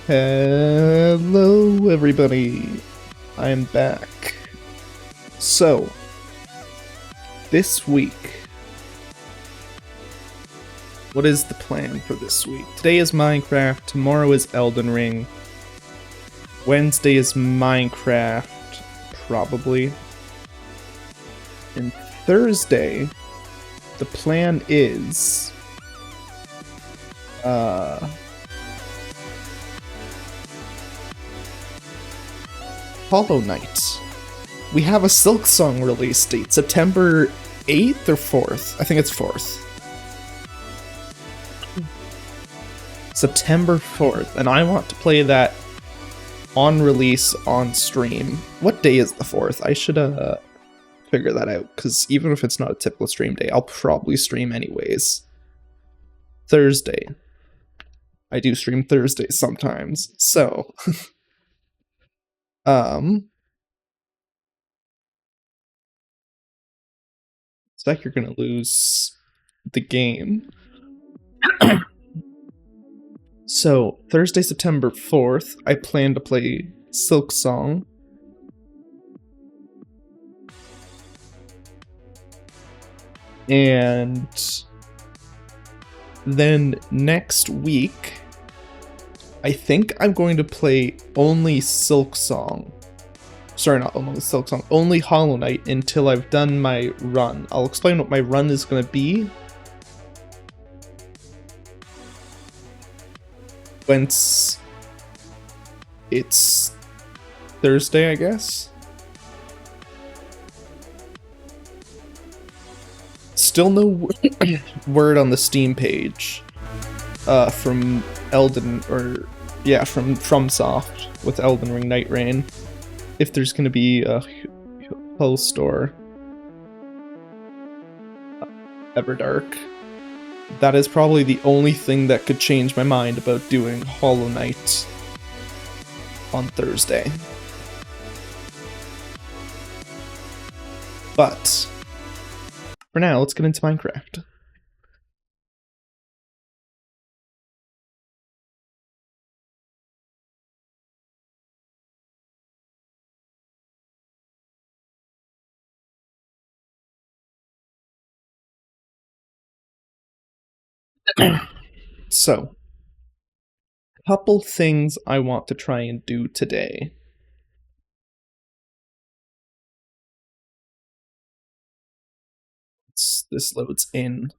Hello, everybody. I'm back. So, this week, what is the plan for this week? Today is Minecraft, tomorrow is Elden Ring, Wednesday is Minecraft, probably, and Thursday, the plan is, Hollow Knight. We have a Silksong release date, September 8th or 4th? I think it's 4th. September 4th, and I want to play that on release on stream. What day is the 4th? I should figure that out, because even if it's not a typical stream day, I'll probably stream anyways. Thursday. I do stream Thursdays sometimes, so... It's like you're gonna lose the game. So, Thursday, September 4th, I plan to play Silksong. And then next week, I think I'm going to play only Silksong. Sorry, not only Silksong, only Hollow Knight until I've done my run. I'll explain what my run is going to be once it's Thursday, I guess. Still no word on the Steam page from FromSoft with Elden Ring Night Rain. If there's going to be a post or Everdark. That is probably the only thing that could change my mind about doing Hollow Knight on Thursday. But for now, let's get into Minecraft. So, couple things I want to try and do today. This loads in.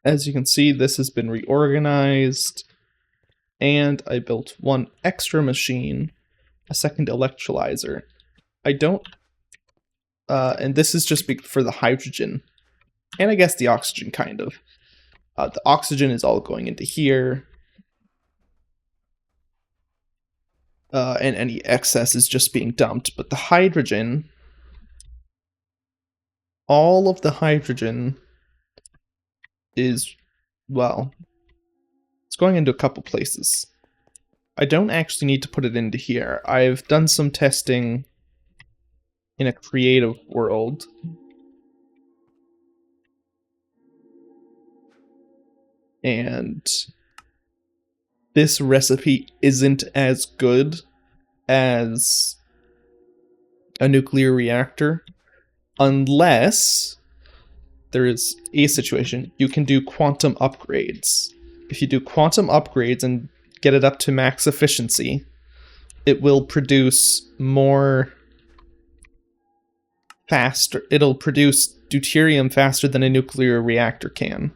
As you can see, this has been reorganized, and I built one extra machine, a second electrolyzer. I don't, and this is just for the hydrogen, and I guess the oxygen, kind of. The oxygen is all going into here, and any excess is just being dumped, but the hydrogen, all of the hydrogen is, well, it's going into a couple places. I don't actually need to put it into here. I've done some testing in a creative world. And this recipe isn't as good as a nuclear reactor, unless there is a situation you can do quantum upgrades. If you do quantum upgrades and get it up to max efficiency, it will produce more faster. It'll produce deuterium faster than a nuclear reactor can.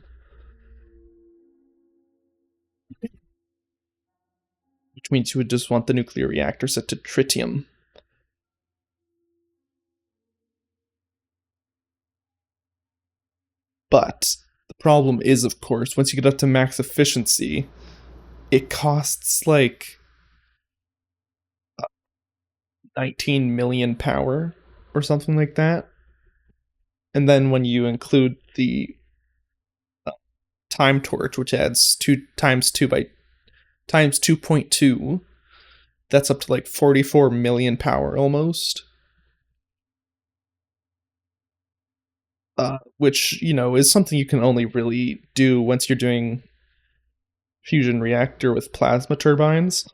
Which means you would just want the nuclear reactor set to tritium. But the problem is, of course, once you get up to max efficiency, it costs like 19 million power or something like that. And then when you include the time torch, which adds 2 times 2.2, that's up to like 44 million power almost. which, is something you can only really do once you're doing fusion reactor with plasma turbines,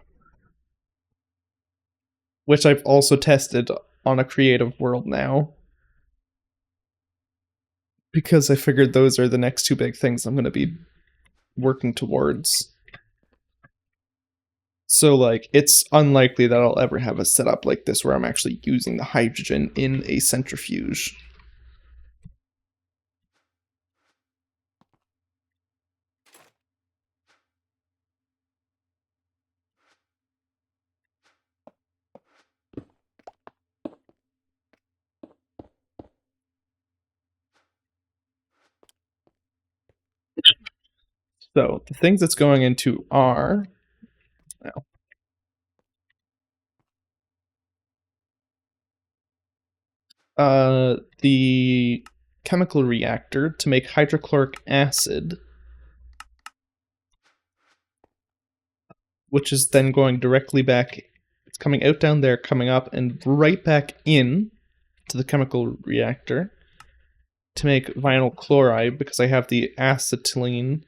which I've also tested on a creative world now, because I figured those are the next two big things I'm going to be working towards. So, like, it's unlikely that I'll ever have a setup like this where I'm actually using the hydrogen in a centrifuge. So, the things it's going into are... the chemical reactor to make hydrochloric acid, which is then going directly back. It's coming out down there, coming up, and right back in to the chemical reactor to make vinyl chloride, because I have the acetylene,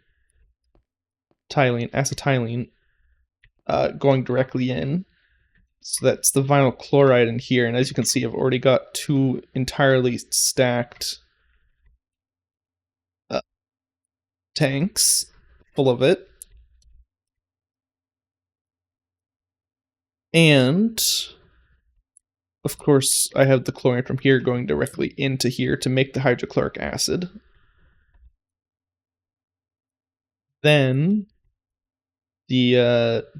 going directly in. So that's the vinyl chloride in here, and as you can see, I've already got two entirely stacked tanks full of it. And of course, I have the chlorine from here going directly into here to make the hydrochloric acid. Then the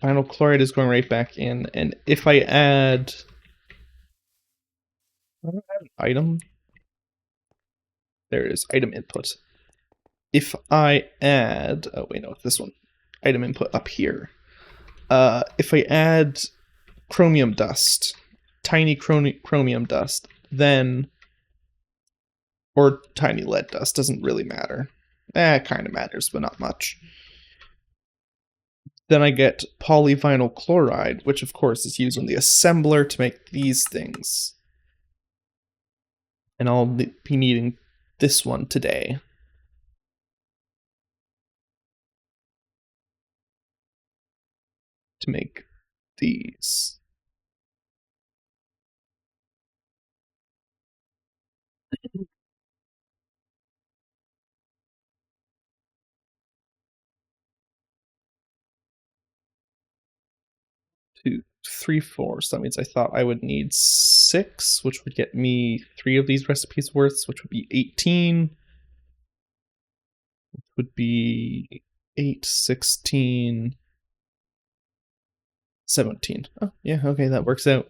vinyl chloride is going right back in, and if I add an item, there it is, item input. If I add, oh wait, no, it's this one, item input up here. If I add chromium dust, tiny chromium dust, then, or tiny lead dust, doesn't really matter. It kind of matters, but not much. Then I get polyvinyl chloride, which of course is used in the assembler to make these things. And I'll be needing this one today. To make these. 2, 3, 4. So that means I thought I would need 6, which would get me 3 of these recipes worth, which would be 18. Which would be 8, 16, 17. Oh, yeah, okay, that works out.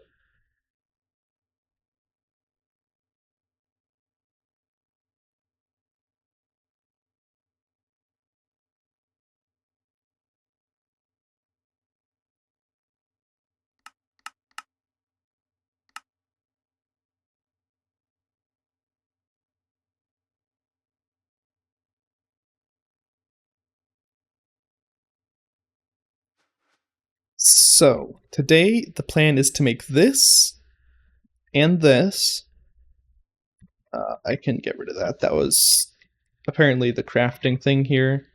So, today the plan is to make this and this. I can get rid of that. That was apparently the crafting thing here.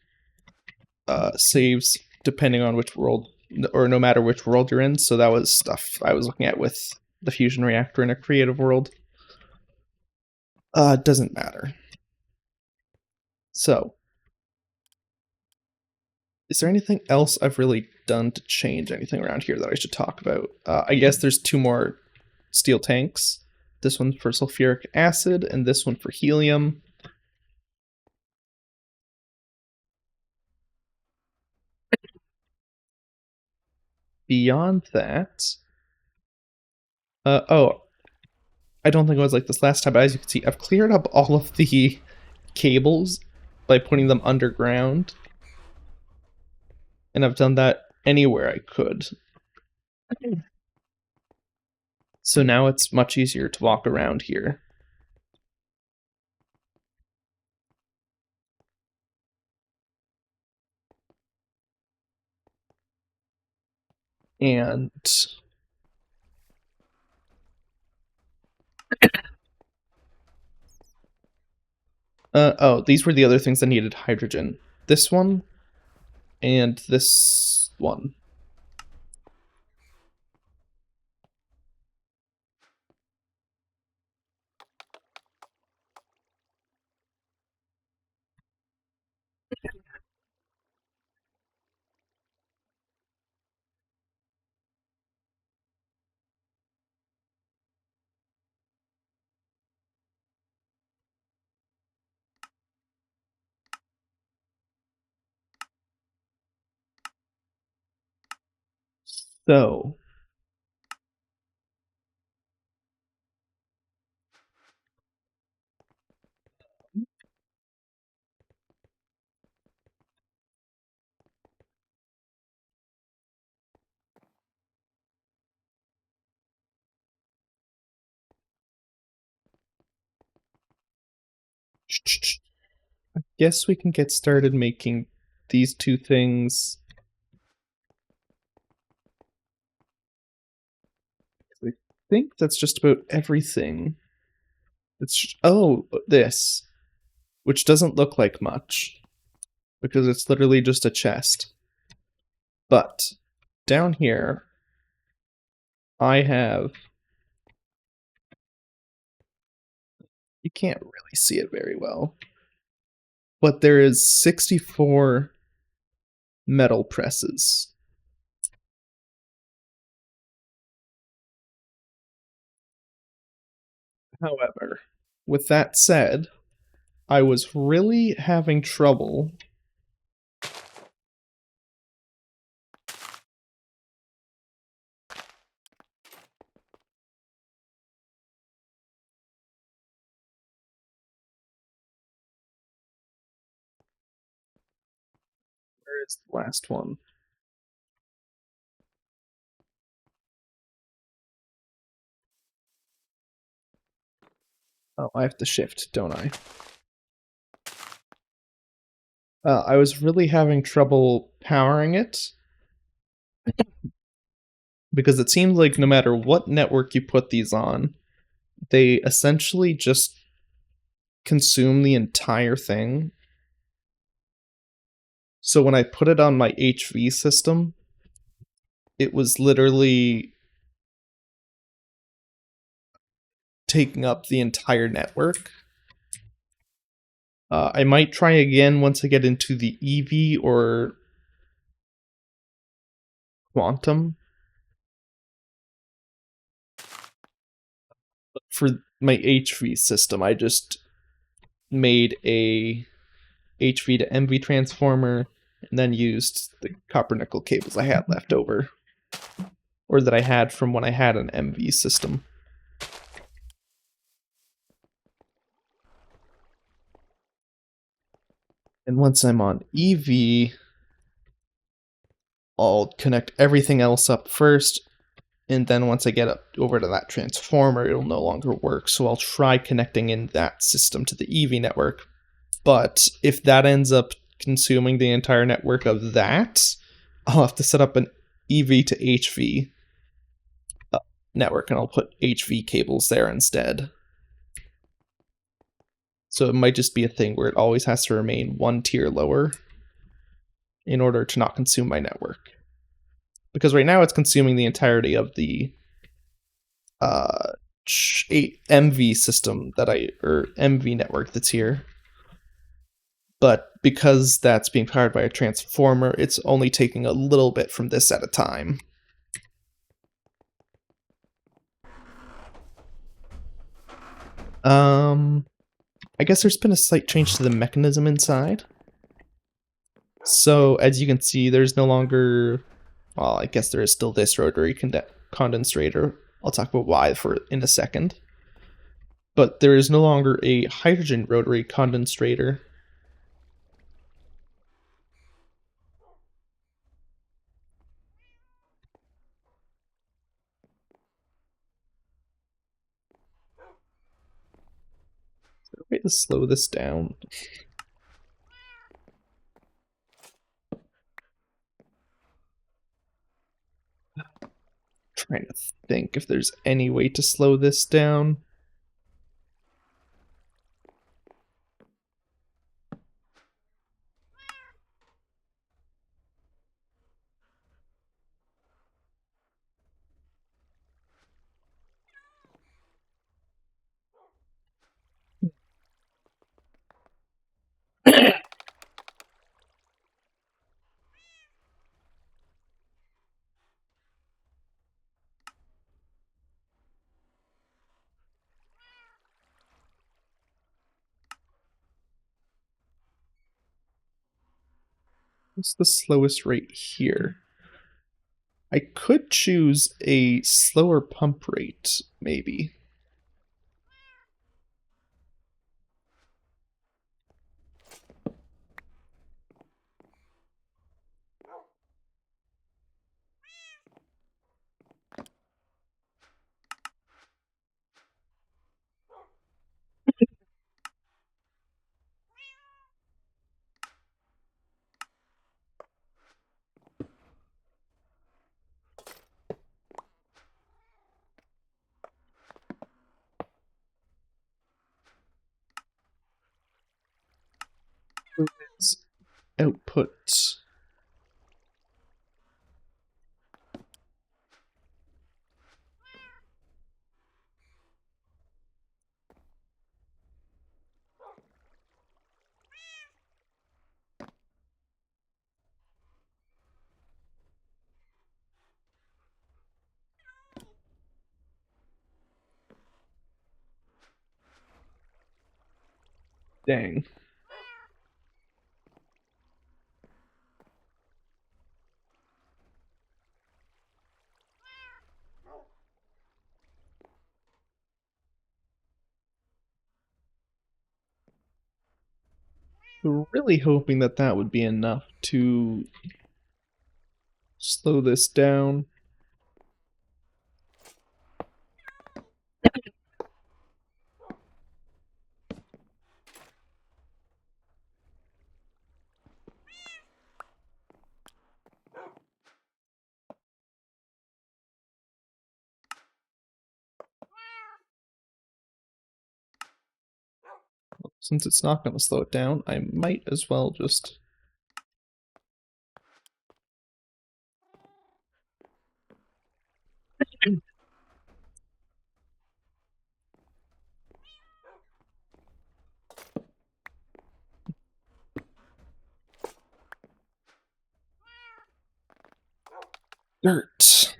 Saves depending on which world, or no matter which world you're in. So that was stuff I was looking at with the fusion reactor in a creative world. Doesn't matter. So, is there anything else I've really done to change anything around here that I should talk about? I guess there's 2 more steel tanks. This one for sulfuric acid, and this one for helium. Beyond that... oh, I don't think it was like this last time, but as you can see, I've cleared up all of the cables by putting them underground. And I've done that anywhere I could. So now it's much easier to walk around here. And Oh, these were the other things that needed hydrogen. This one, and this one. So, I guess we can get started making these two things. I think that's just about everything. Oh, this, which doesn't look like much because it's literally just a chest. But down here, I have. You can't really see it very well, but there is 64 metal presses. However, with that said, I was really having trouble where is the last one? Oh, I have to shift, don't I? I was really having trouble powering it because it seemed like no matter what network you put these on, they essentially just consume the entire thing. So when I put it on my HV system, it was literally taking up the entire network. I might try again once I get into the EV or quantum. For my HV system, I just made a HV to MV transformer and then used the copper nickel cables I had left over, or that I had from when I had an MV system. And once I'm on EV, I'll connect everything else up first, and then once I get up over to that transformer, it'll no longer work, so I'll try connecting in that system to the EV network. But if that ends up consuming the entire network of that, I'll have to set up an EV to HV network, and I'll put HV cables there instead. So it might just be a thing where it always has to remain one tier lower in order to not consume my network. Because right now it's consuming the entirety of the MV system or MV network that's here. But because that's being powered by a transformer, it's only taking a little bit from this at a time. I guess there's been a slight change to the mechanism inside. So, as you can see, there's no longer... Well, I guess there is still this rotary condensator. I'll talk about why in a second. But there is no longer a hydrogen rotary condensator. Is there a way to slow this down? Trying to think if there's any way to slow this down. What's the slowest rate here? I could choose a slower pump rate, maybe. Output. Dang. Really hoping that that would be enough to slow this down. Since it's not going to slow it down, I might as well just... Dirt.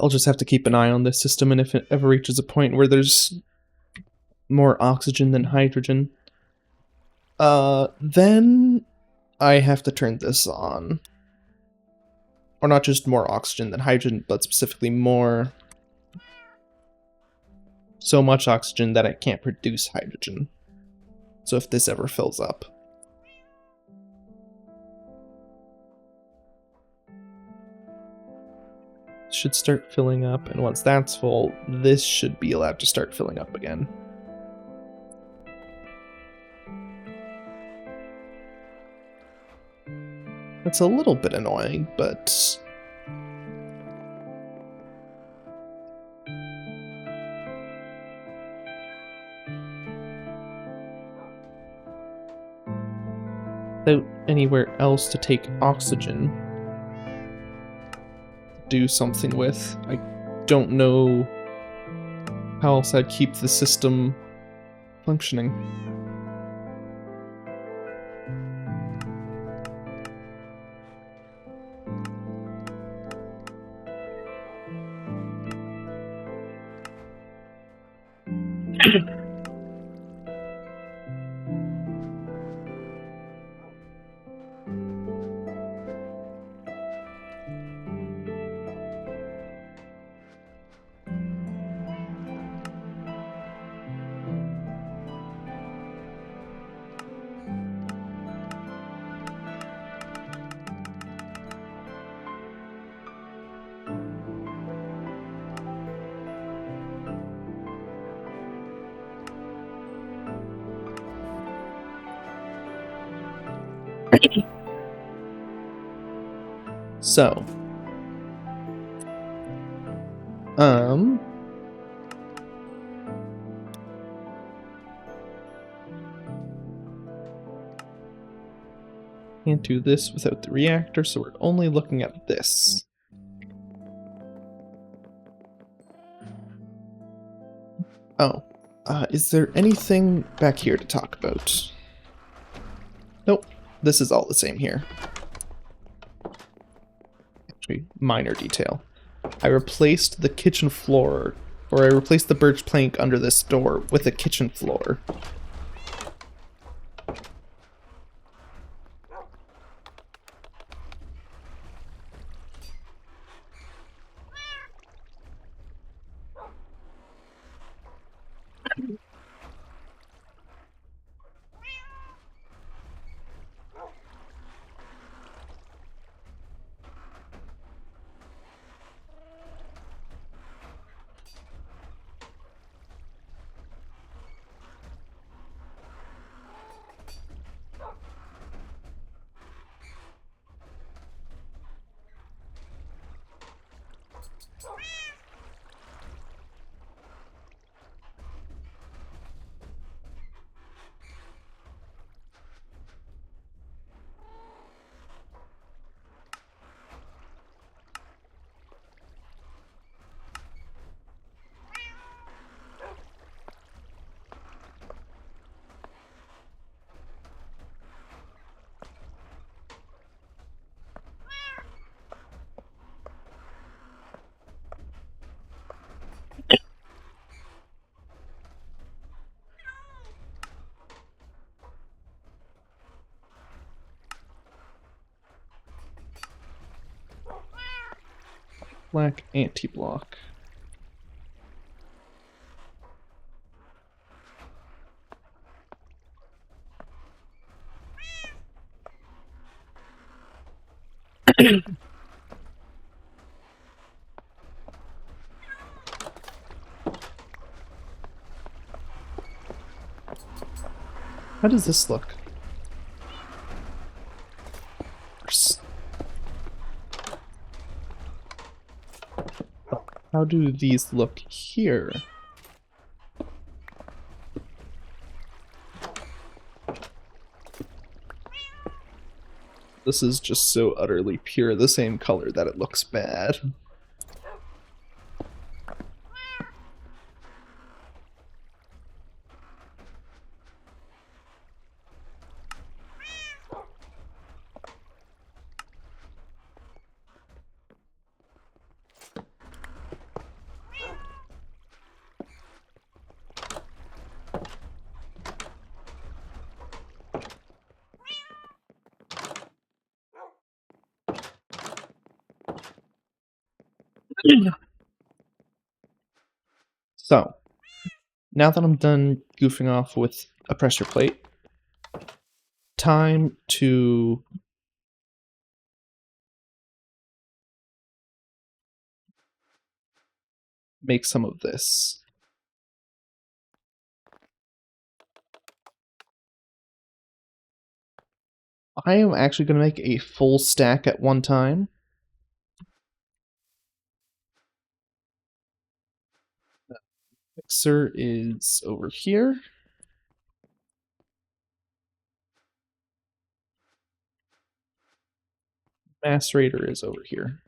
I'll just have to keep an eye on this system, and if it ever reaches a point where there's more oxygen than hydrogen, then I have to turn this on. Or not just more oxygen than hydrogen, but specifically more... so much oxygen that I can't produce hydrogen. So if this ever fills up. Should start filling up, and once that's full, this should be allowed to start filling up again. That's a little bit annoying, but... without anywhere else to take oxygen to do something with, I don't know how else I'd keep the system functioning. So, can't do this without the reactor, so we're only looking at this. Oh, is there anything back here to talk about? Nope, this is all the same here. Actually, minor detail. I replaced the kitchen floor, or I replaced the birch plank under this door with a kitchen floor. Black anti-block. How does this look? How do these look here? This is just so utterly pure the same color that it looks bad. So, now that I'm done goofing off with a pressure plate, time to make some of this. I am actually going to make a full stack at one time. Mixer is over here. Macerator is over here.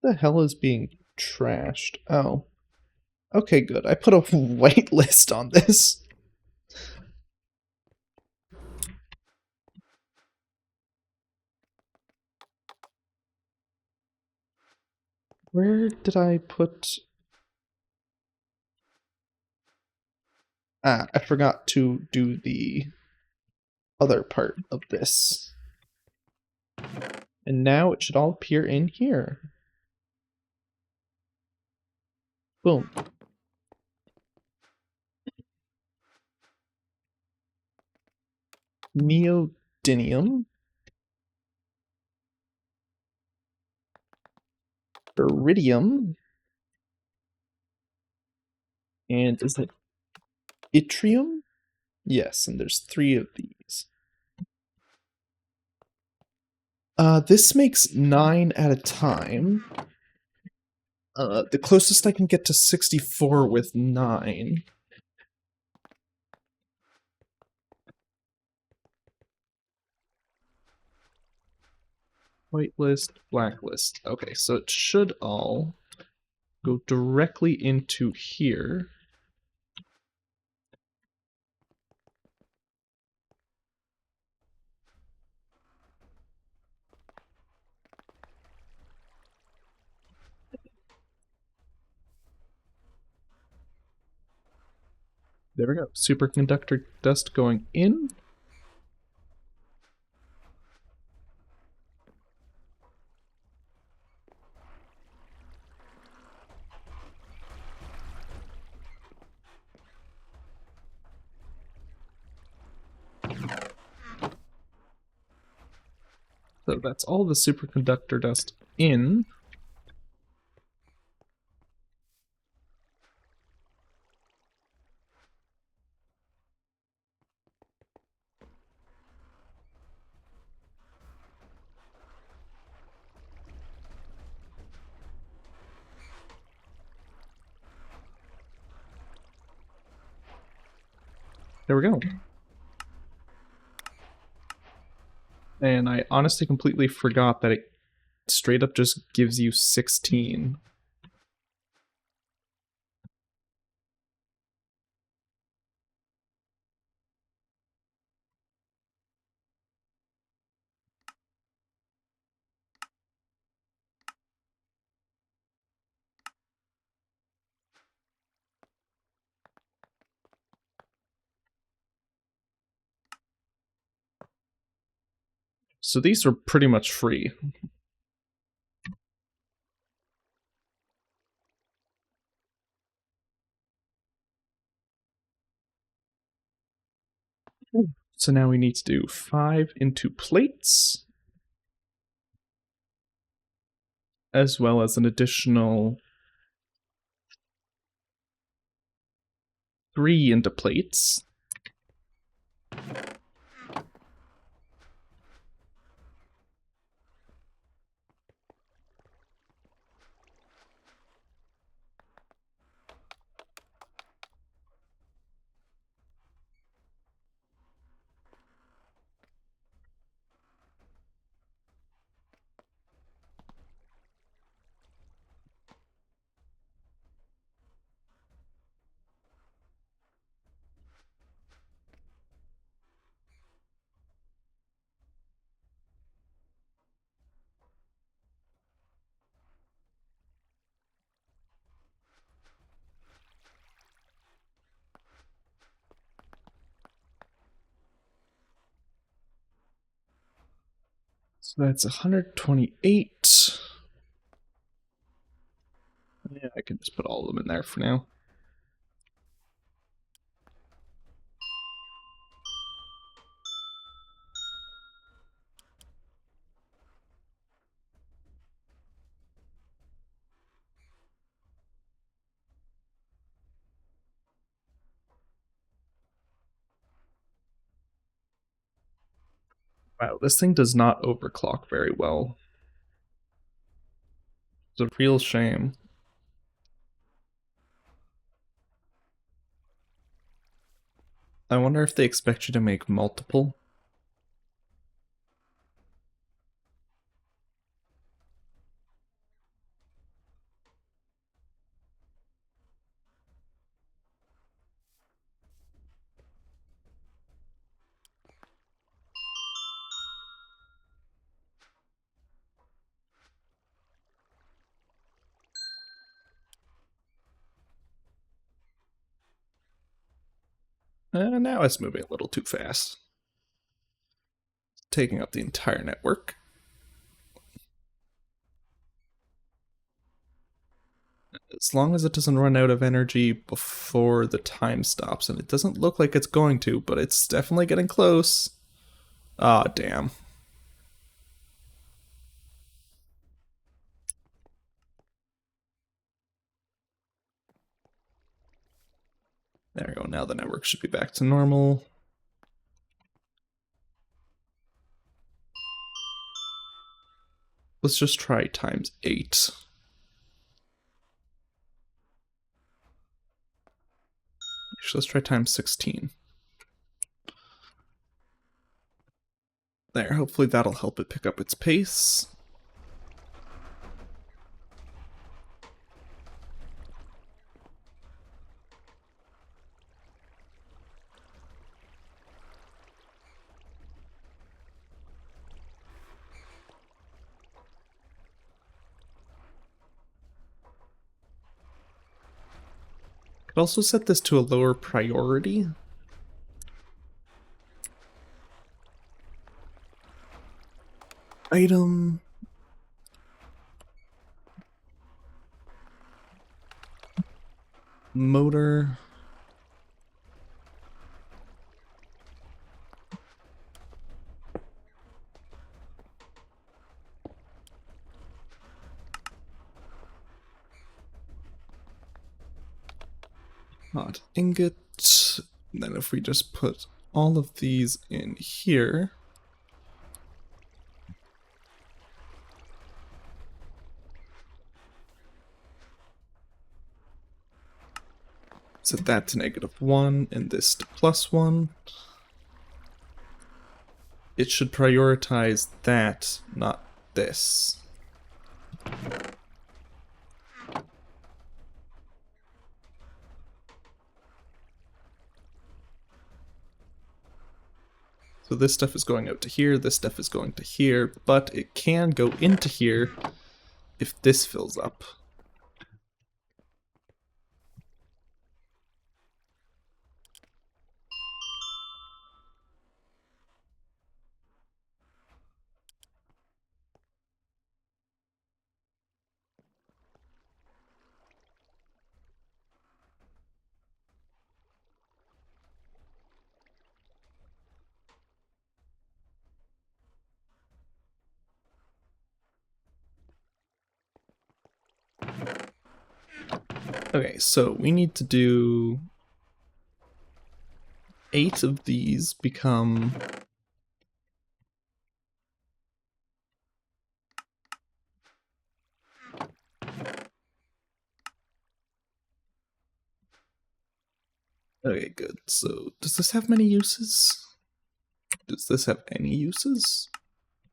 What the hell is being trashed? Oh. Okay, good. I put a white list on this. Where did I put... I forgot to do the other part of this. And now it should all appear in here. Boom. Neodymium. Iridium. And is it yttrium? Yes, and there's 3 of these. This makes 9 at a time. The closest I can get to 64 with 9. Whitelist, blacklist. Okay, so it should all go directly into here. There we go. Superconductor dust going in. So that's all the superconductor dust in. There we go. And I honestly completely forgot that it straight up just gives you 16. So these are pretty much free. So now we need to do 5 into plates, as well as an additional 3 into plates. So that's 128. Yeah, I can just put all of them in there for now. Wow, this thing does not overclock very well. It's a real shame. I wonder if they expect you to make multiple. Now it's moving a little too fast. Taking up the entire network. As long as it doesn't run out of energy before the time stops, and it doesn't look like it's going to, but it's definitely getting close. Ah, damn. There we go, now the network should be back to normal. Let's just try times 8. Actually, let's try times 16. There, hopefully that'll help it pick up its pace. Could also set this to a lower priority. Item. Motor. Hot ingot. And then if we just put all of these in here. Set that to -1 and this to +1. It should prioritize that, not this. So this stuff is going out to here, this stuff is going to here, but it can go into here if this fills up. Okay, so we need to do 8 of these become okay, good. So does this have many uses? Does this have any uses?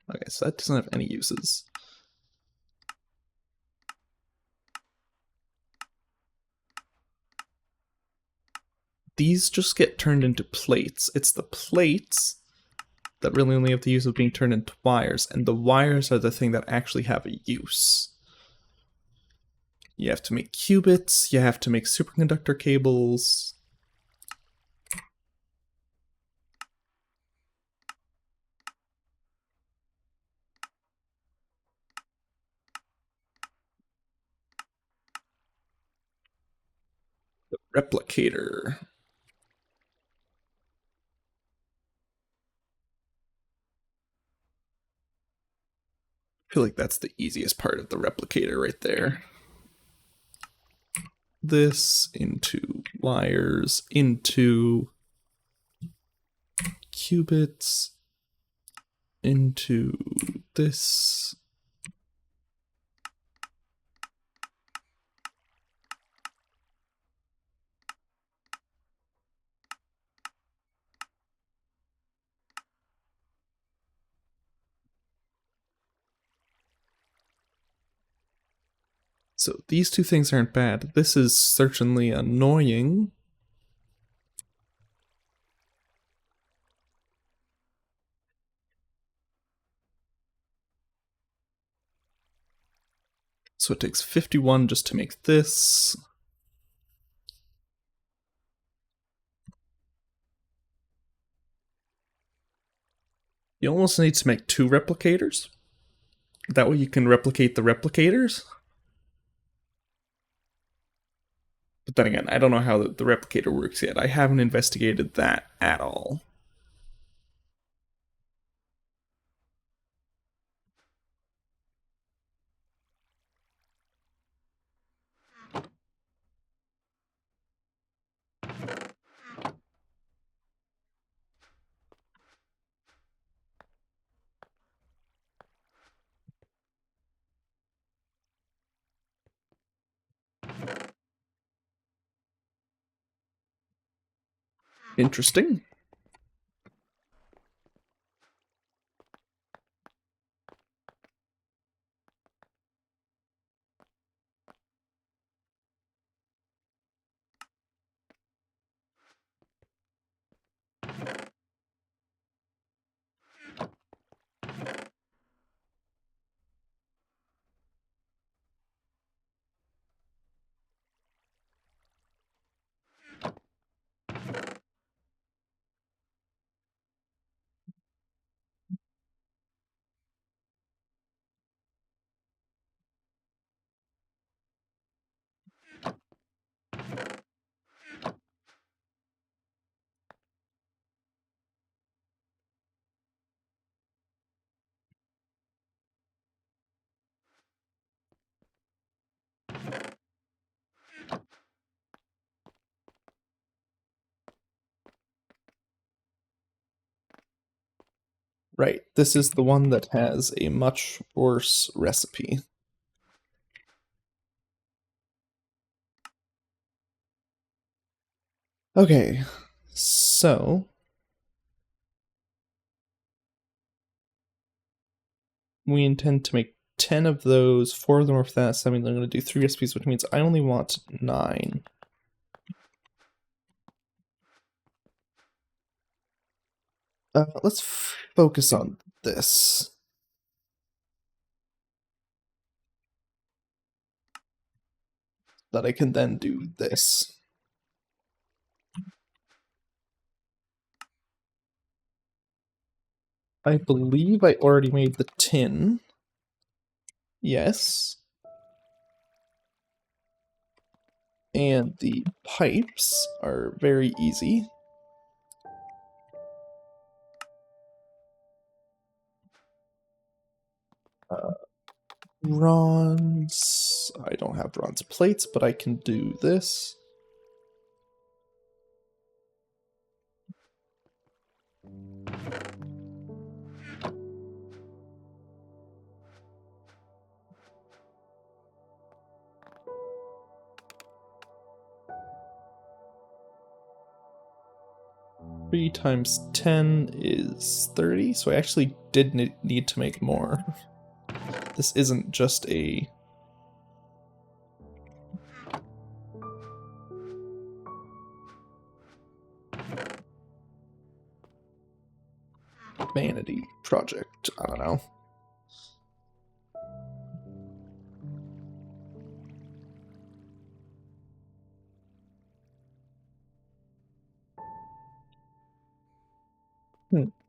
Okay, so that doesn't have any uses. These just get turned into plates. It's the plates that really only have the use of being turned into wires, and the wires are the thing that actually have a use. You have to make qubits, you have to make superconductor cables. The replicator. I feel like that's the easiest part of the replicator right there. This into wires, into qubits, into this. So these two things aren't bad. This is certainly annoying. So it takes 51 just to make this. You almost need to make 2 replicators. That way you can replicate the replicators. But then again, I don't know how the replicator works yet. I haven't investigated that at all. Interesting. Right, this is the one that has a much worse recipe. Okay, so we intend to make 10 of those. 4 of them are fast. That means I'm going to do 3 recipes, which means I only want 9. Let's focus on this. That I can then do this. I believe I already made the tin. Yes. And the pipes are very easy. Bronze. I don't have bronze plates, but I can do this. Three times 10 is 30, so I actually did need to make more. This isn't just a vanity project. I don't know.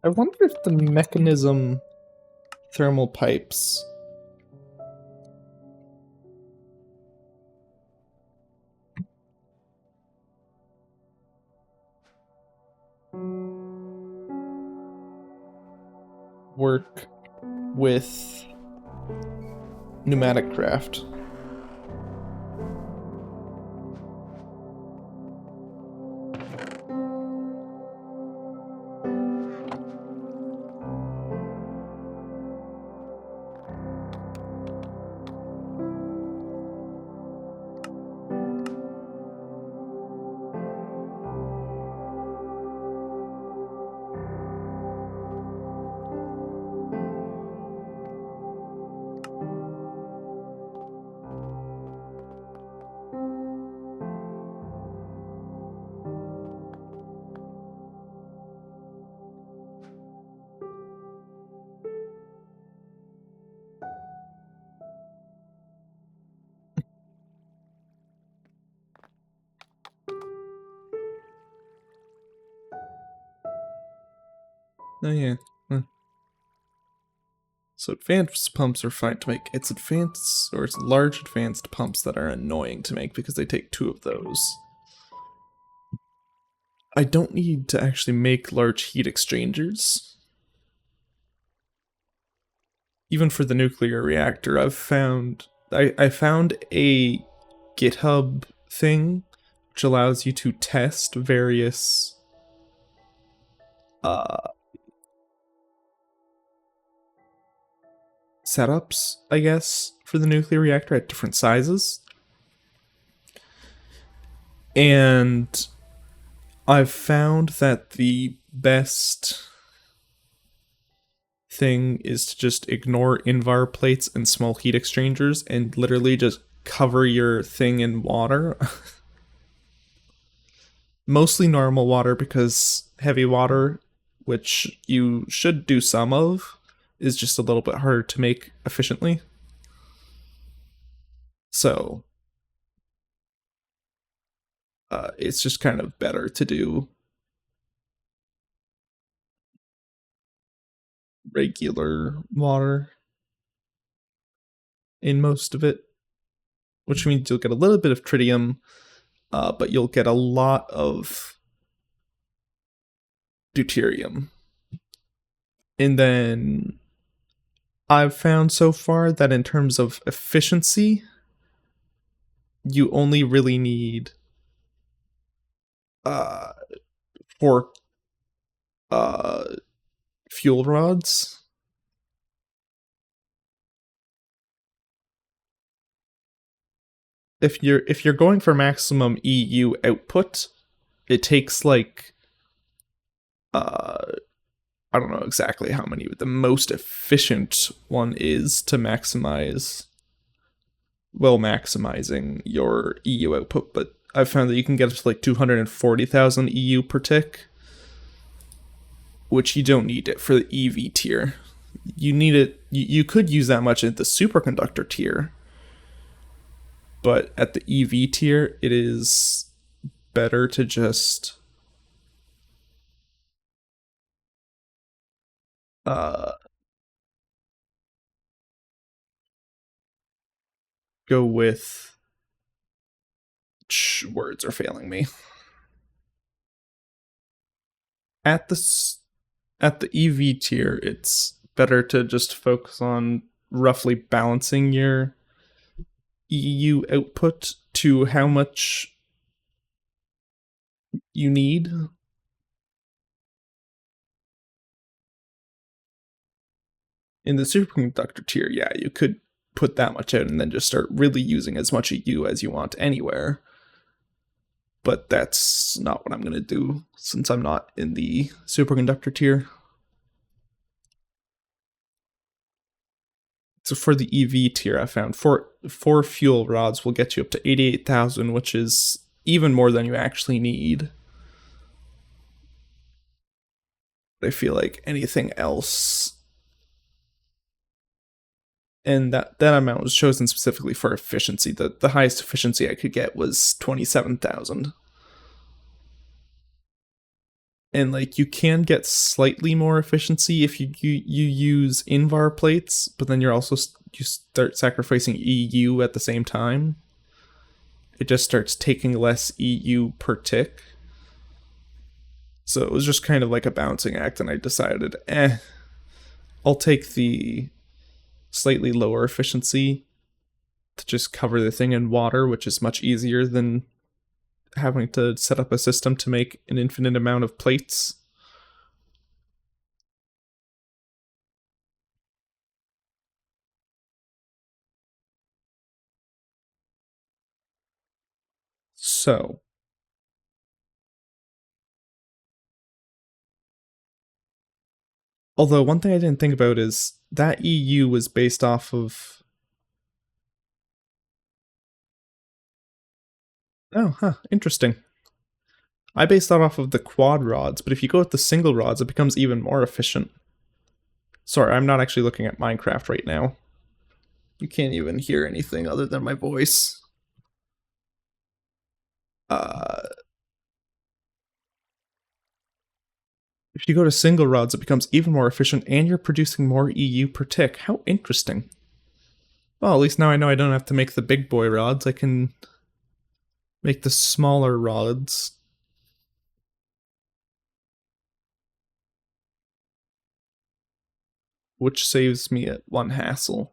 I wonder if the mechanism thermal pipes work with pneumatic craft. Oh yeah. So advanced pumps are fine to make. It's large advanced pumps that are annoying to make because they take 2 of those. I don't need to actually make large heat exchangers. Even for the nuclear reactor, I found a GitHub thing which allows you to test various setups, I guess, for the nuclear reactor at different sizes. And I've found that the best thing is to just ignore invar plates and small heat exchangers and literally just cover your thing in water. Mostly normal water, because heavy water, which you should do some of, is just a little bit harder to make efficiently. So it's just kind of better to do regular water in most of it, which means you'll get a little bit of tritium, but you'll get a lot of deuterium. And then I've found so far that in terms of efficiency, you only really need 4 fuel rods. If you're going for maximum EU output, it takes like I don't know exactly how many, but the most efficient one is to maximizing your EU output, but I've found that you can get up to like 240,000 EU per tick, which you don't need it for the EV tier. You need it, you could use that much at the superconductor tier, but at the EV tier, it is better to just go with words are failing me. At the EV tier, it's better to just focus on roughly balancing your EU output to how much you need. In the superconductor tier, yeah, you could put that much out and then just start really using as much EU as you want anywhere. But that's not what I'm going to do since I'm not in the superconductor tier. So for the EV tier, I found four fuel rods will get you up to 88,000, which is even more than you actually need. I feel like anything else, and that amount was chosen specifically for efficiency. The highest efficiency I could get was 27,000. And like you can get slightly more efficiency if you use invar plates, but then you start sacrificing EU at the same time. It just starts taking less EU per tick. So it was just kind of like a balancing act, and I decided, I'll take the slightly lower efficiency to just cover the thing in water, which is much easier than having to set up a system to make an infinite amount of plates. So, although one thing I didn't think about is that EU was based off of... Oh, huh, interesting. I based that off of the quad rods, but if you go with the single rods, it becomes even more efficient. Sorry, I'm not actually looking at Minecraft right now. You can't even hear anything other than my voice. If you go to single rods, it becomes even more efficient and you're producing more EU per tick. How interesting. Well, at least now I know I don't have to make the big boy rods. I can make the smaller rods. Which saves me at one hassle.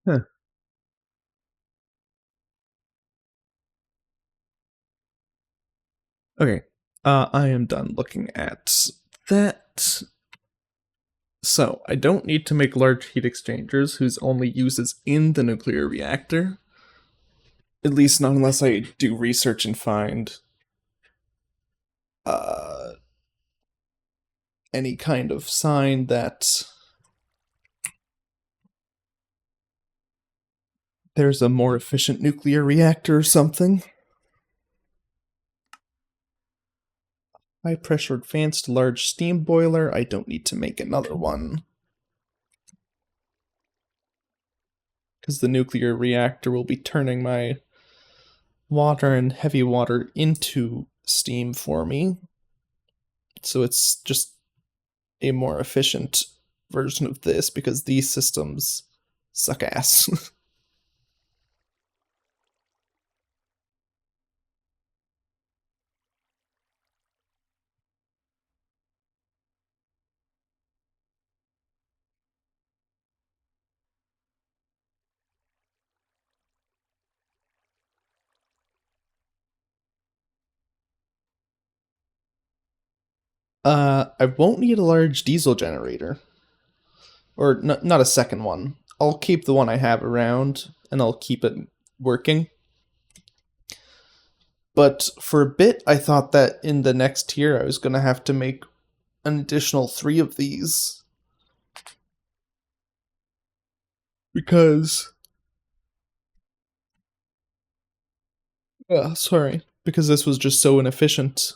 Huh. Okay, I am done looking at that. So, I don't need to make large heat exchangers whose only use is in the nuclear reactor. At least not unless I do research and find uh, any kind of sign that there's a more efficient nuclear reactor or something. High pressure advanced large steam boiler. I don't need to make another one. Because the nuclear reactor will be turning my water and heavy water into steam for me. So it's just a more efficient version of this because these systems suck ass. I won't need a large diesel generator. Or not a second one. I'll keep the one I have around and I'll keep it working. But for a bit, I thought that in the next tier I was going to have to make an additional 3 of these. Because. Sorry. Because this was just so inefficient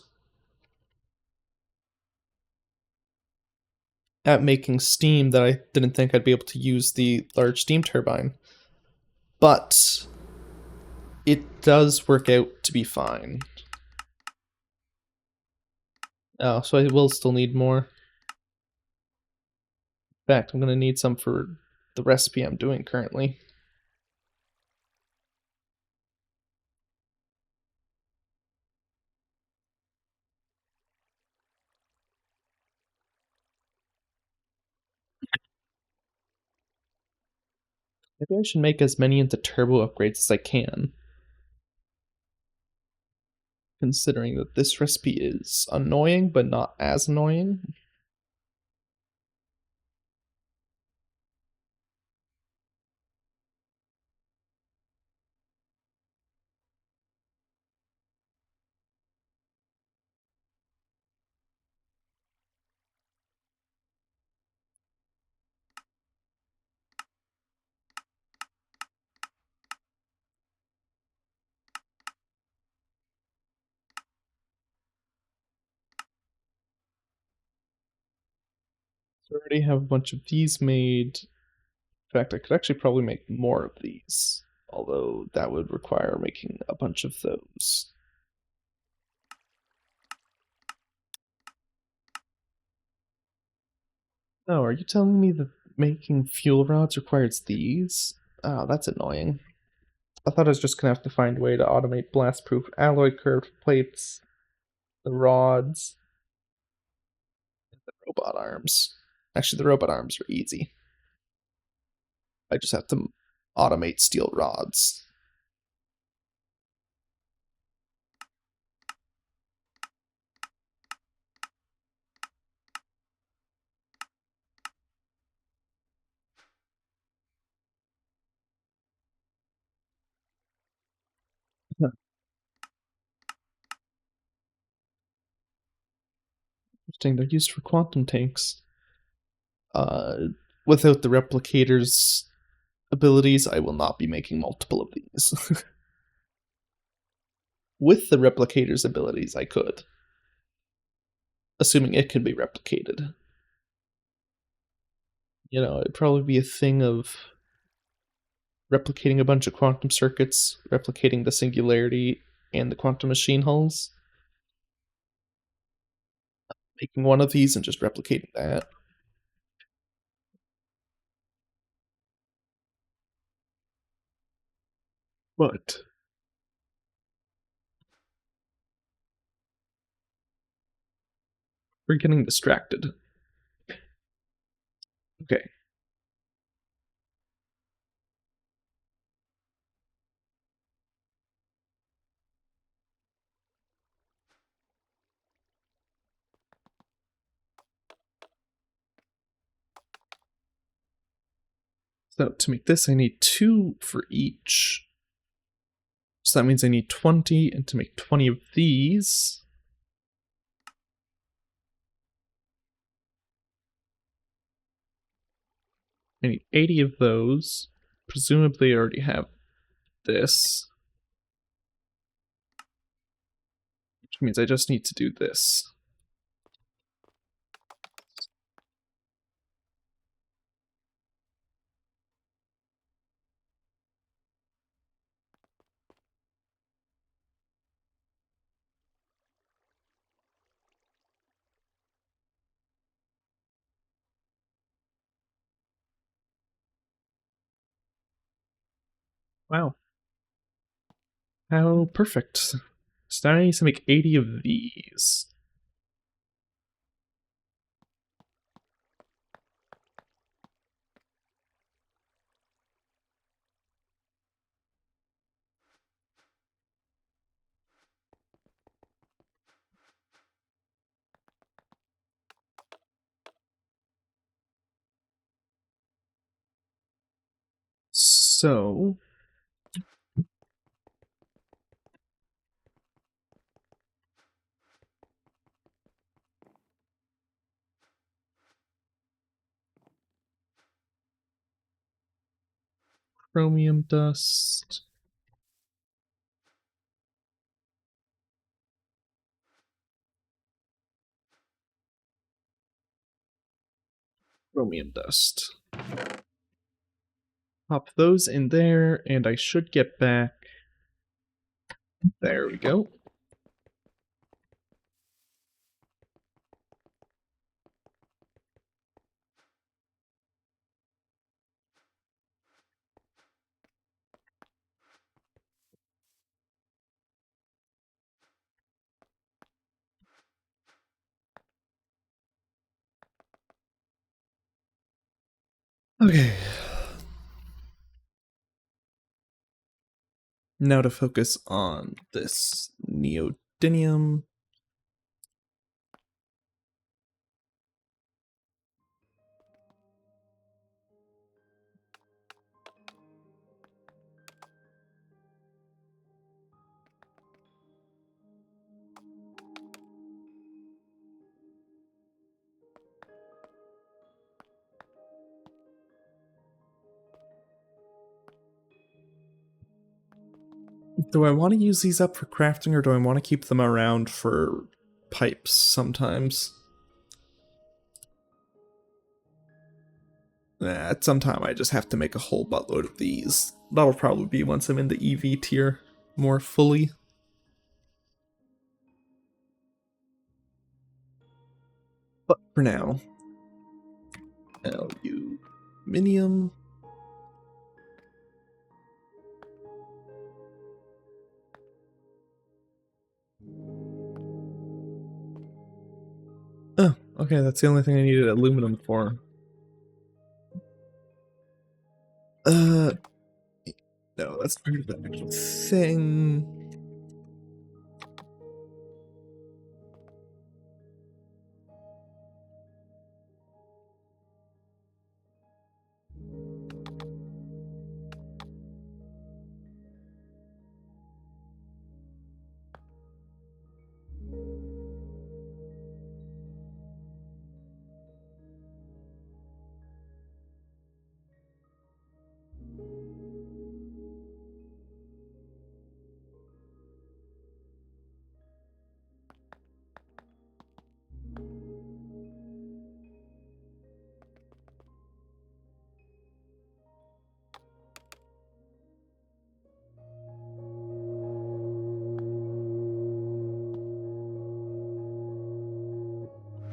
at making steam that I didn't think I'd be able to use the large steam turbine. But it does work out to be fine. Oh, so I will still need more. In fact, I'm going to need some for the recipe I'm doing currently. Maybe I should make as many of the turbo upgrades as I can. Considering that this recipe is annoying, but not as annoying. So I already have a bunch of these made. In fact, I could actually probably make more of these, although that would require making a bunch of those. Oh, are you telling me that making fuel rods requires these? Oh, that's annoying. I thought I was just gonna have to find a way to automate blast-proof alloy curved plates, the rods, the robot arms. Actually, the robot arms are easy. I just have to automate steel rods. Dang, they're used for quantum tanks. Without the replicator's abilities, I will not be making multiple of these. With the replicator's abilities, I could. Assuming it could be replicated. You know, it'd probably be a thing of replicating a bunch of quantum circuits, replicating the singularity and the quantum machine hulls, making one of these and just replicating that. But we're getting distracted. Okay. So to make this, I need 2 for each. So that means I need 20, and to make 20 of these, I need 80 of those. Presumably I already have this. Which means I just need to do this. Wow. How perfect. So now I need to make 80 of these. So chromium dust. Chromium dust. Pop those in there, and I should get back. There we go. Okay. Now to focus on this neodymium. Do I want to use these up for crafting, or do I want to keep them around for pipes sometimes? At some time I just have to make a whole buttload of these. That'll probably be once I'm in the EV tier more fully. But for now, aluminium. Oh, okay, that's the only thing I needed aluminum for. No, that's part of the actual thing.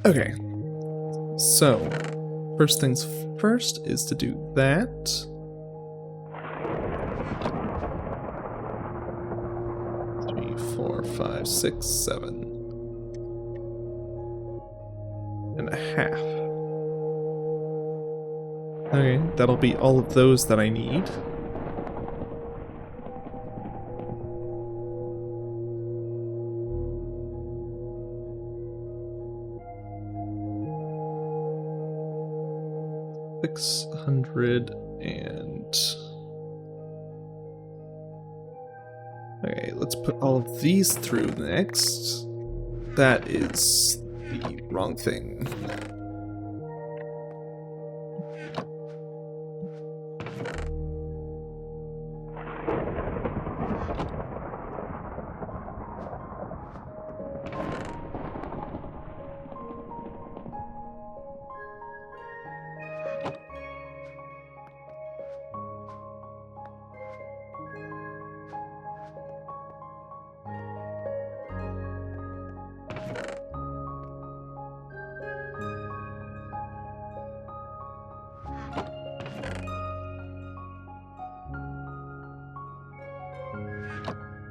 Okay. So, first things first is to do that. 3, 4, 5, 6, 7.5. Okay, that'll be all of those that I need. Okay, let's put all of these through next. That is the wrong thing.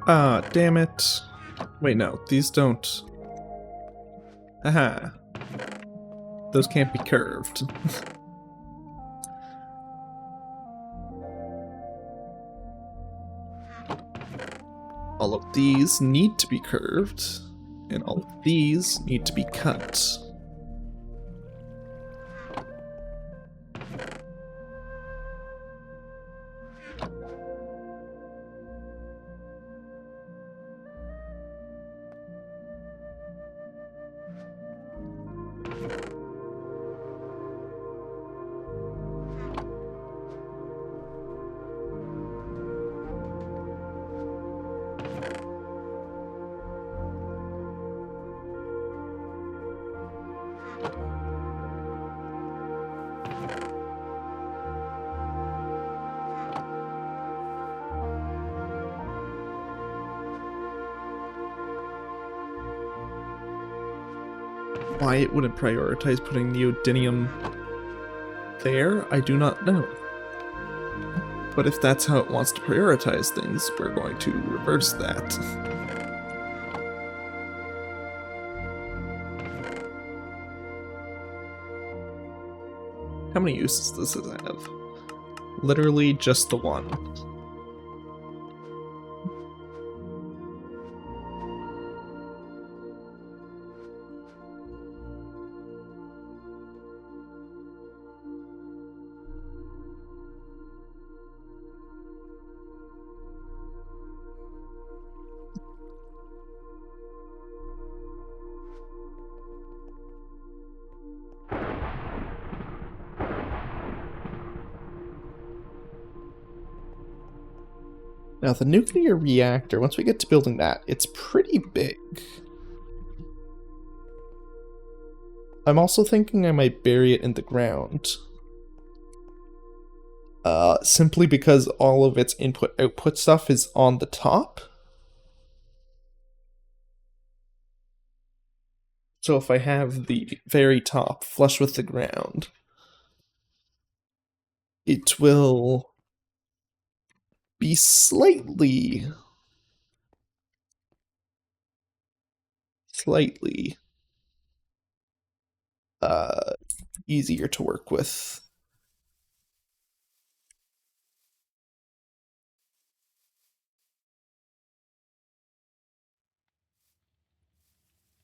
Ah, damn it. Wait, no, these don't. Aha. Those can't be curved. All of these need to be curved, and all of these need to be cut. Why it wouldn't prioritize putting neodymium there, I do not know. But if that's how it wants to prioritize things, we're going to reverse that. How many uses does this have? Literally just the one. Now the nuclear reactor, once we get to building that, it's pretty big. I'm also thinking I might bury it in the ground. Simply because all of its input-output stuff is on the top. So if I have the very top flush with the ground, it will be slightly uh, easier to work with.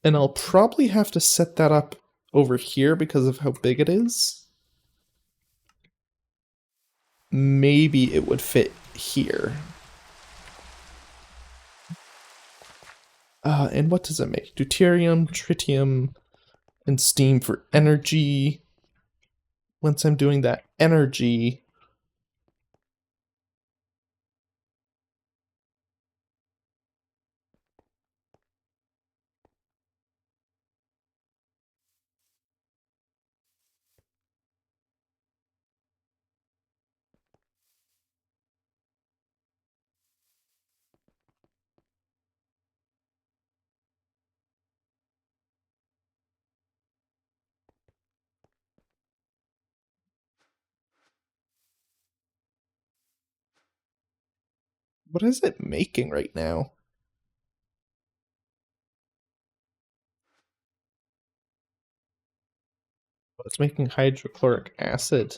And I'll probably have to set that up over here because of how big it is. Maybe it would fit here. And what does it make? Deuterium, tritium, and steam for energy. Once I'm doing that energy, What is it making right now? Oh, it's making hydrochloric acid.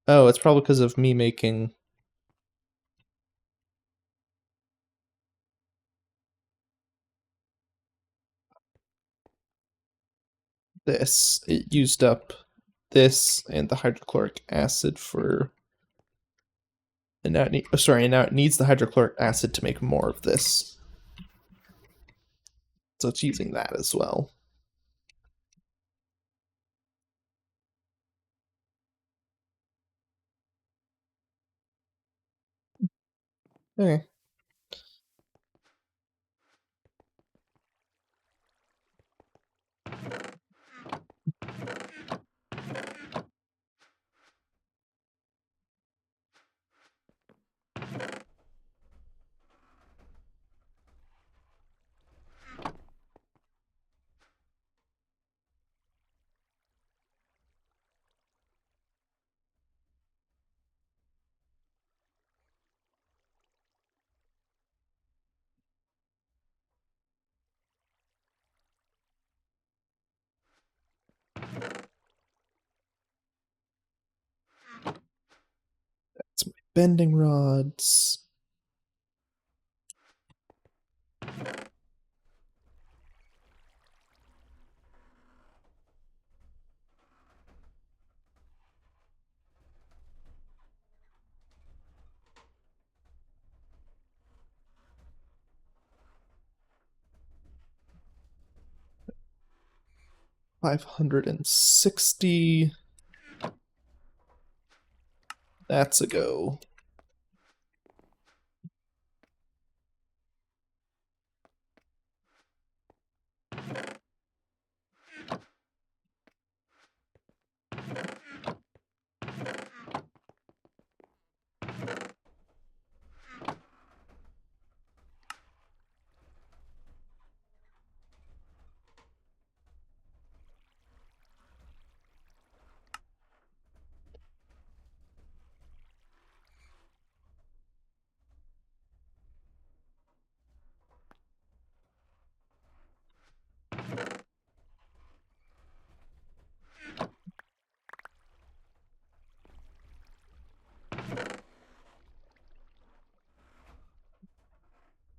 Oh, it's probably because of me making this. It used up this and the hydrochloric acid for, and now now it needs the hydrochloric acid to make more of this. So it's using that as well. Okay. That's my bending rods. $560. That's a go.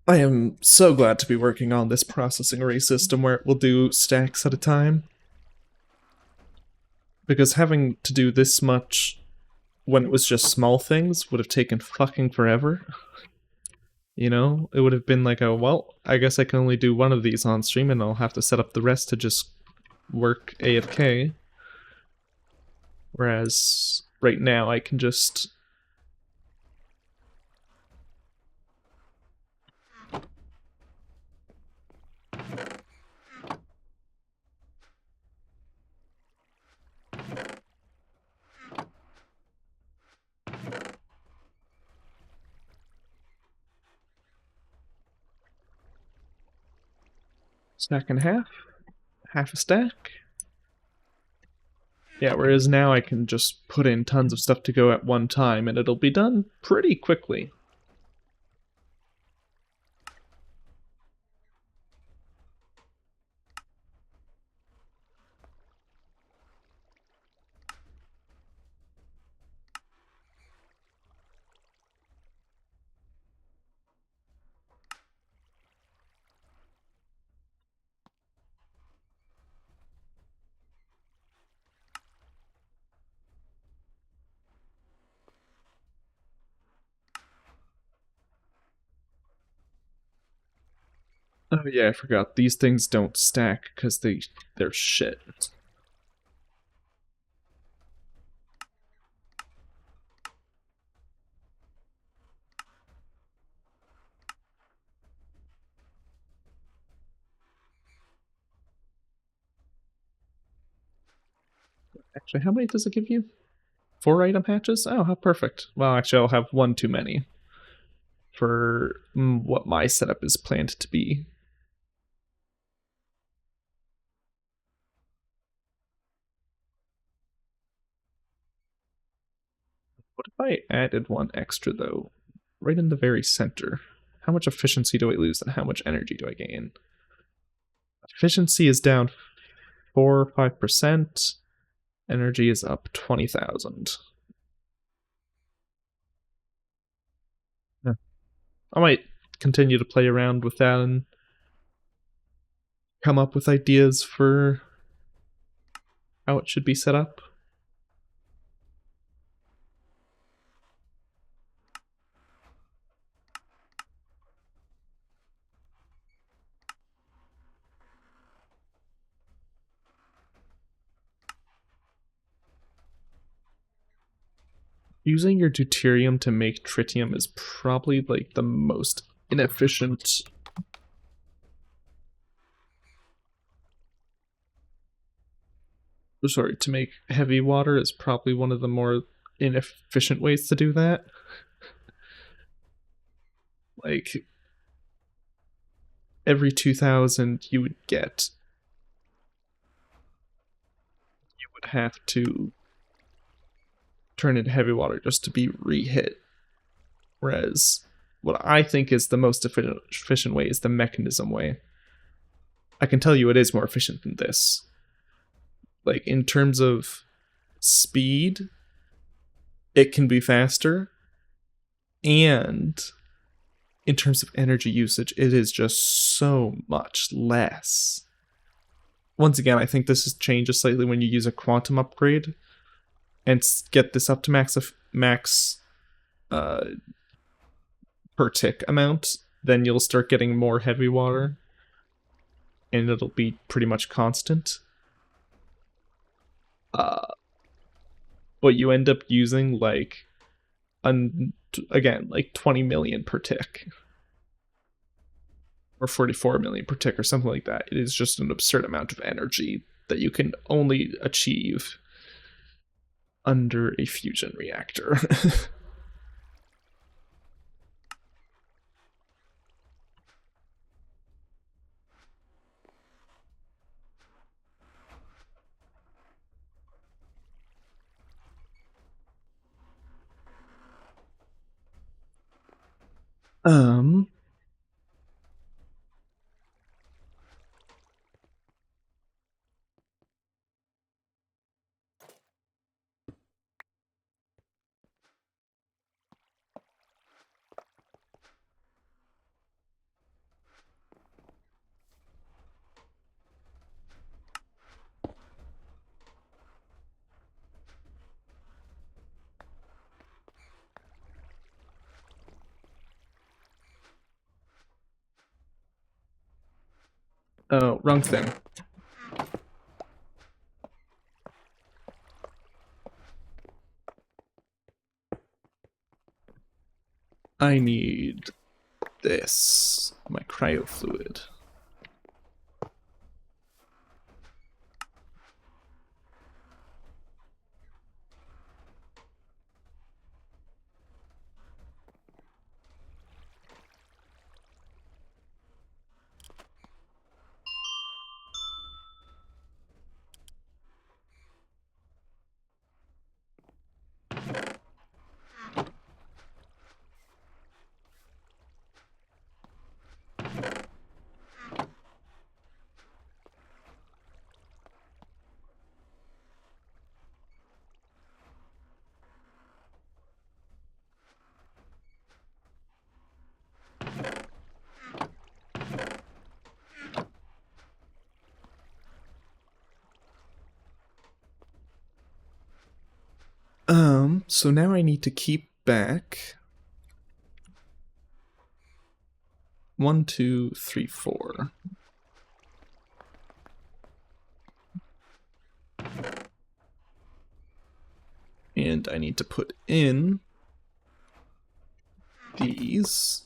I am so glad to be working on this processing array system where it will do stacks at a time. Because having to do this much when it was just small things would have taken fucking forever. You know, it would have been like a, well, I guess I can only do one of these on stream and I'll have to set up the rest to just work AFK. Whereas right now I can just stack and half a stack. Yeah, whereas now I can just put in tons of stuff to go at one time and it'll be done pretty quickly. Oh yeah, I forgot. These things don't stack because they're shit. Actually, how many does it give you? 4 item hatches? Oh, how perfect. Well, actually, I'll have one too many for what my setup is planned to be. What if I added one extra, though? right in the very center. How much efficiency do I lose and how much energy do I gain? Efficiency is down 4 or 5%. Energy is up 20,000. Yeah. I might continue to play around with that and come up with ideas for how it should be set up. Using your deuterium to make tritium is probably like the most inefficient. Sorry, to make heavy water is probably one of the more inefficient ways to do that. Like, every 2,000 you would have to turn into heavy water just to be re-hit. Whereas what I think is the most efficient way is the mechanism way. I can tell you it is more efficient than this. Like, in terms of speed, it can be faster, and in terms of energy usage, it is just so much less. Once again, I think this changes slightly when you use a quantum upgrade and get this up to max per tick amount. Then you'll start getting more heavy water, and it'll be pretty much constant. But you end up using like again like 20 million per tick. Or 44 million per tick or something like that. It is just an absurd amount of energy that you can only achieve under a fusion reactor. um oh, wrong thing. I need this, my cryo fluid. So now I need to keep back 1, 2, 3, 4. And I need to put in these.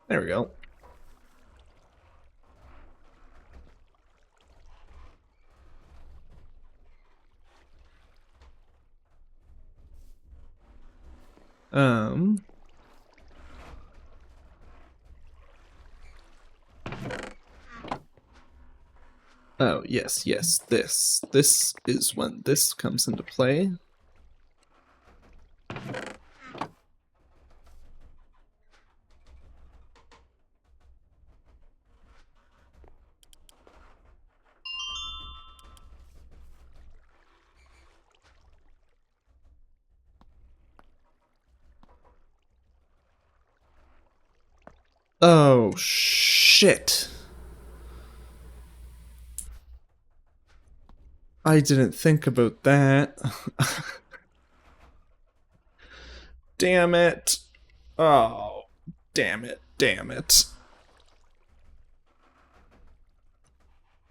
There we go. Oh, yes, yes, this. This is when this comes into play. Oh, shit. I didn't think about that. Damn it. Oh, damn it, damn it.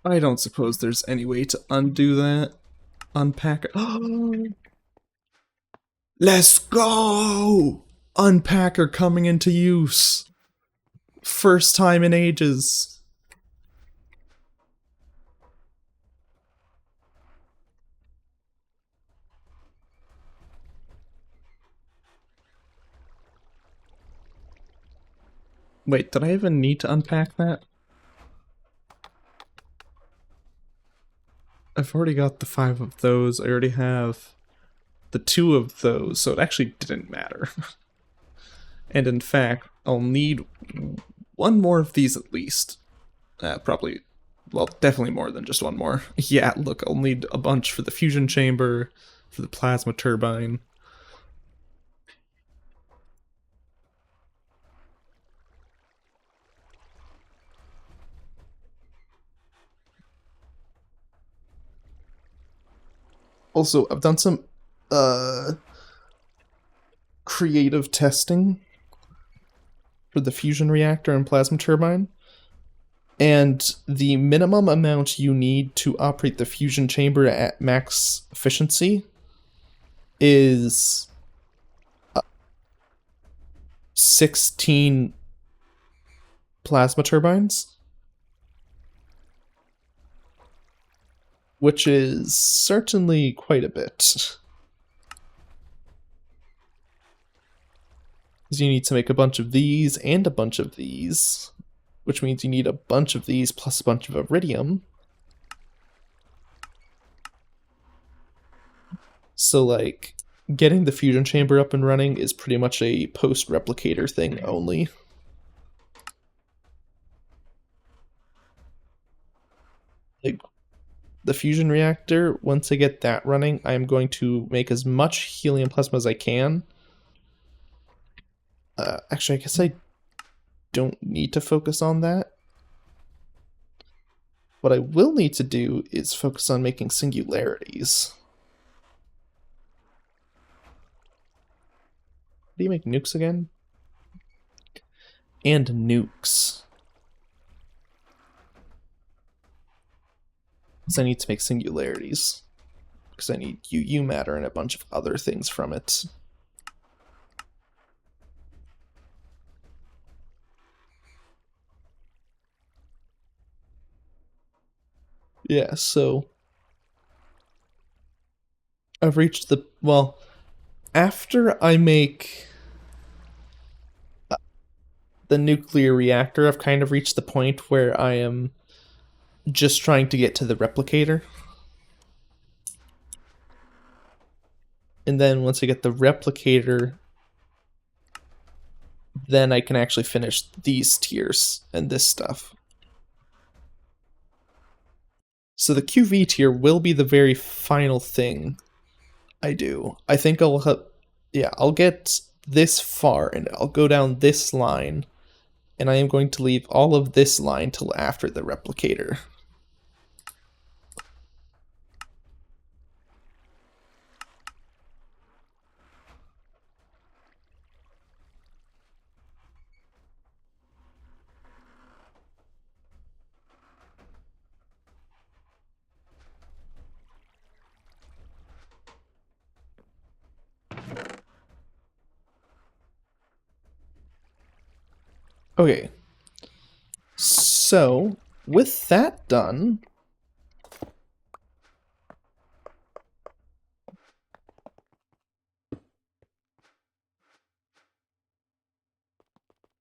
I don't suppose there's any way to undo that. Unpack it. Let's go! Unpacker coming into use. First time in ages. Wait, did I even need to unpack that? I've already got the 5 of those. I already have the 2 of those, so it actually didn't matter. And in fact, I'll need 1 more of these at least. Probably, well, definitely more than just 1 more. Yeah, look, I'll need a bunch for the fusion chamber, for the plasma turbine. Also, I've done some creative testing for the fusion reactor and plasma turbine. And the minimum amount you need to operate the fusion chamber at max efficiency is 16 plasma turbines, which is certainly quite a bit. Because you need to make a bunch of these and a bunch of these, which means you need a bunch of these plus a bunch of iridium. So, like, getting the fusion chamber up and running is pretty much a post-replicator thing only. Like, the fusion reactor, once I get that running, I'm going to make as much helium plasma as I can. Actually, I guess I don't need to focus on that. What I will need to do is focus on making singularities. How do you make nukes again? And nukes. So I need to make singularities. Because I need UU matter and a bunch of other things from it. Yeah, so I've reached the, well, after I make the nuclear reactor, I've kind of reached the point where I am just trying to get to the replicator. And then once I get the replicator, then I can actually finish these tiers and this stuff. So the QV tier will be the very final thing I do. I think I'll I'll get this far and I'll go down this line, and I am going to leave all of this line till after the replicator. Okay. So, with that done,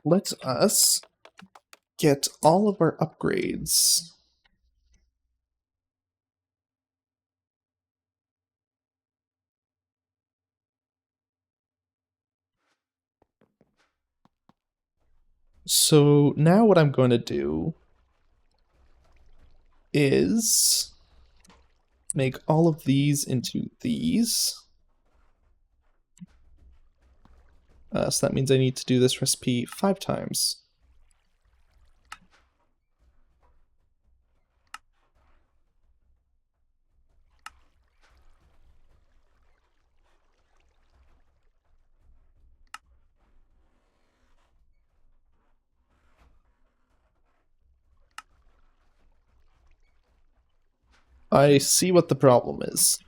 let us get all of our upgrades. So now what I'm going to do is make all of these into these. So that means I need to do this recipe 5 times. I see what the problem is.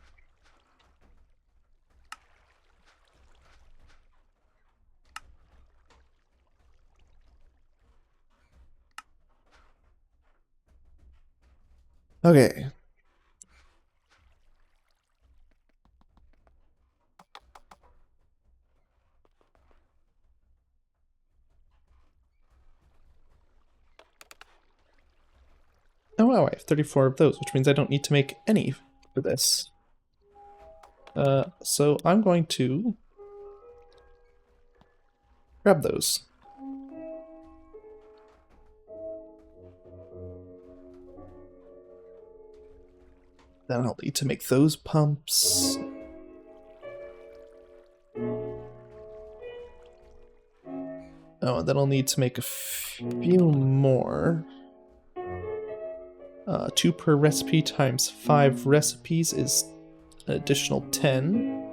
Okay. Oh wow, I have 34 of those, which means I don't need to make any for this. So I'm going to grab those. Then I'll need to make those pumps. Oh, and then I'll need to make a few more. 2 per recipe times 5 recipes is an additional 10.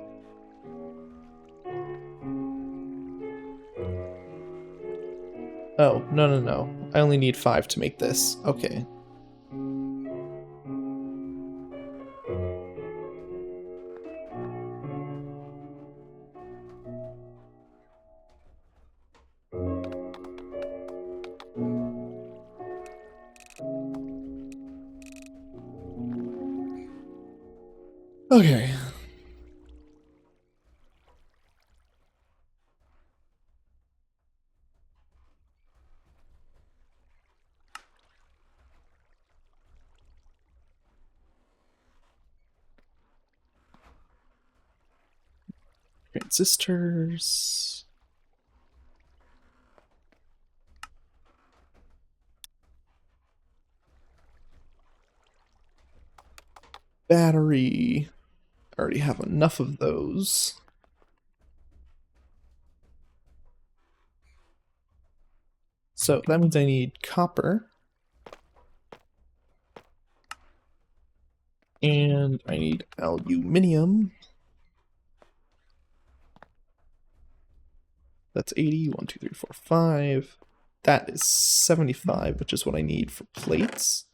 Oh, no. I only need 5 to make this. Okay. Okay. Transistors. Battery. I already have enough of those. So that means I need copper. And I need aluminium. That's 80. 1, 2, 3, 4, 5. That is 75, which is what I need for plates.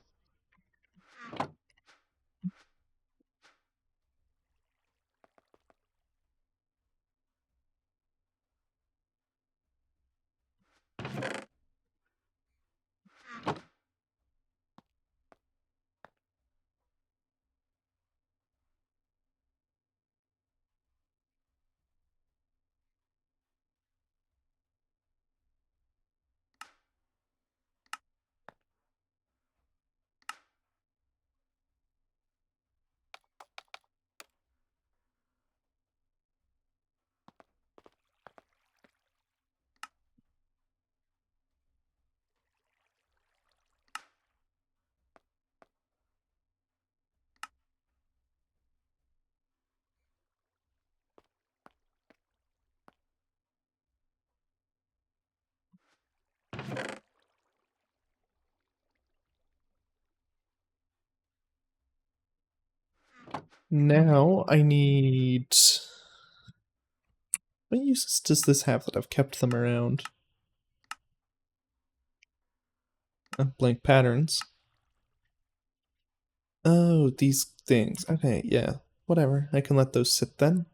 Now I need... What uses does this have that I've kept them around? Blank patterns. Oh, these things. Okay, yeah. Whatever. I can let those sit then.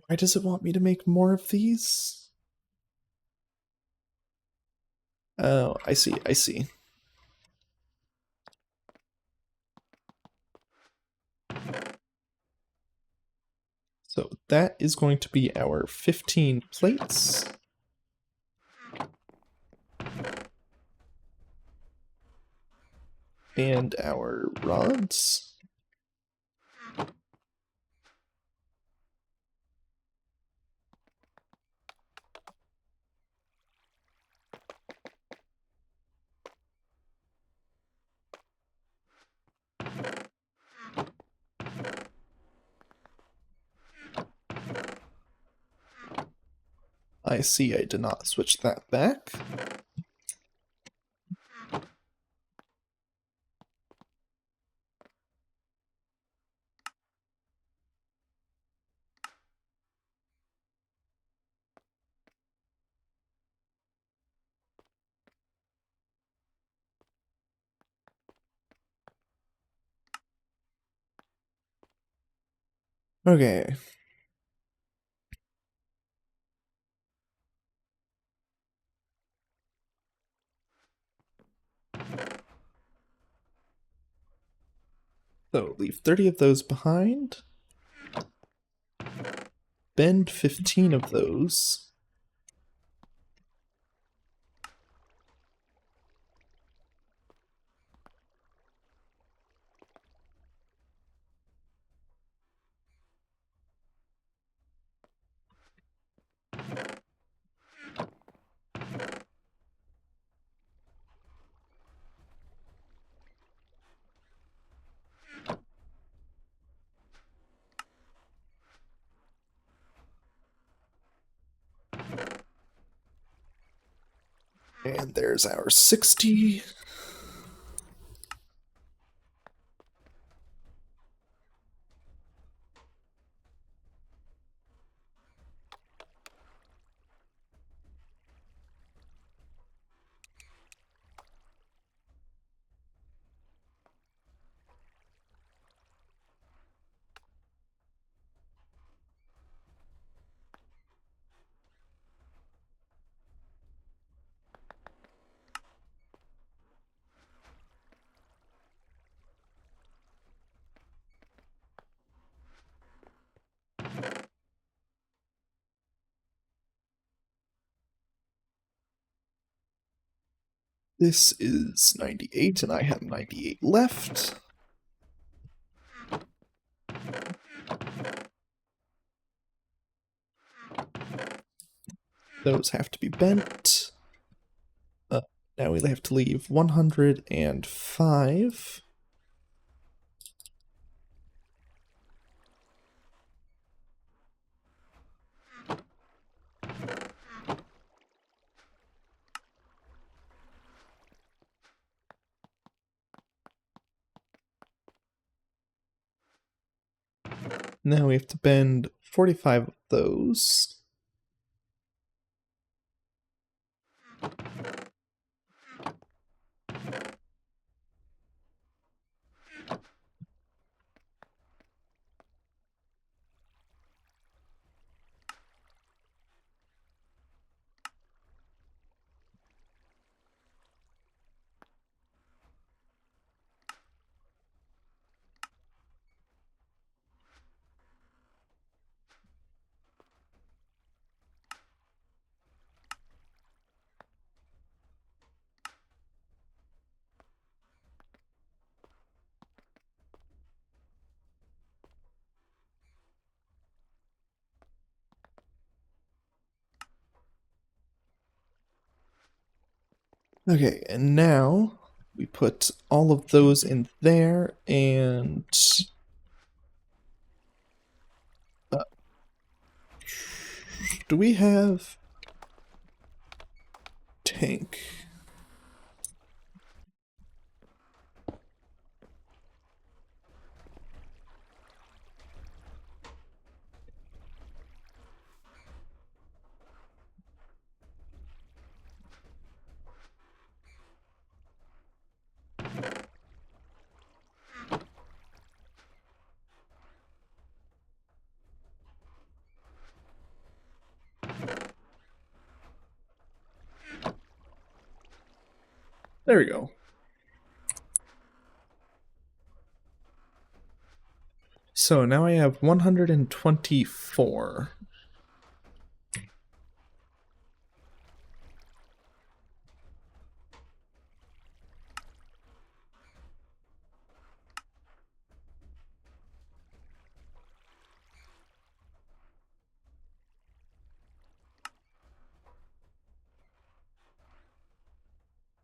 Why does it want me to make more of these? Oh, I see, I see. So that is going to be our 15 plates. And our rods. I see I did not switch that back. Okay. So leave 30 of those behind. Bend 15 of those. And there's our 60. This is 98, and I have 98 left. Those have to be bent. Now we have to leave 105. Now we have to bend 45 of those. Okay, and now we put all of those in there, and do we have tank? There we go. So now I have 124.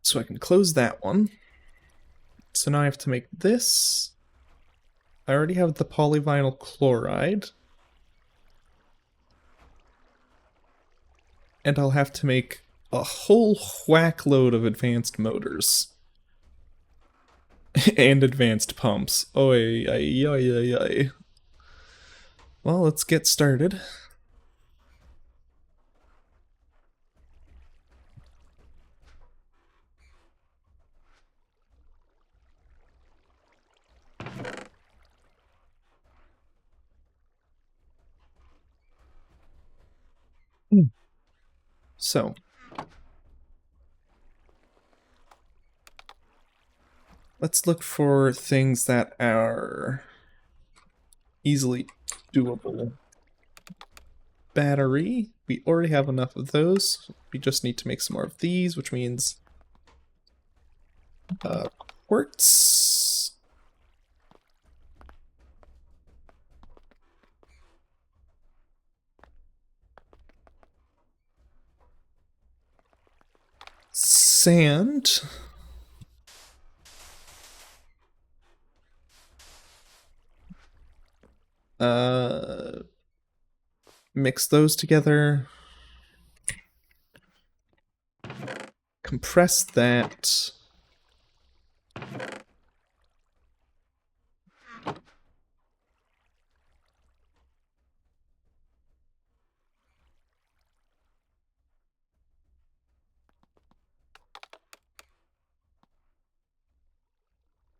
So I can close that one. So now I have to make this. I already have the polyvinyl chloride. And I'll have to make a whole whack load of advanced motors. And advanced pumps. Oy, ay, ay, ay, ay. Well, let's get started. So, let's look for things that are easily doable. Battery. We already have enough of those. We just need to make some more of these, which means quartz. Sand. Mix those together. Compress that.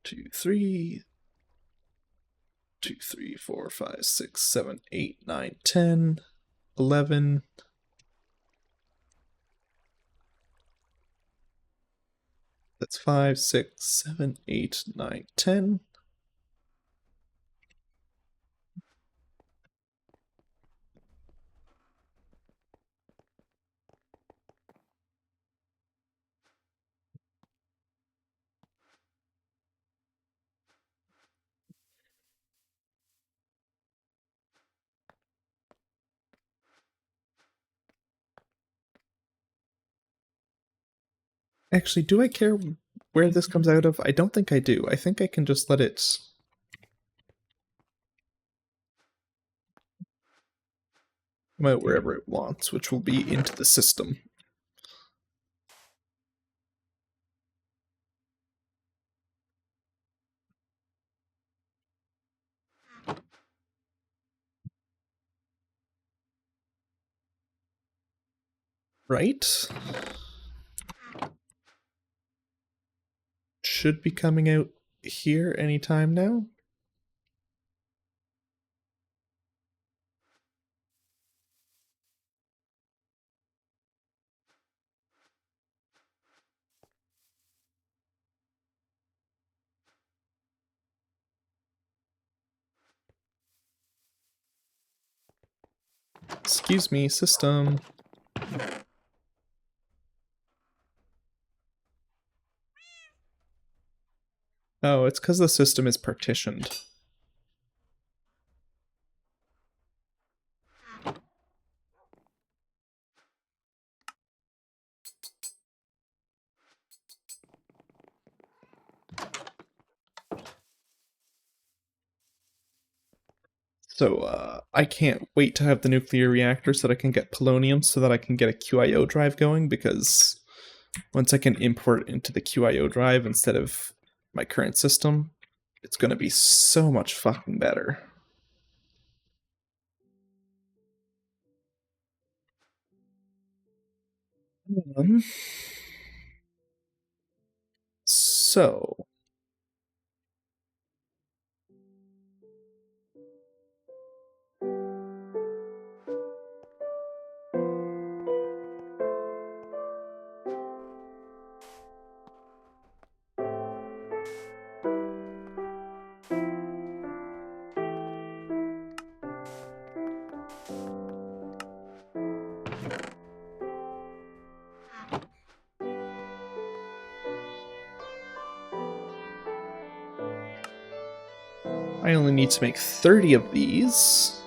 Two, three, 2, 3, 4, 5, 6, 7, 8, 9, 10, 11. That's 5, 6, 7, 8, 9, 10. Actually, do I care where this comes out of? I don't think I do. I think I can just let it... come out wherever it wants, which will be into the system. Right? Should be coming out here anytime now. Excuse me, system. Oh, it's because the system is partitioned. So, I can't wait to have the nuclear reactor so that I can get polonium so that I can get a QIO drive going, because once I can import it into the QIO drive instead of my current system, it's going to be so much fucking better. Um, so, I only need to make 30 of these.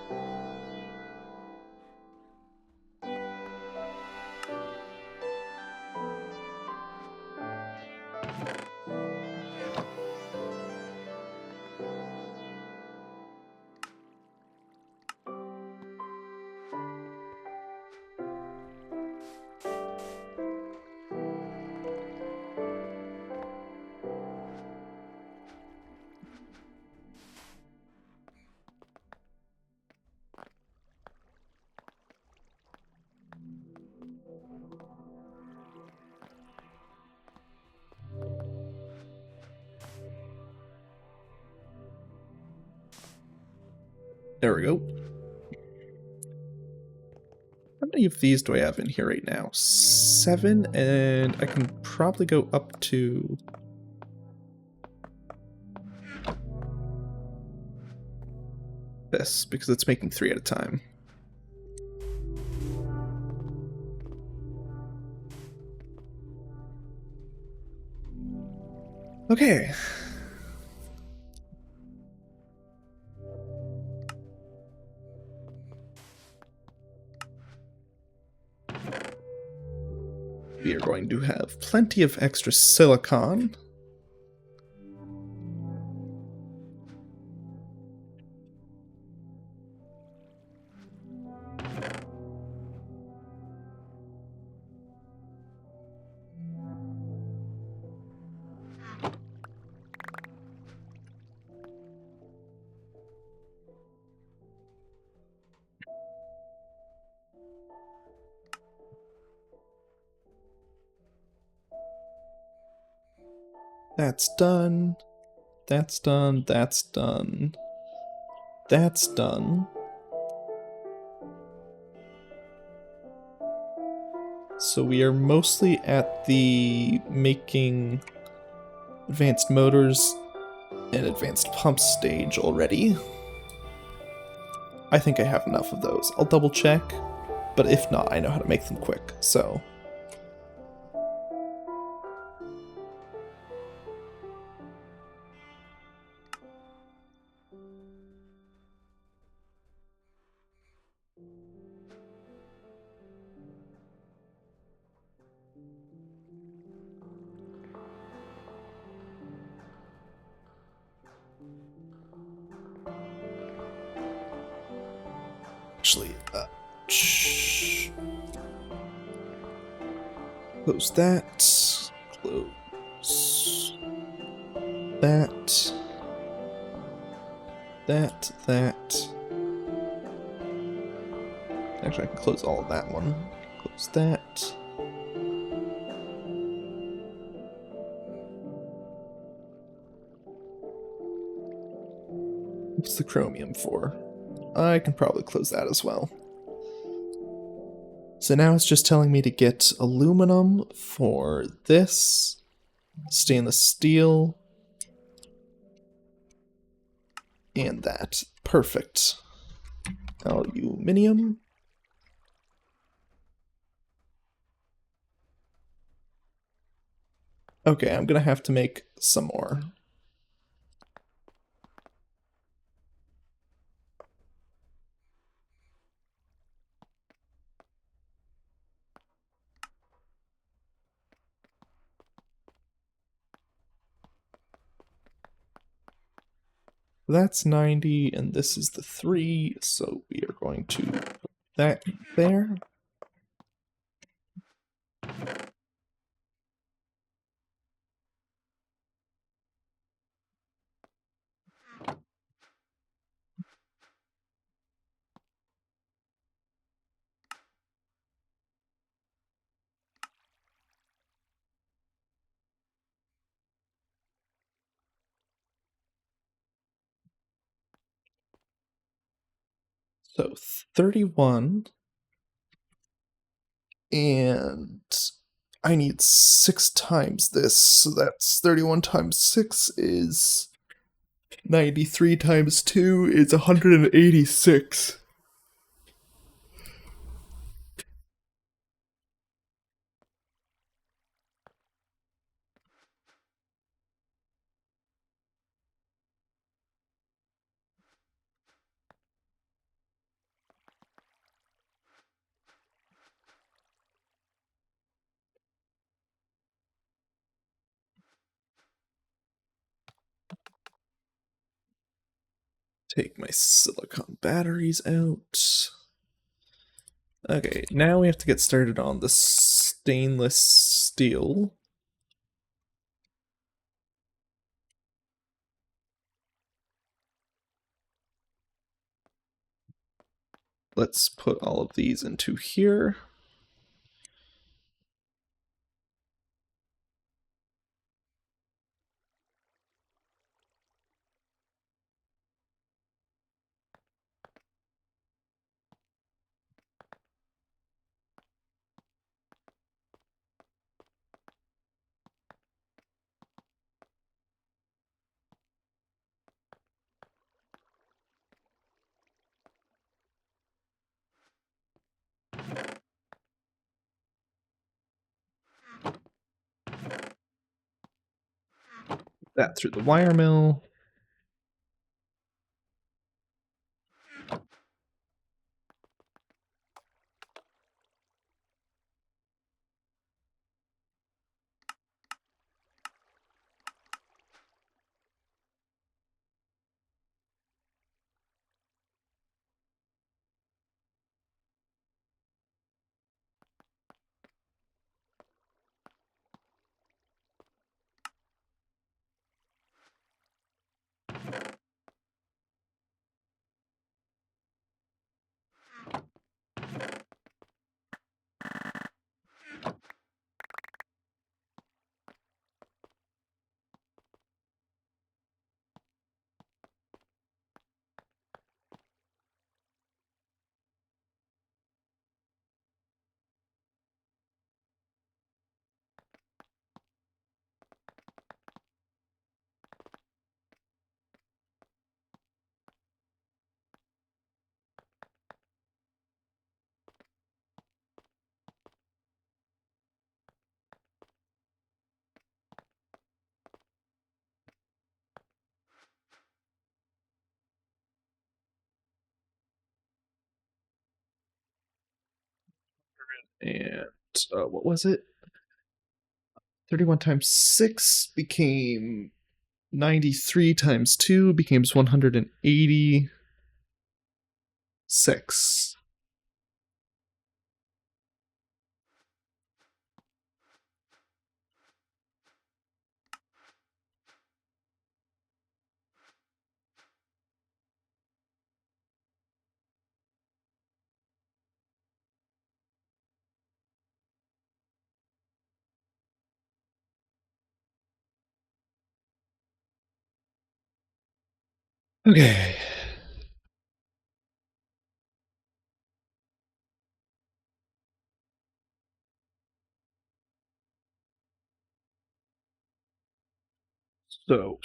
There we go. How many of these do I have in here right now? 7, and I can probably go up to... this, because it's making 3 at a time. Okay. We are going to have plenty of extra silicon. That's done. That's done. That's done. That's done. So we are mostly at the making advanced motors and advanced pumps stage already. I think I have enough of those. I'll double check, but if not, I know how to make them quick, so... Actually, close that. Close that. That. Actually, I can close all of that one. Close that. What's the chromium for? I can probably close that as well. So now it's just telling me to get aluminum for this, stainless steel, and that. Perfect. Aluminium. Okay, I'm gonna have to make some more. That's 90, and this is the 3, so we are going to put that there. So 31, and I need 6 times this, so that's 31 times 6 is 93 times 2 is 186. Take my silicon batteries out. Okay, now we have to get started on the stainless steel. Let's put all of these into here. That through the wire mill. And what was it? 31 times 6 became 93 times 2 becomes 186. Okay. So.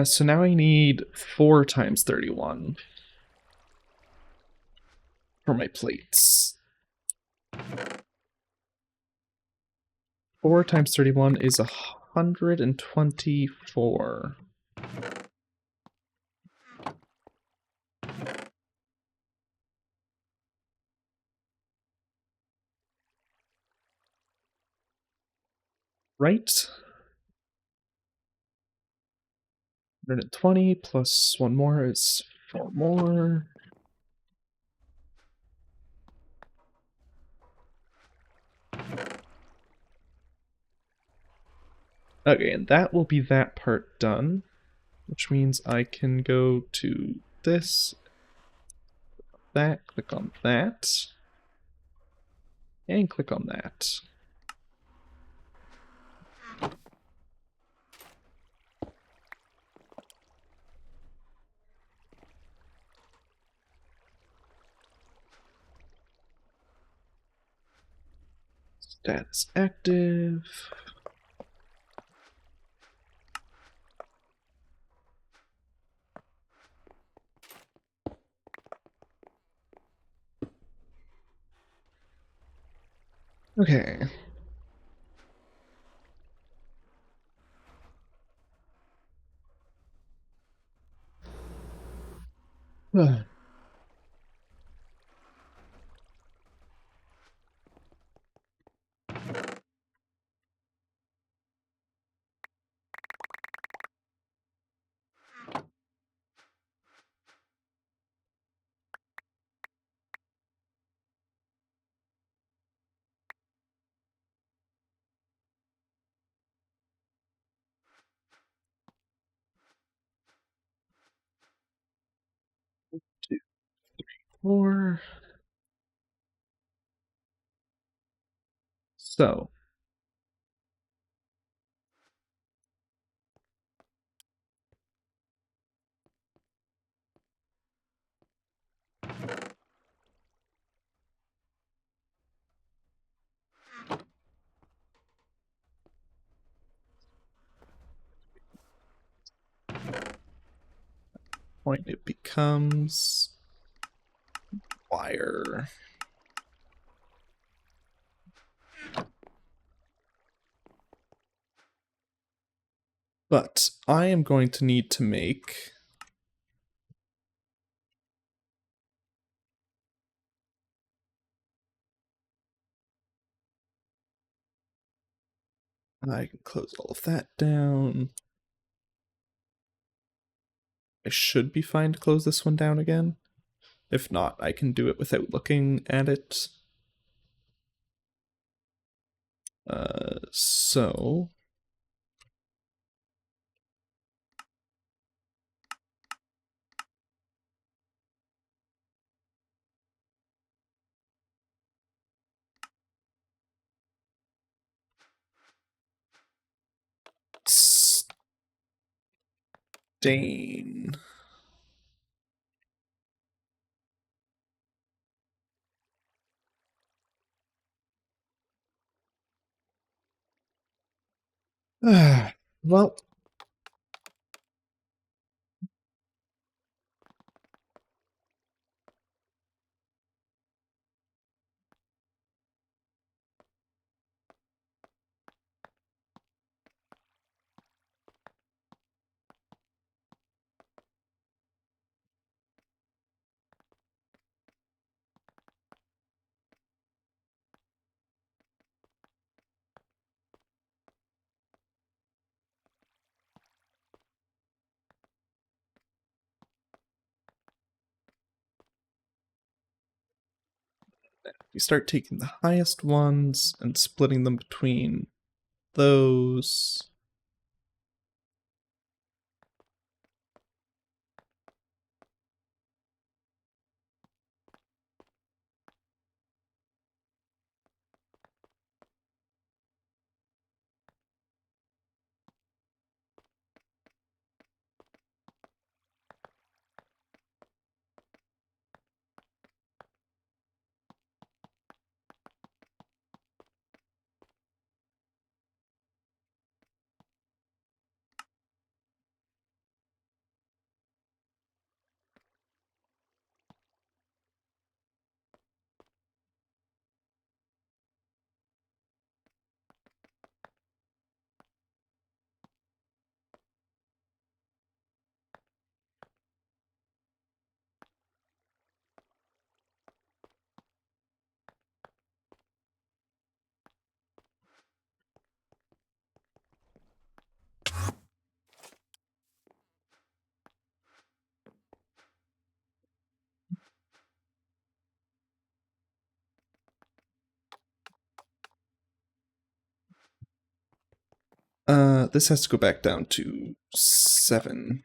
So now I need 4 times 31 for my plates. 4 times 31 is 124. Right? 120 plus 1 more is 4 more. Okay, and that will be that part done, which means I can go to this, that, click on that, and click on that. Status active. Okay. 2, 4. So point it becomes wire. But I am going to need to make I can close all of that down. I should be fine to close this one down again. If not, I can do it without looking at it. So stain. Well, you start taking the highest ones and splitting them between those. This has to go back down to 7.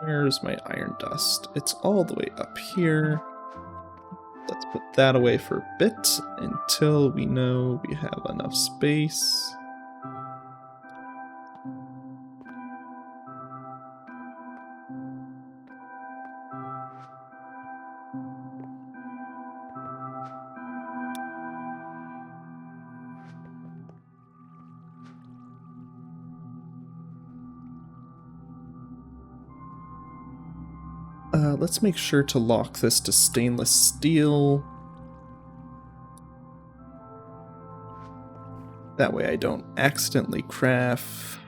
Where's my iron dust? It's all the way up here. Let's put that away for a bit until we know we have enough space. Let's make sure to lock this to stainless steel. That way I don't accidentally craft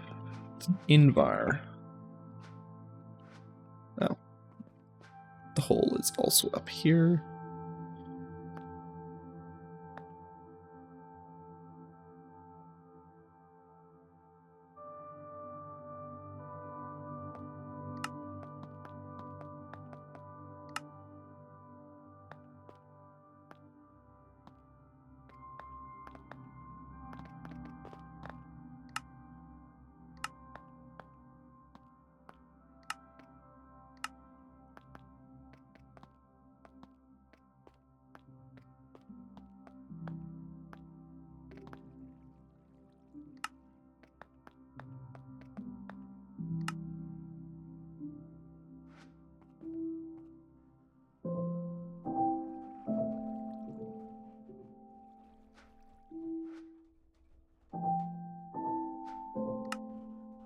Invar. Oh. The hole is also up here.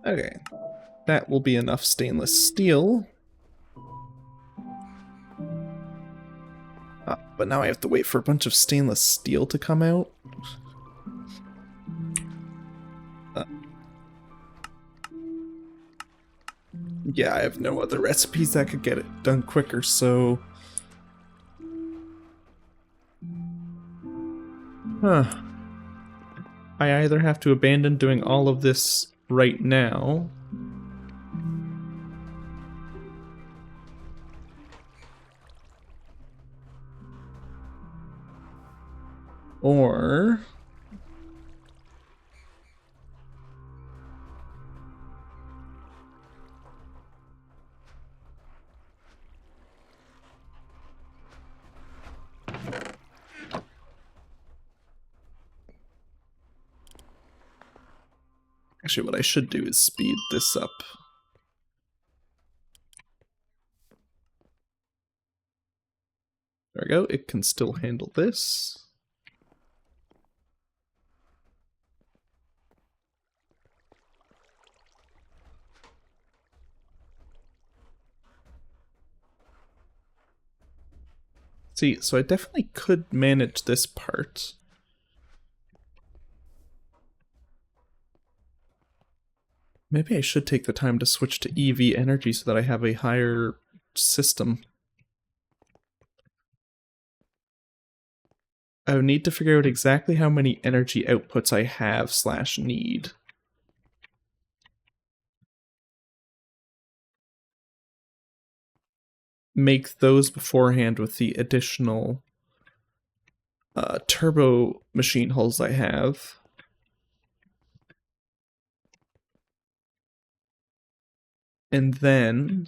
Okay, that will be enough stainless steel. But now I have to wait for a bunch of stainless steel to come out. Yeah, I have no other recipes that could get it done quicker, so... Huh. I either have to abandon doing all of this right now, or... Actually, what I should do is speed this up. There we go, it can still handle this. See, so I definitely could manage this part. Maybe I should take the time to switch to EV energy so that I have a higher system. I would need to figure out exactly how many energy outputs I have / need. Make those beforehand with the additional turbo machine hulls I have. And then...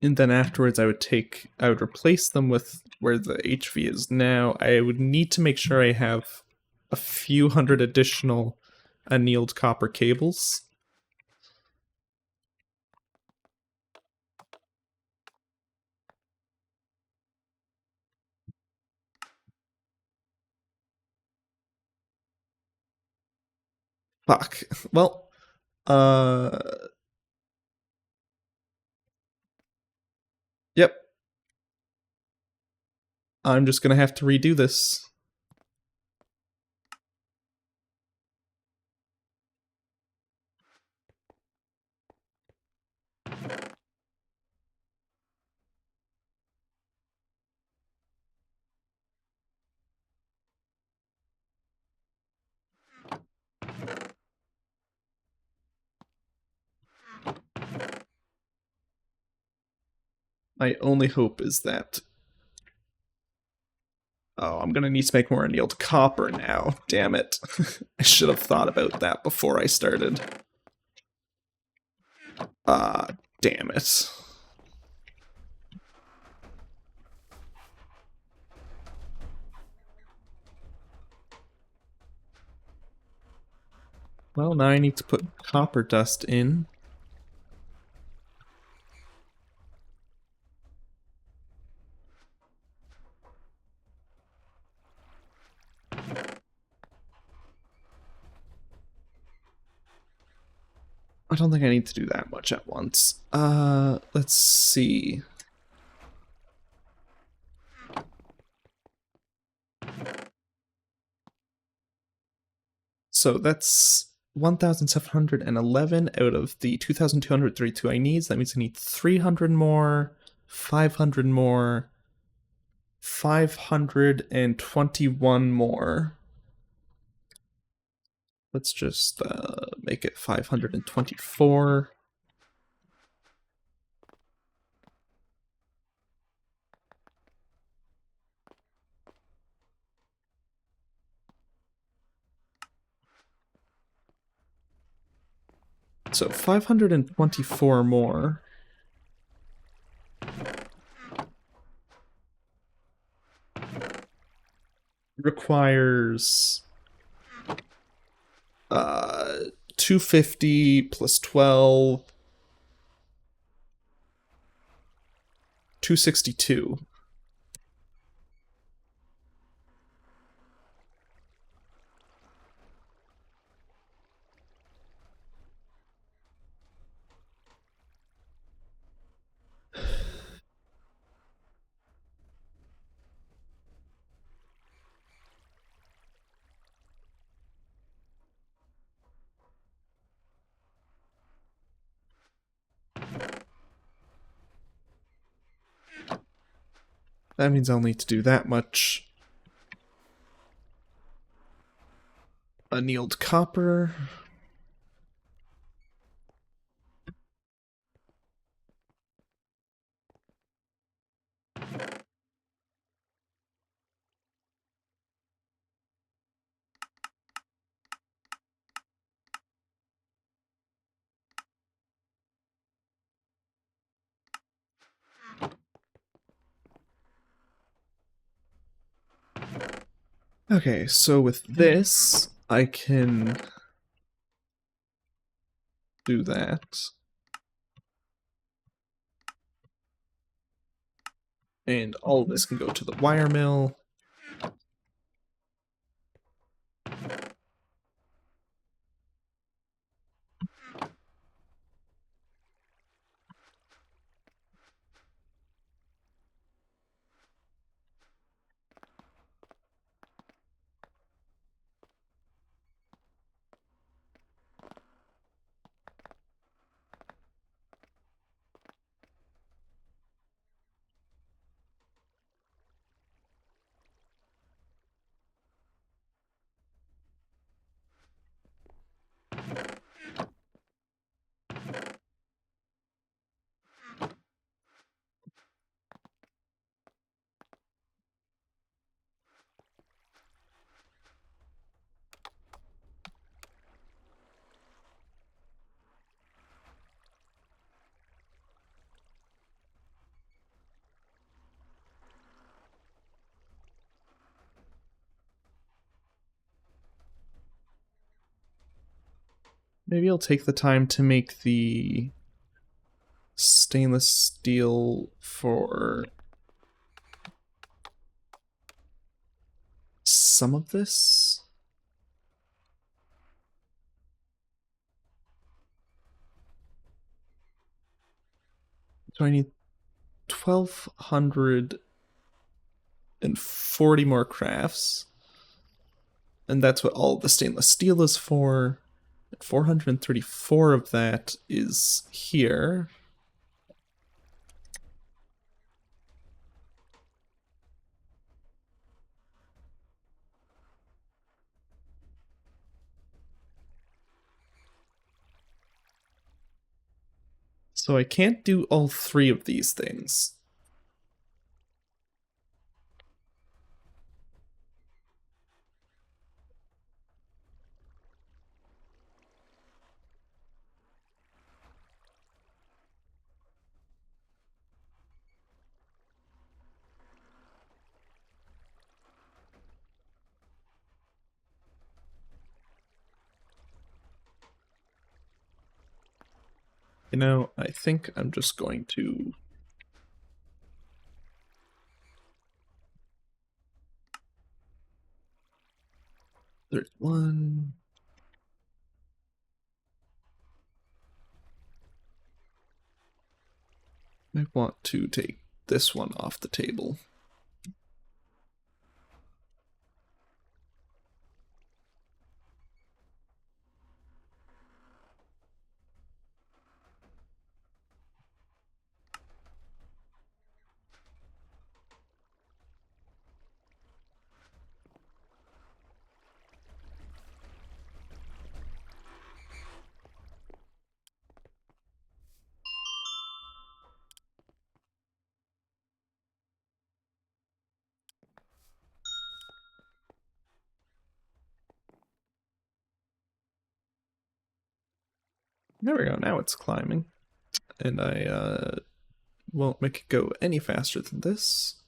and then afterwards I would replace them with where the HV is now. I would need to make sure I have a few hundred additional annealed copper cables. Fuck. Well, yep. I'm just gonna have to redo this. My only hope is that... Oh, I'm gonna need to make more annealed copper now. Damn it. I should have thought about that before I started. Damn it. Well, now I need to put copper dust in. I don't think I need to do that much at once. Let's see. So that's 1,711 out of the 2,232 I need. So that means I need 300 more, 500 more, 521 more. Let's just make it 524. So 524 more. Requires 250 plus 12, 262. That means I'll need to do that much annealed copper. Okay, so with this, I can do that. And all of this can go to the wire mill. Maybe I'll take the time to make the stainless steel for some of this. So I need 1,240 more crafts. And that's what all the stainless steel is for. 434 of that is here. So I can't do all three of these things. You know, I think I'm just going to... There's one... I want to take this one off the table. There we go, now it's climbing. And I won't make it go any faster than this.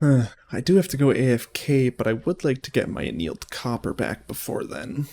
I do have to go AFK, but I would like to get my annealed copper back before then.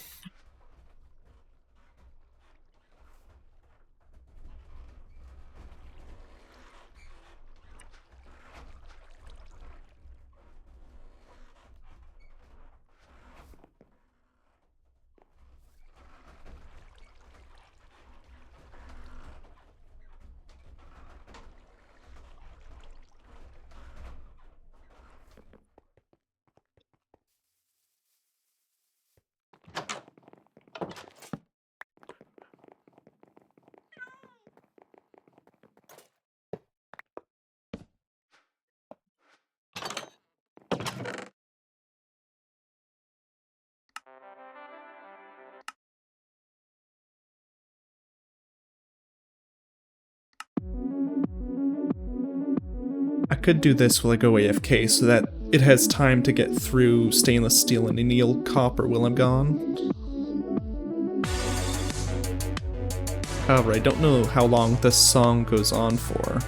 I could do this while I go AFK so that it has time to get through stainless steel and annealed copper while I'm gone. However, I don't know how long this song goes on for.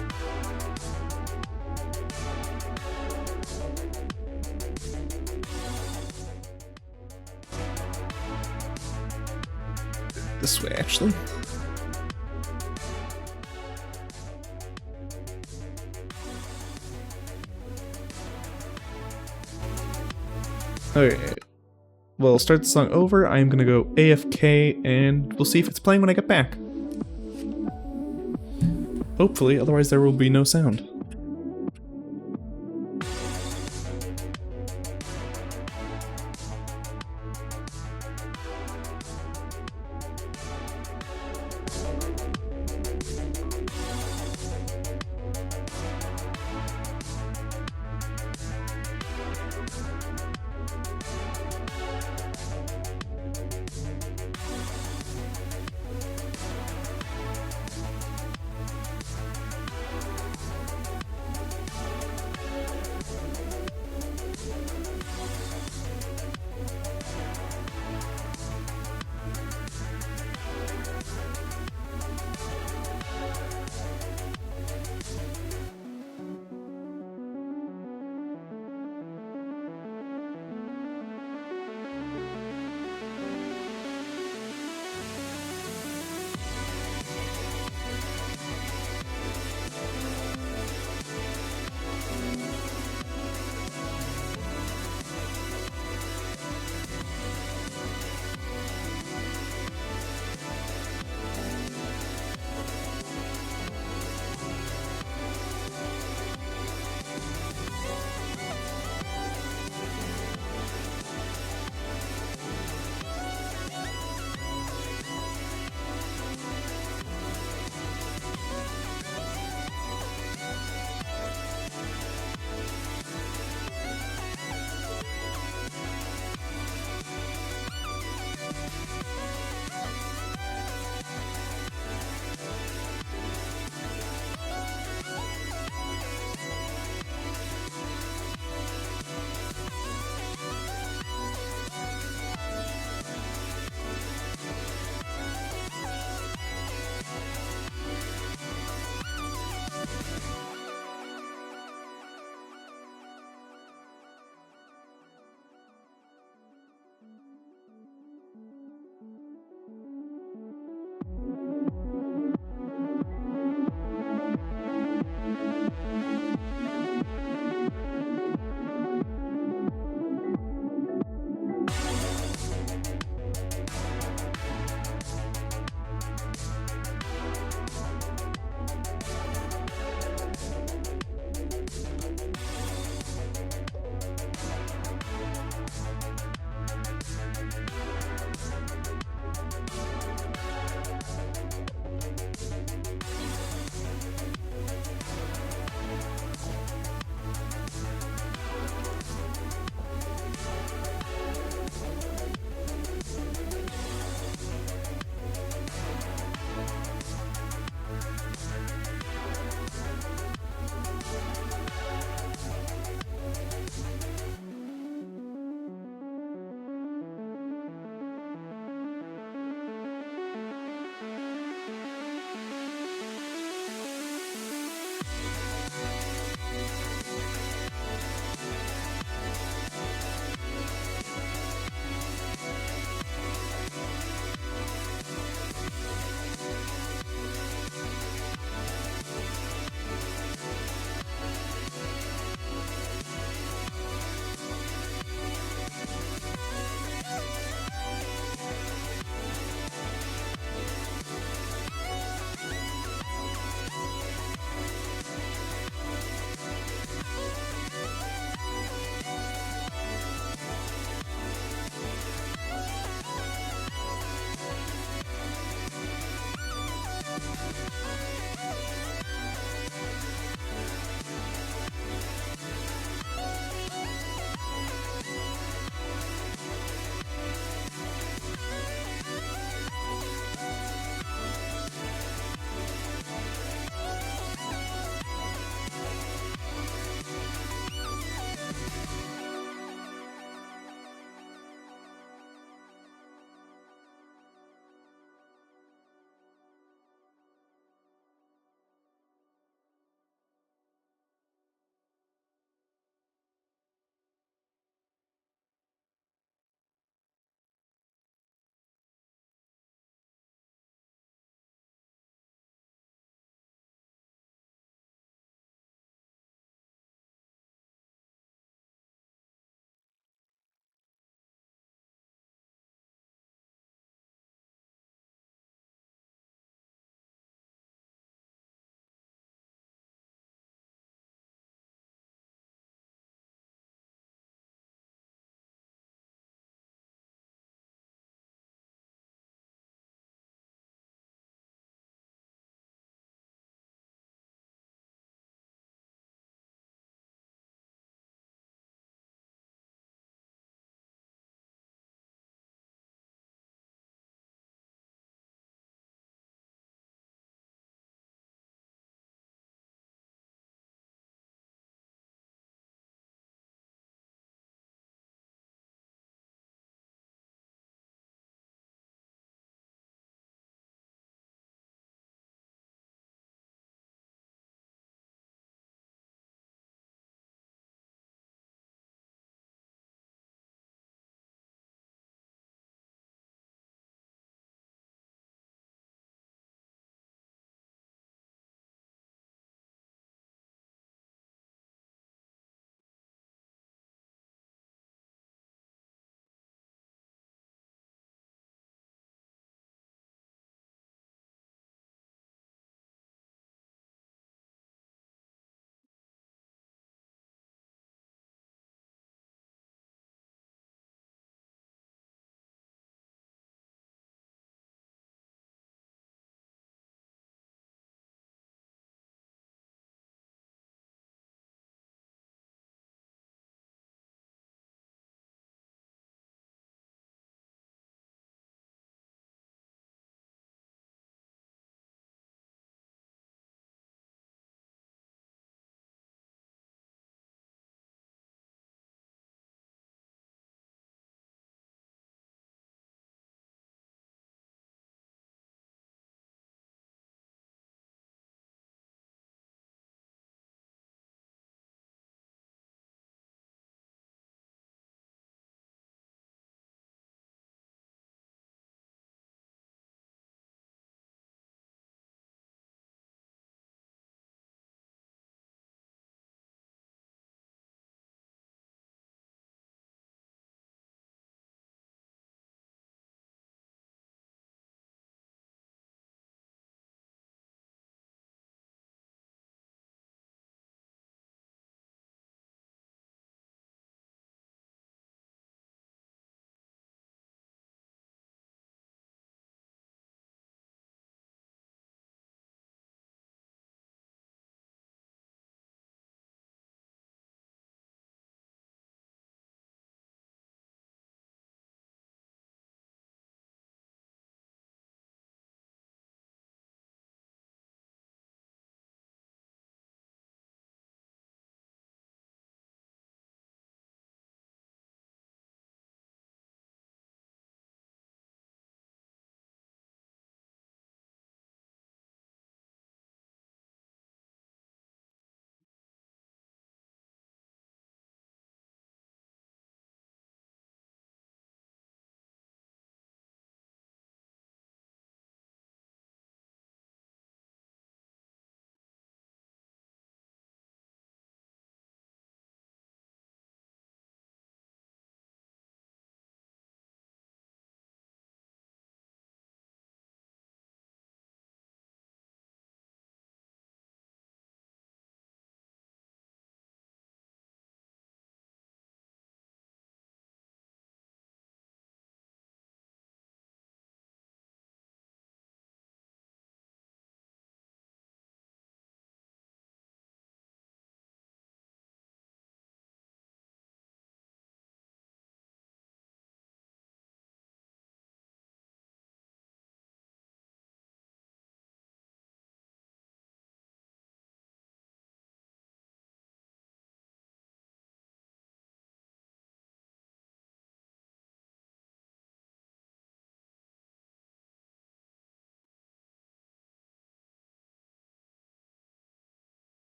This way, actually. Okay, we'll start the song over. I'm gonna go AFK and we'll see if it's playing when I get back. Hopefully, otherwise there will be no sound.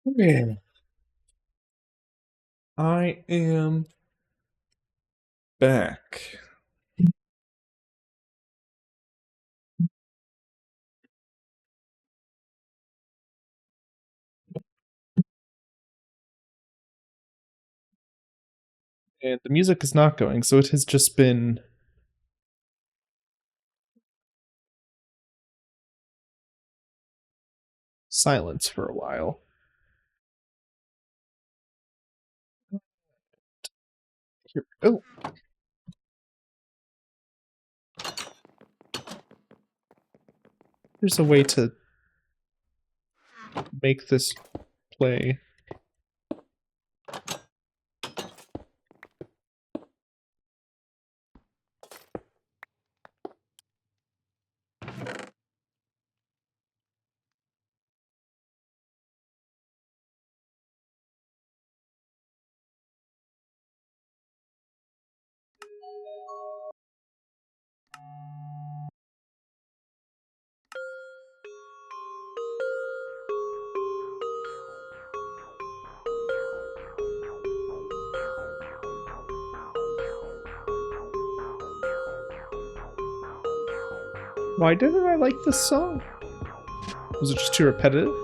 Man, I am back. And the music is not going, so it has just been silence for a while. Here, oh, there's a way to make this play. Why didn't I like this song? Was it just too repetitive?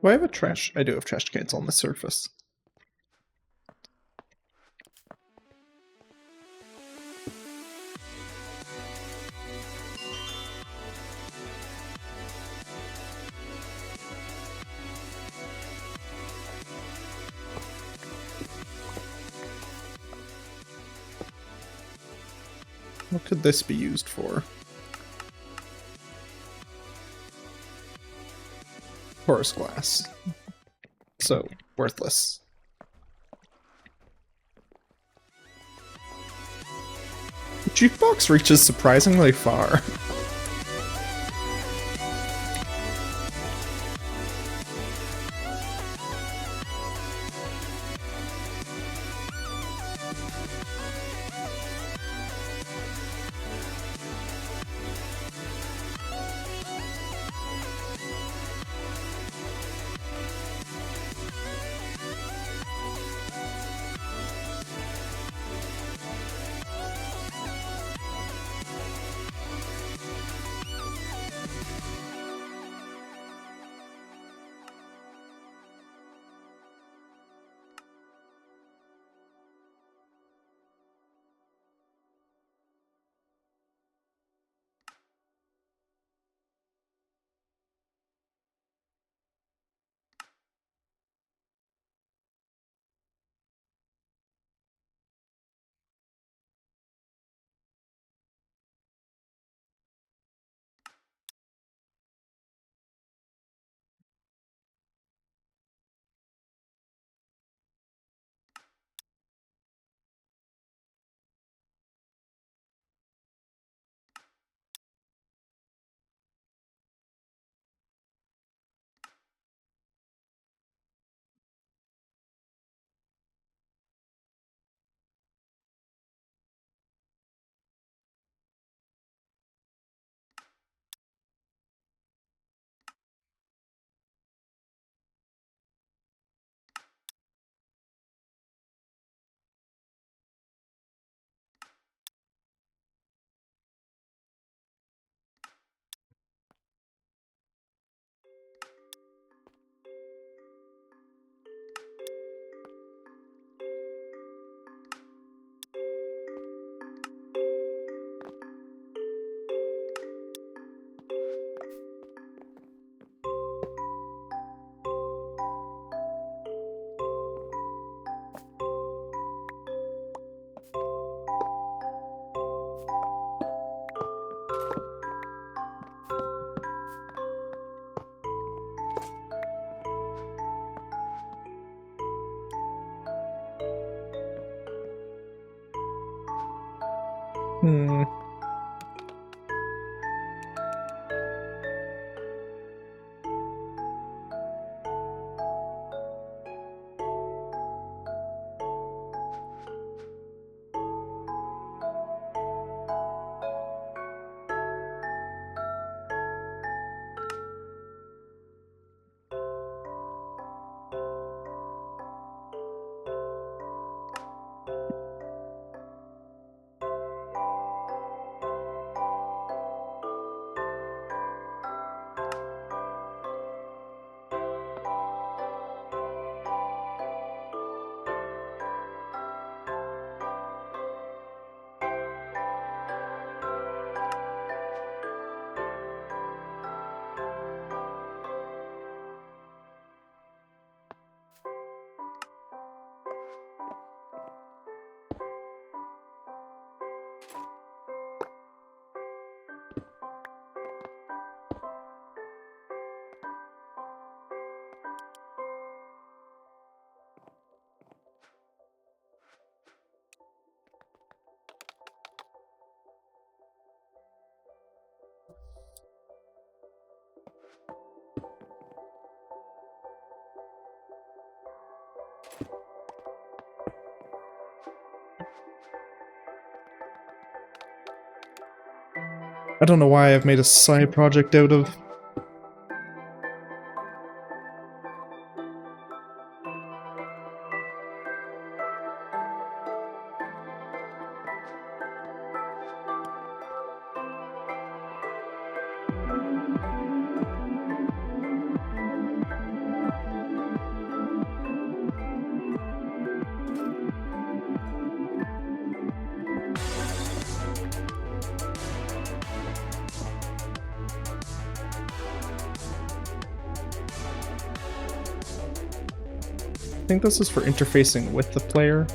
Do I have a trash? I do have trash cans on the surface. What could this be used for? Porous glass. So, worthless. The jukebox reaches surprisingly far. Hmm. I don't know why I've made a side project out of. think this is for interfacing with the player.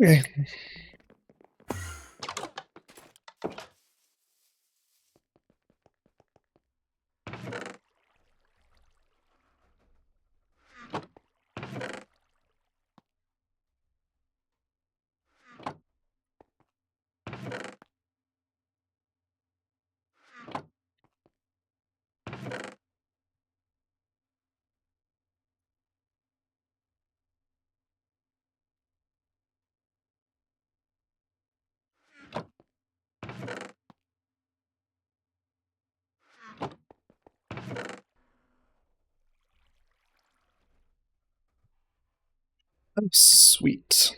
Okay. Oh, sweet.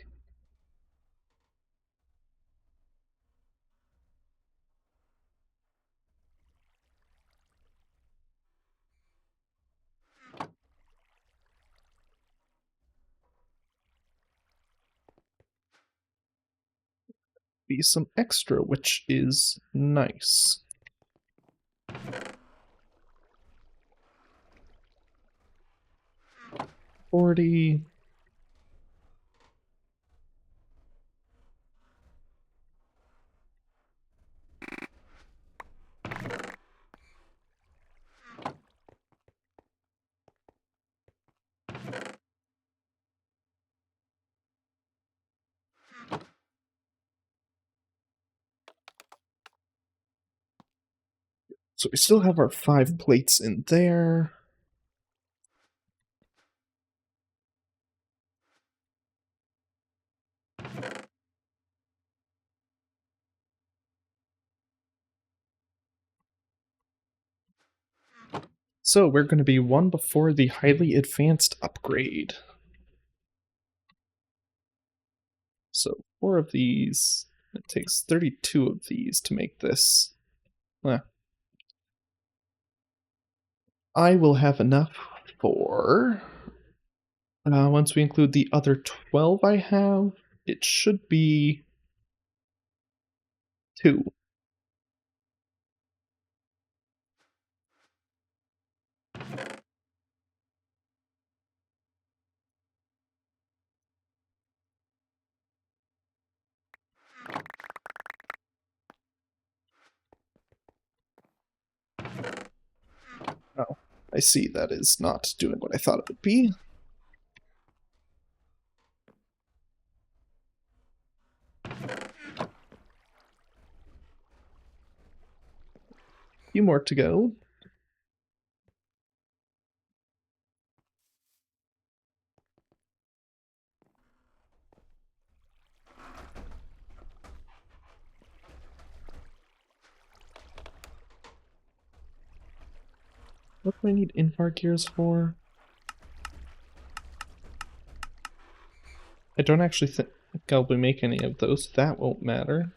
Be some extra, which is nice. 40. So we still have our 5 plates in there. So we're going to be one before the highly advanced upgrade. So 4 of these. It takes 32 of these to make this. I will have enough for... once we include the other 12 I have, it should be 2. Oh, I see that is not doing what I thought it would be. Few more to go. What do I need invar gears for? I don't actually think I'll be making any of those. That won't matter.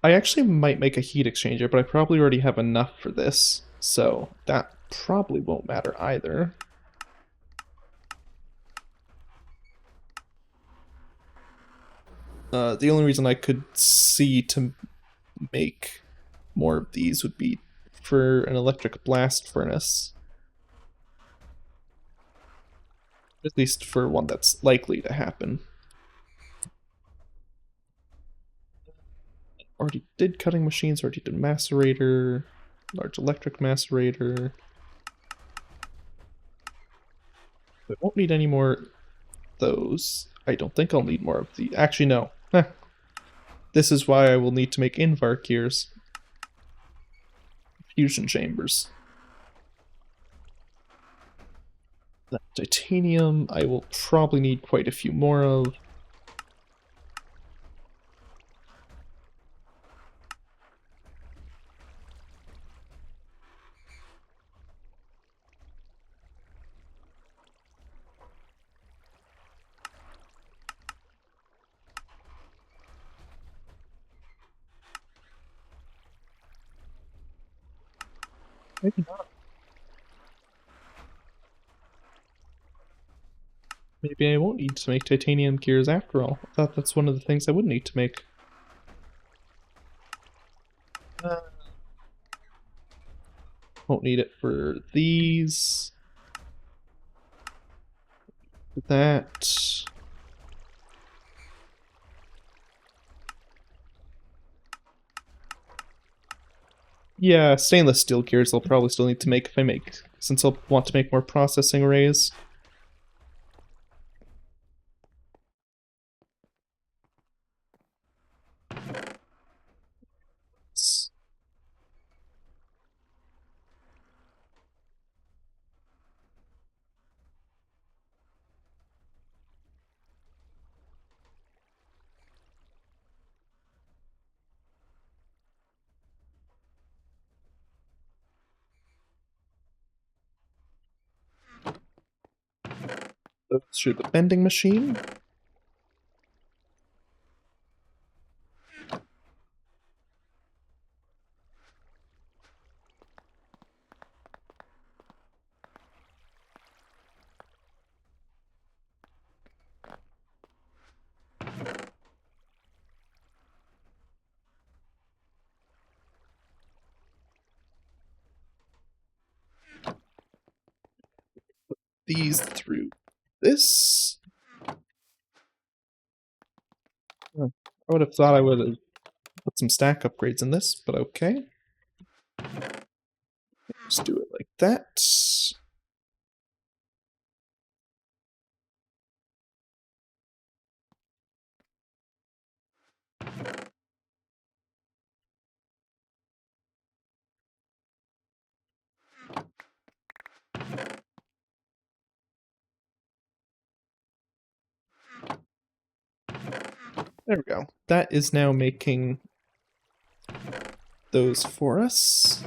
I actually might make a heat exchanger, but I probably already have enough for this, so that probably won't matter either. The only reason I could see to make more of these would be for an electric blast furnace. At least for one that's likely to happen. Already did cutting machines, already did macerator, large electric macerator. I won't need any more those. I don't think I'll need more of the... Actually, no. This is why I will need to make invar gears. Fusion chambers. That titanium, I will probably need quite a few more of. Maybe not. Maybe I won't need to make titanium gears after all. I thought that's one of the things I would need to make. Uh, won't need it for these. That. Yeah, stainless steel gears I'll probably still need to make if I make, since I'll want to make more processing arrays. Through the bending machine. These through this. Oh, I would have thought I would have put some stack upgrades in this, but okay. Just do it like that. There we go. That is now making those for us.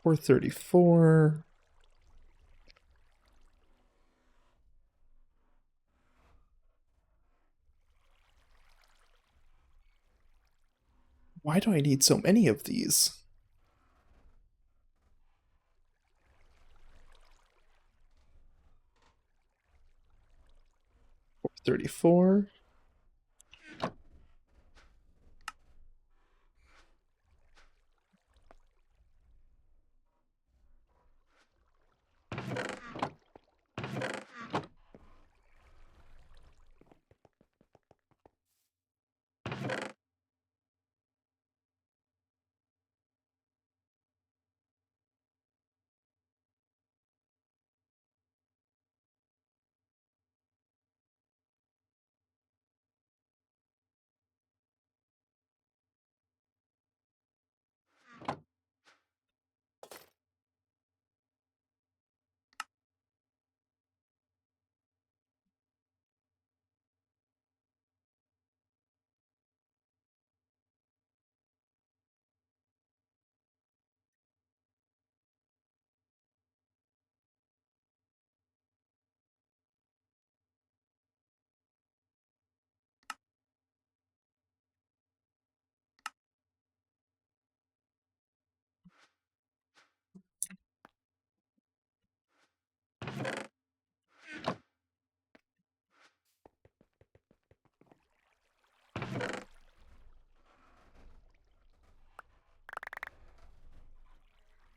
$434. Why do I need so many of these? 434.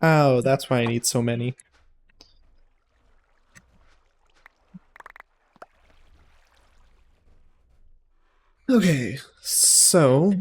Oh, that's why I need so many. Okay, so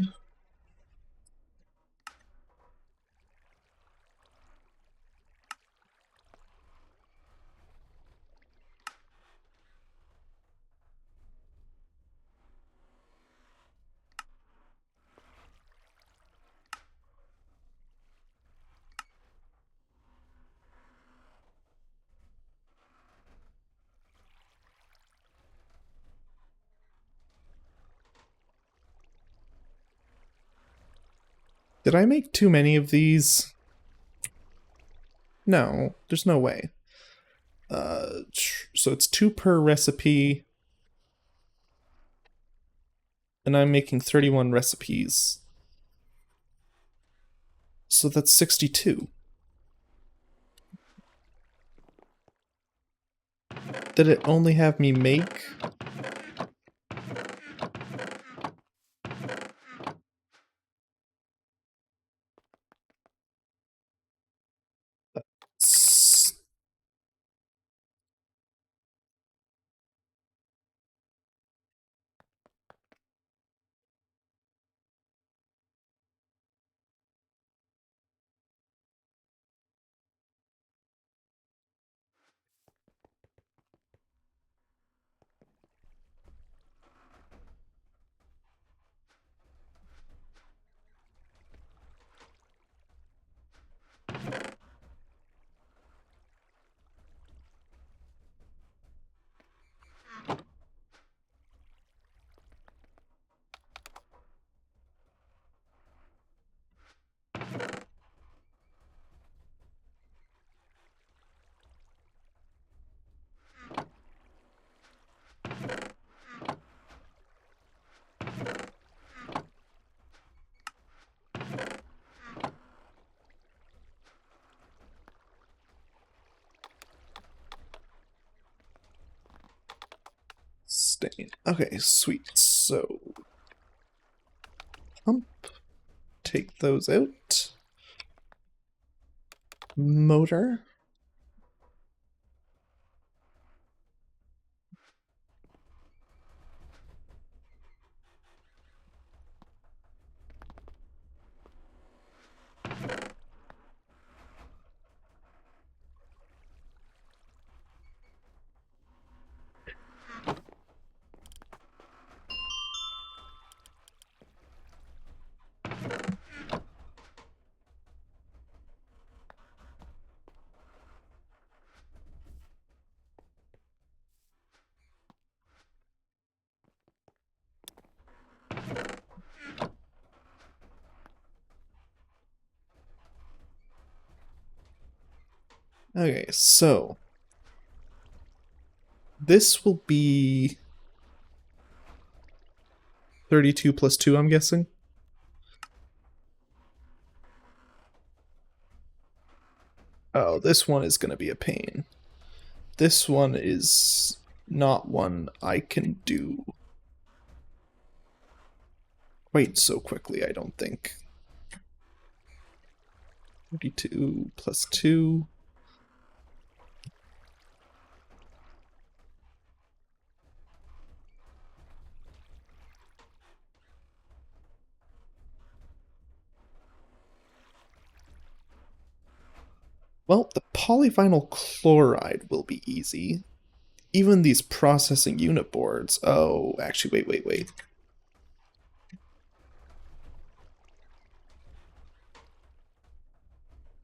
Did I make too many of these? No, there's no way. So it's 2 per recipe. And I'm making 31 recipes. So that's 62. Did it only have me make? Stain. Okay, sweet. So pump. Take those out. Motor. Okay, so this will be 32 plus 2, I'm guessing. Oh, this one is going to be a pain. This one is not one I can do quite so quickly, I don't think. 32 plus 2. Well, the polyvinyl chloride will be easy. Even these processing unit boards. Oh, actually, wait.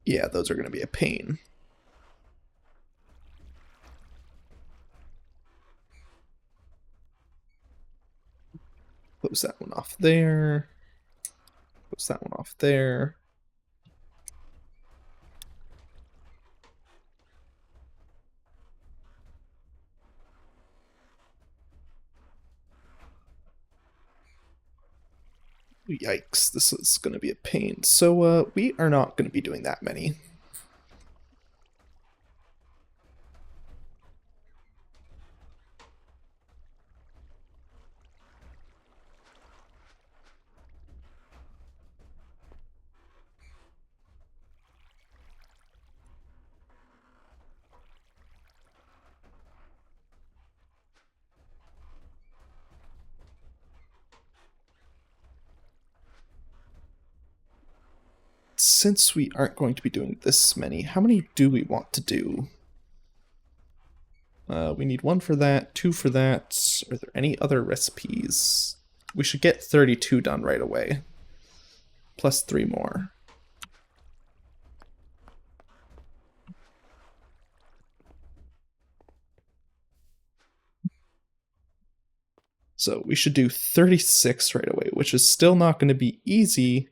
Yeah, those are going to be a pain. Close that one off there. Close that one off there. Yikes, this is going to be a pain. So, we are not going to be doing that many. Since we aren't going to be doing this many, how many do we want to do? We need 1 for that, 2 for that. Are there any other recipes? We should get 32 done right away. Plus 3 more. So we should do 36 right away, which is still not going to be easy.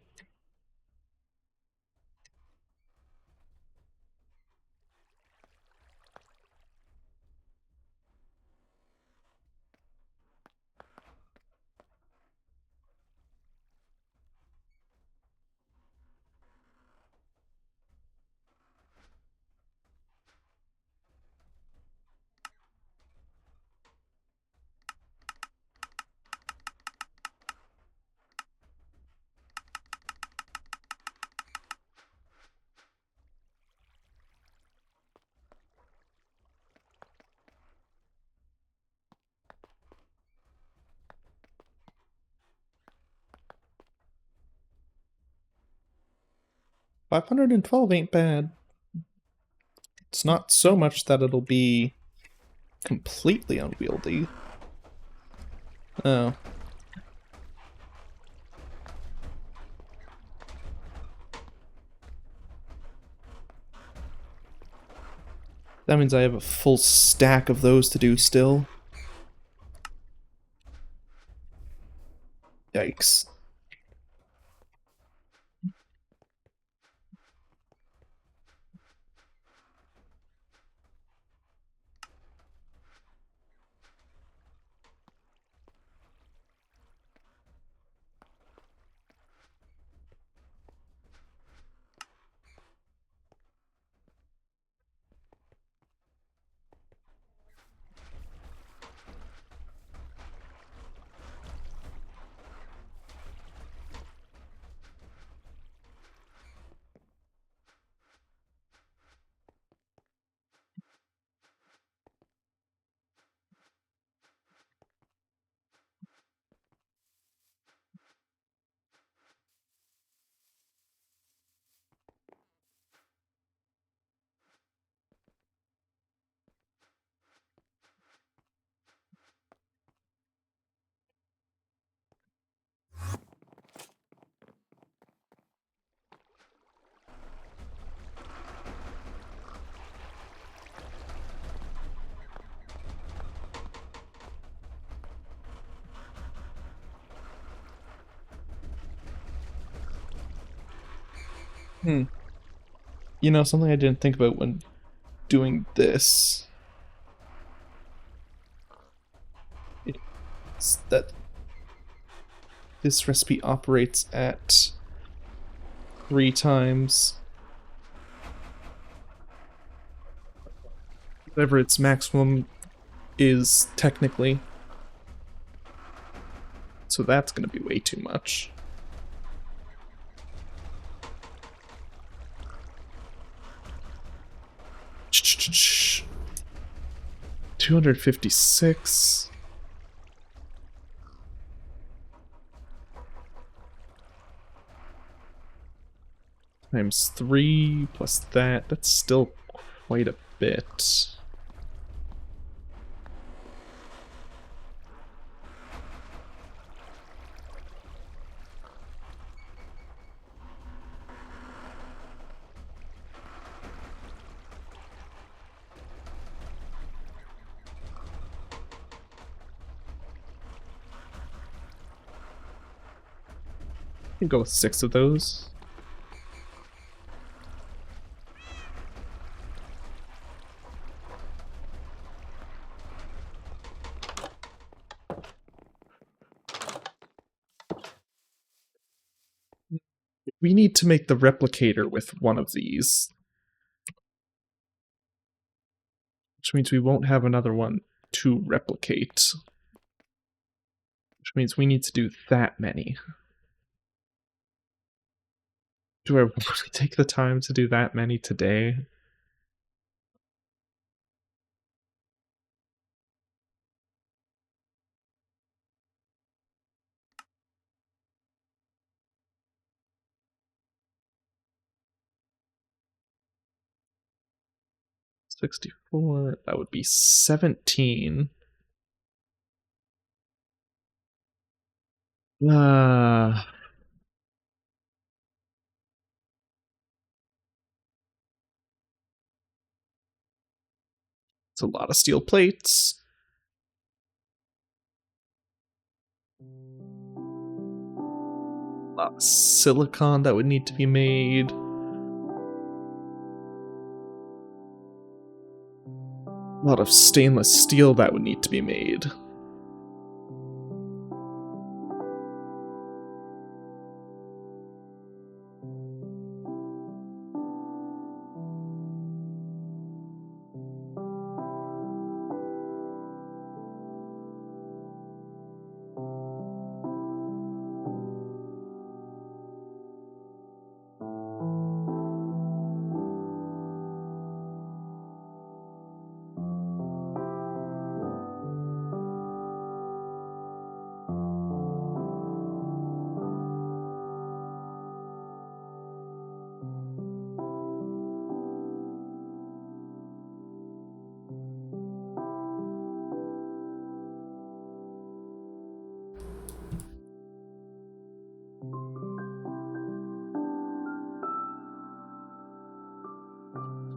512 ain't bad. It's not so much that it'll be completely unwieldy. Oh. That means I have a full stack of those to do still. Yikes. You know, something I didn't think about when doing this is that this recipe operates at 3 times whatever its maximum is technically. So that's gonna be way too much. Ch-ch-ch. 256 times 3 plus that, that's still quite a bit. I can go with 6 of those. We need to make the replicator with one of these. Which means we won't have another one to replicate. Which means we need to do that many. Do I really take the time to do that many today? $64, that would be 17. Uh, it's a lot of steel plates. A lot of silicon that would need to be made. A lot of stainless steel that would need to be made.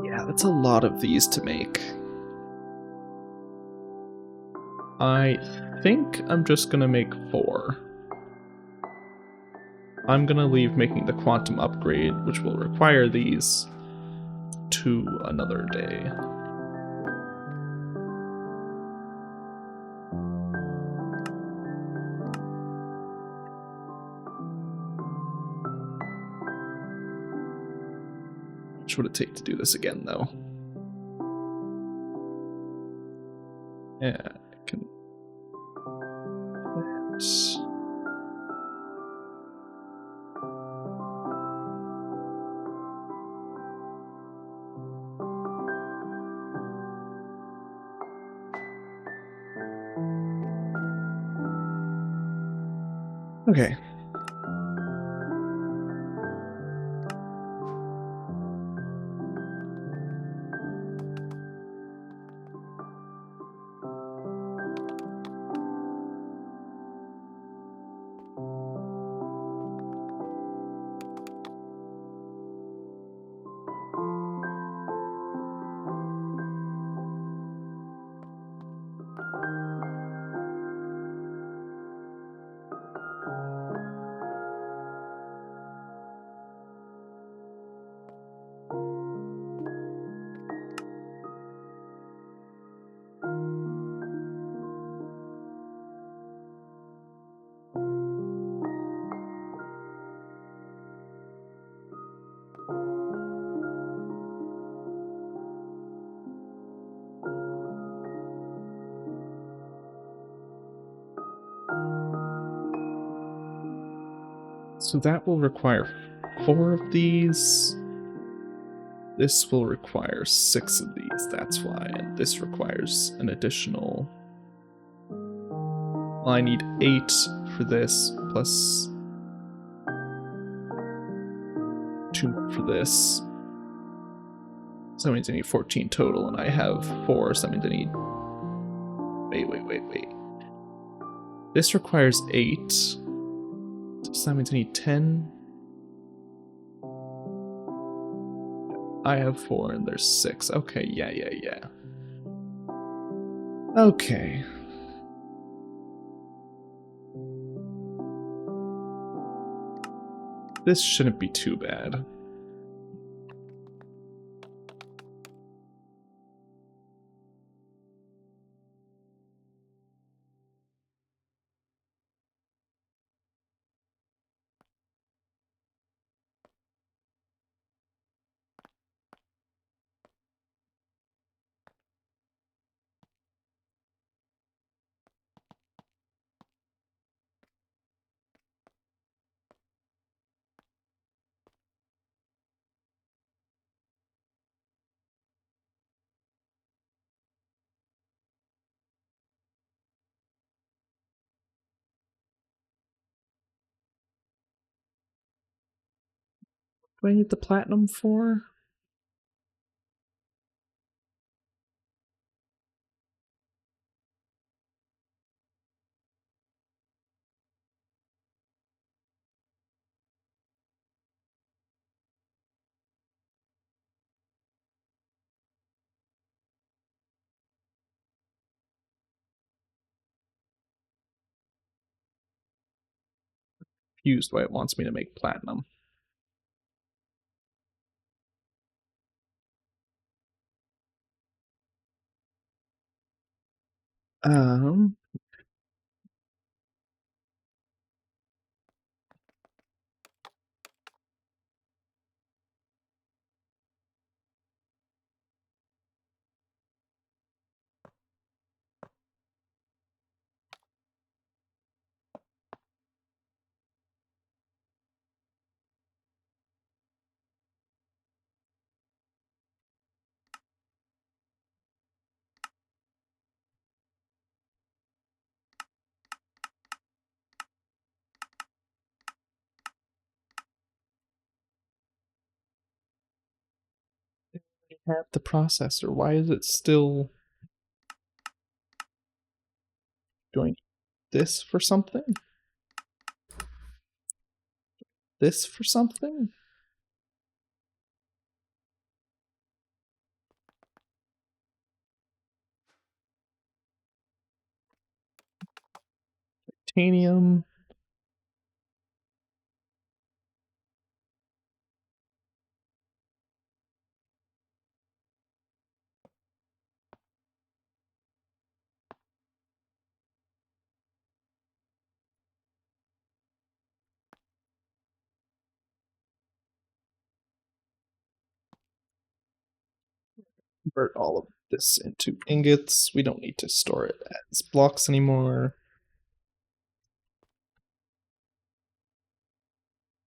Yeah, that's a lot of these to make. I think I'm just gonna make 4. I'm gonna leave making the quantum upgrade, which will require these, to another day. How much would it take to do this again, though? Yeah, I can. Okay. So that will require 4 of these. This will require 6 of these, that's why. And this requires an additional... Well, I need 8 for this, plus 2 more for this. So that means I need 14 total, and I have 4, so that means I need... Wait. This requires 8. So that means I need 10. I have 4 and there's 6. Okay, yeah. Okay. This shouldn't be too bad. Do I need the platinum for? Confused why it wants me to make platinum. Um... have the processor. Why is it still doing this for something? This for something? titanium. Convert all of this into ingots. We don't need to store it as blocks anymore.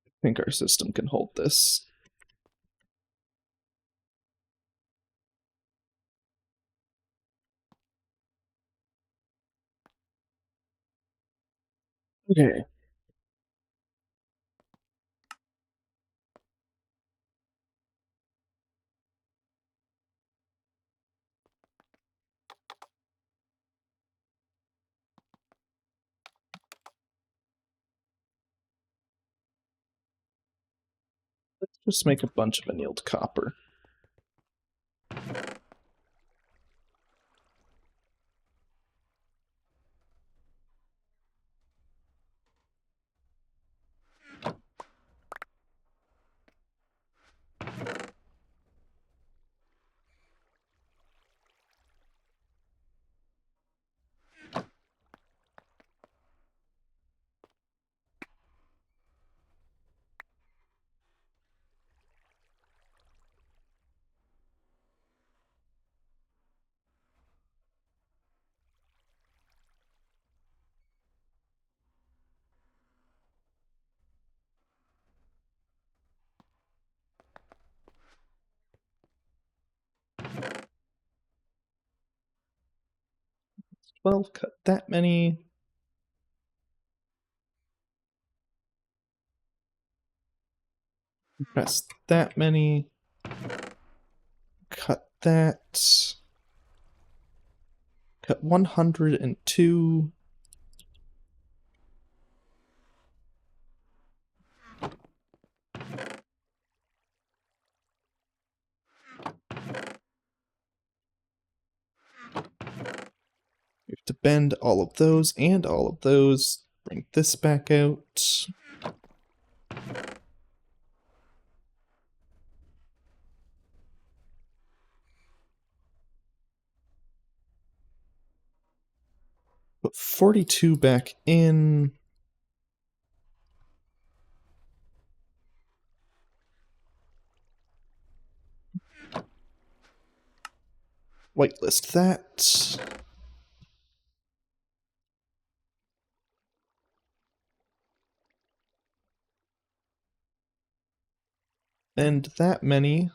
I think our system can hold this. Okay. Let's just make a bunch of annealed copper. Cut that many. Press that many. Cut that. Cut 102. We have to bend all of those and all of those. Bring this back out. Put 42 back in. Whitelist that. Bend that many.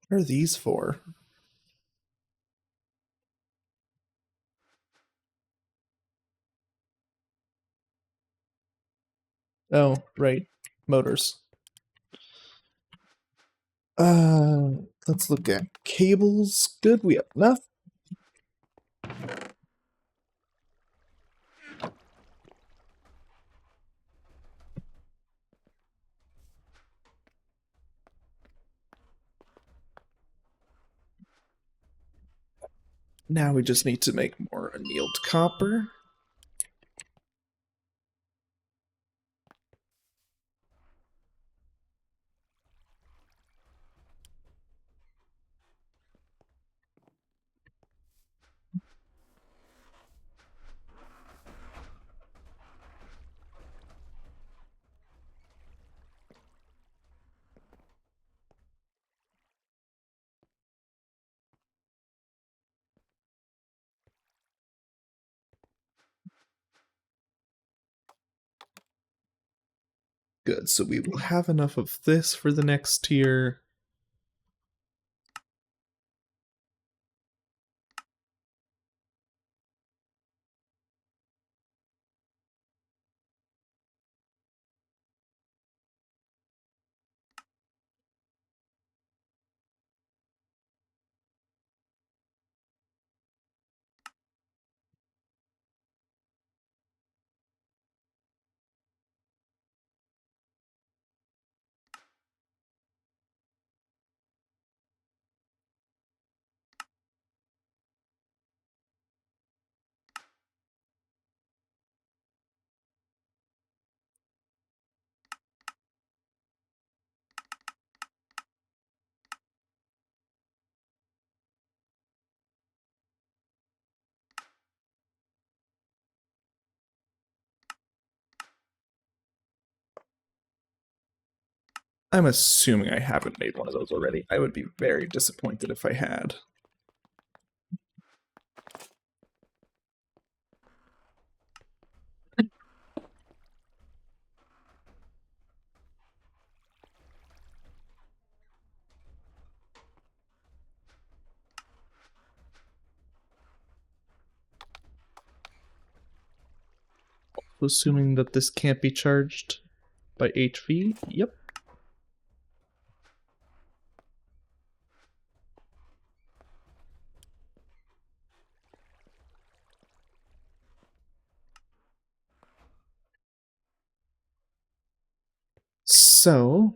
What are these for? Oh, right. Motors. Let's look at cables. Good, we have enough. Now we just need to make more annealed copper. Good, so we will have enough of this for the next tier. I'm assuming I haven't made one of those already. I would be very disappointed if I had. Assuming that this can't be charged by HV? Yep. So,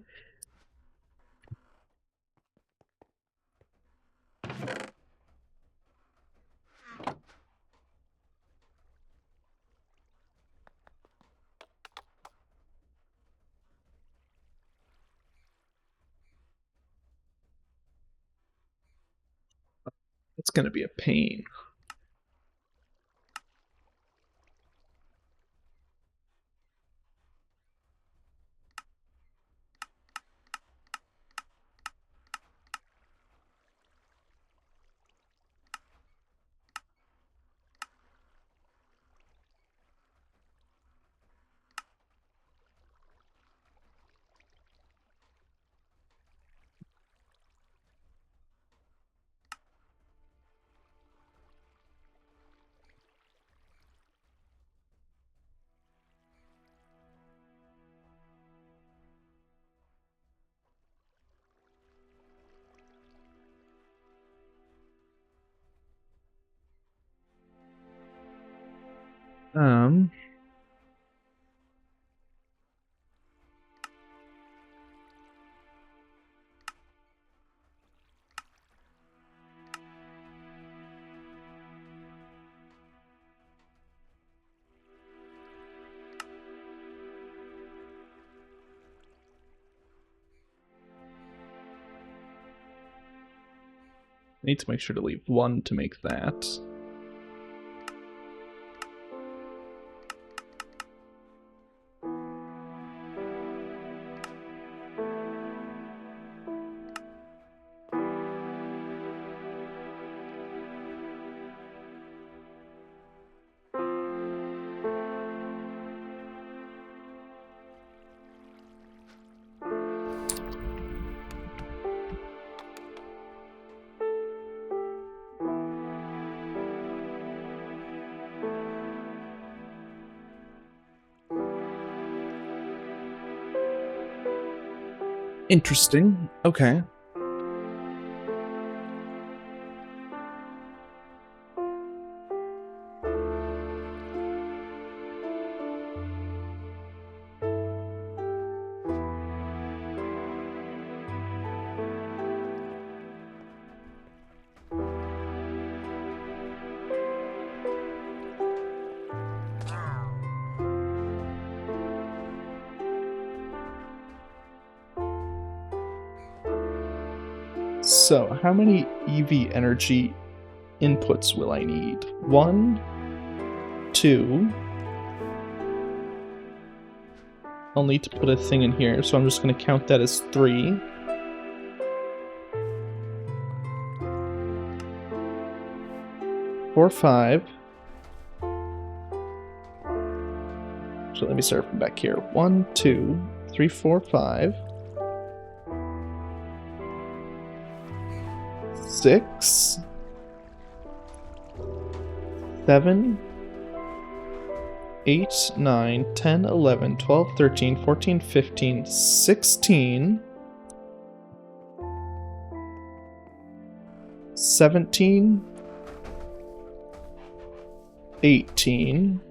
it's going to be a pain. Um, I need to make sure to leave one to make that. Interesting. Okay. So, how many EV energy inputs will I need? 1, 2. I'll need to put a thing in here, so I'm just going to count that as 3. 4, 5. So let me start from back here. 1, 2, 3, 4, 5. 6. 7. 8, 9, 10, 11, 12, 13, 14, 15, 16. 17. 18.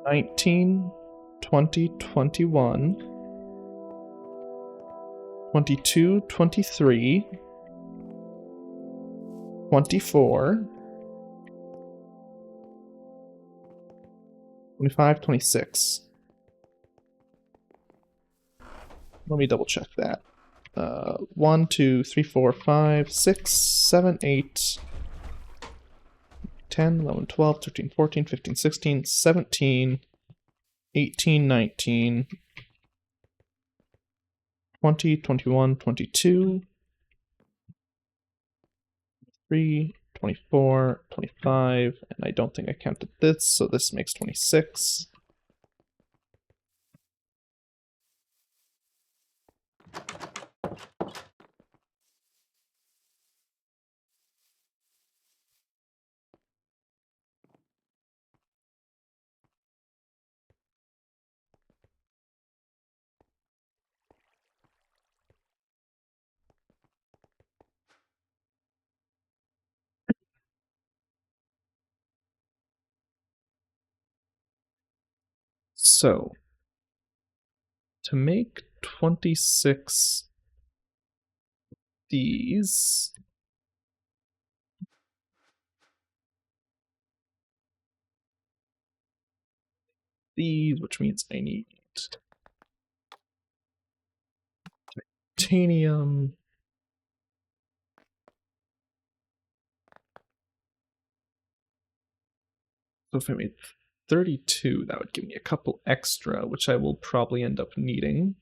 19, 20, 21, 22, 23, 24, 25, 26. Let me double check that. 1, 2, 3, 4, 5, 6, 7, 8, 10, 11, 12, 13, 14, 15, 16, 17, 18, 19, 20, 21, 22, 23, 24, 25, and I don't think I counted this, so this makes 26. So, to make 26 these, which means I need titanium. So if I made 32, that would give me a couple extra, which I will probably end up needing.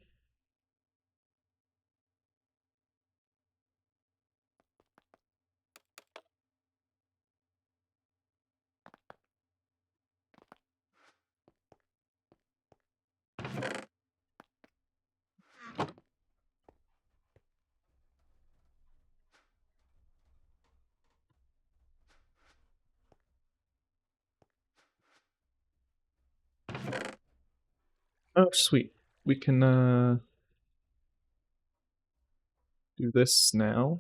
Oh, sweet. We can do this now.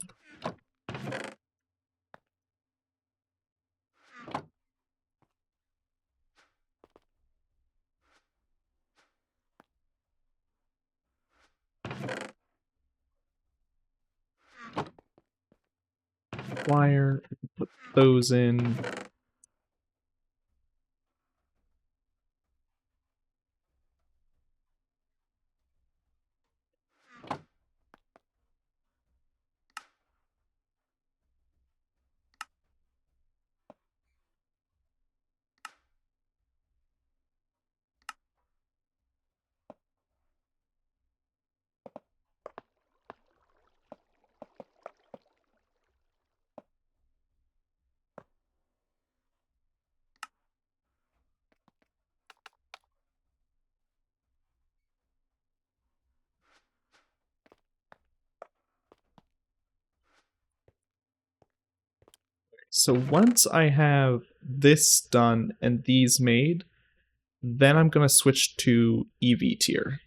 Wire, put those in. So once I have this done and these made, Then I'm going to switch to EV tier.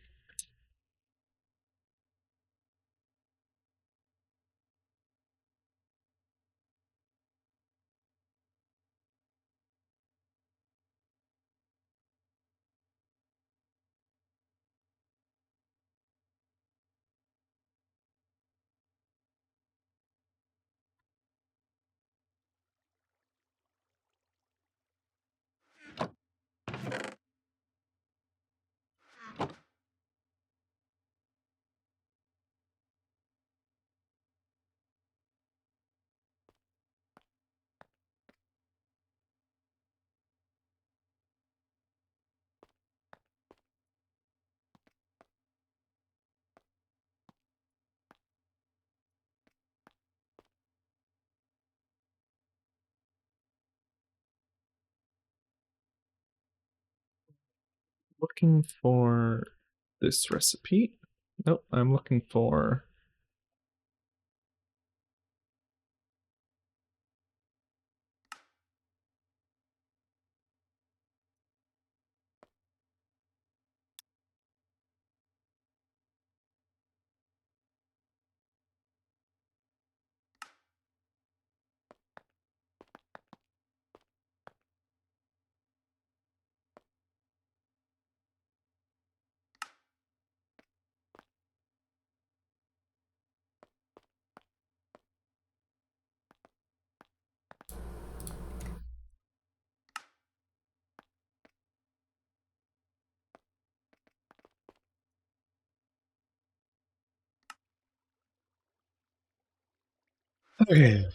Looking for this recipe. Nope, I'm looking for... Okay.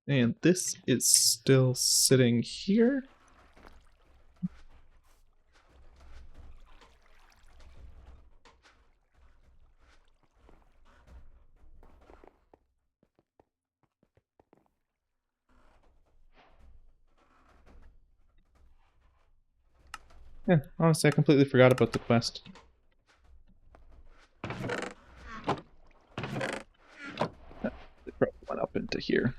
And this is still sitting here. Yeah, honestly, I completely forgot about the quest. It probably went up into here.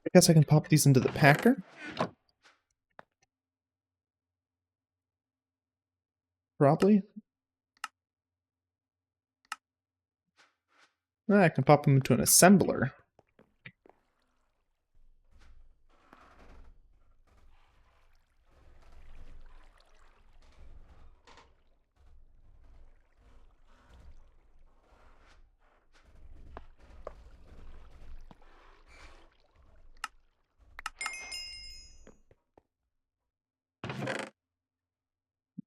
I guess I can pop these into the packer. Probably. I can pop them into an assembler.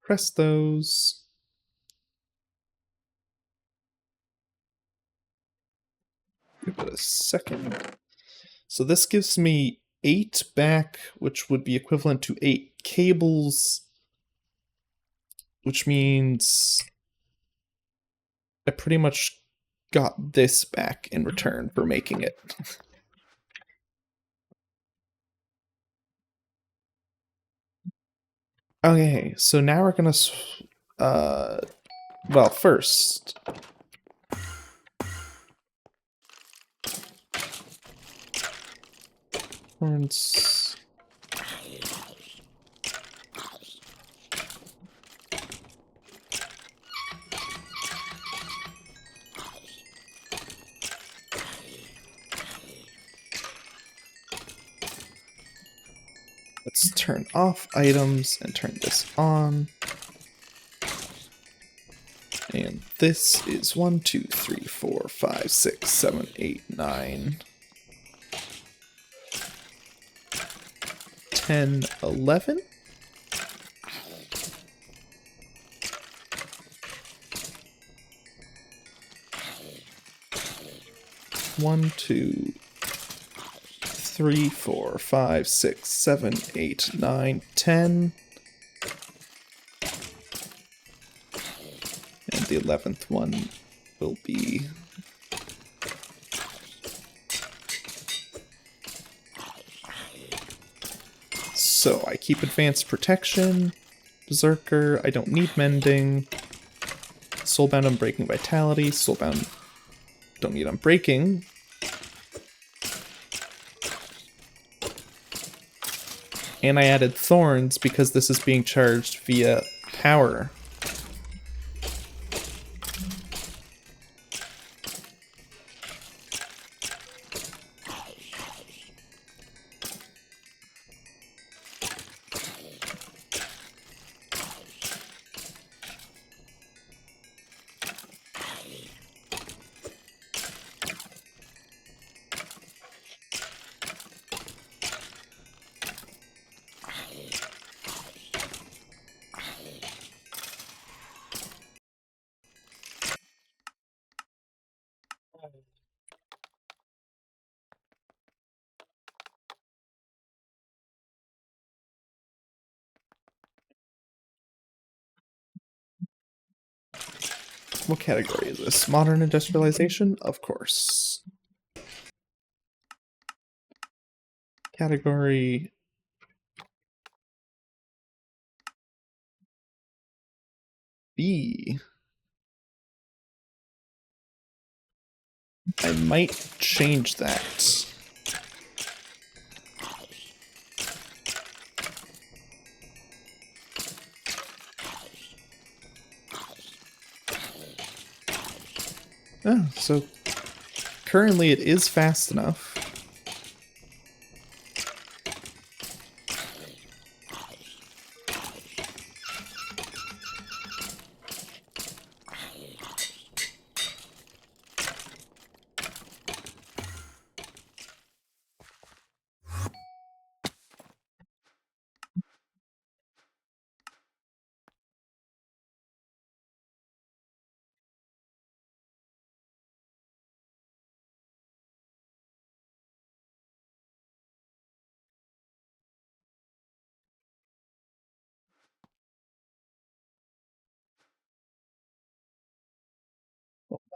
Press those. Give it a second. So this gives me 8 back, which would be equivalent to 8 cables, which means I pretty much got this back in return for making it. Okay, so now we're gonna, well, first, horns. Let's turn off items and turn this on. And this is 1, 2, 3, 4, 5, 6, 7, 8, 9, 10, 11. 1, 2, 3, 4, 5, 6, 7, 8, 9, 10. And the 11th one will be... So I keep advanced protection, Berserker, I don't need mending, Soulbound Unbreaking Vitality, Soulbound don't need Unbreaking. And I added Thorns because this is being charged via power. What category is this? Modern industrialization? Of course. Category... B. I might change that. Oh, so currently it is fast enough.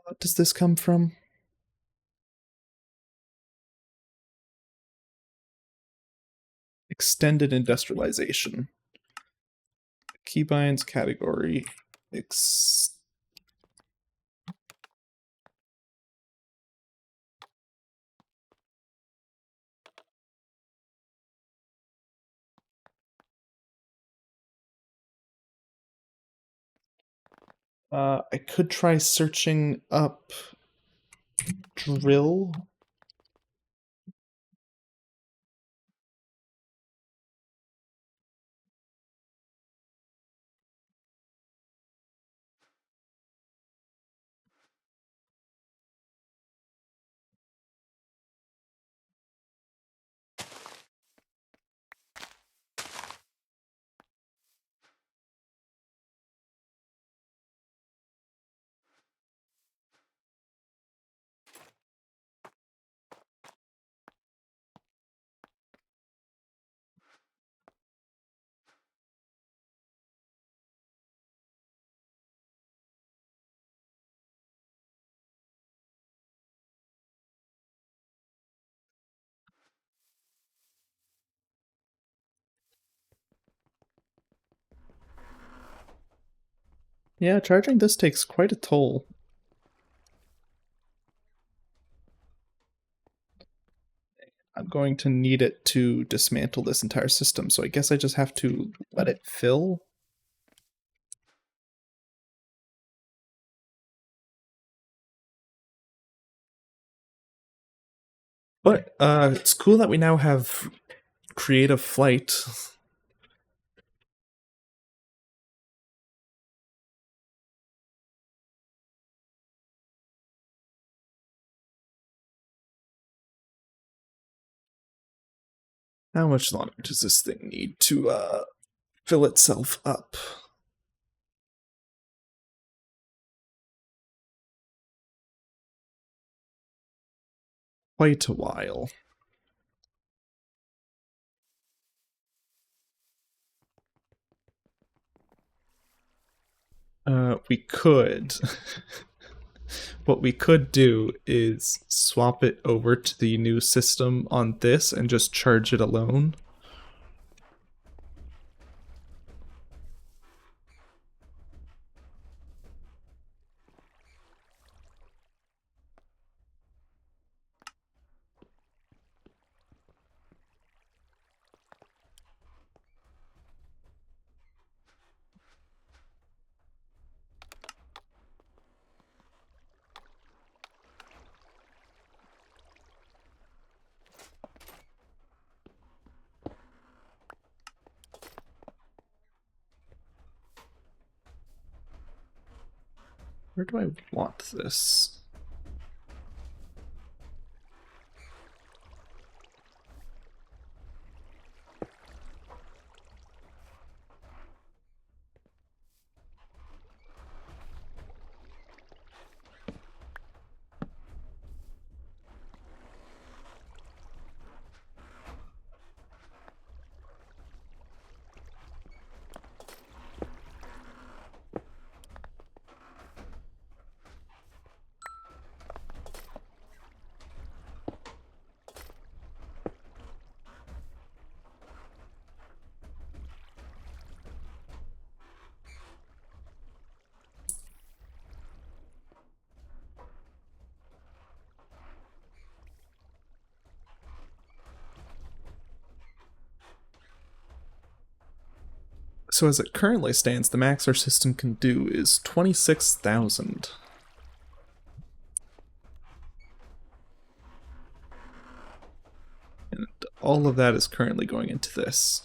What does this come from? Extended industrialization. Keybinds category. I could try searching up drill. Yeah, charging this takes quite a toll. I'm going to need it to dismantle this entire system, so I guess I just have to let it fill. But it's cool that we now have creative flight. How much longer does this thing need to fill itself up? quite a while. We could. What we could do is swap it over to the new system on this and just charge it alone. Where do I want this? So as it currently stands, the max our system can do is 26,000. And all of that is currently going into this.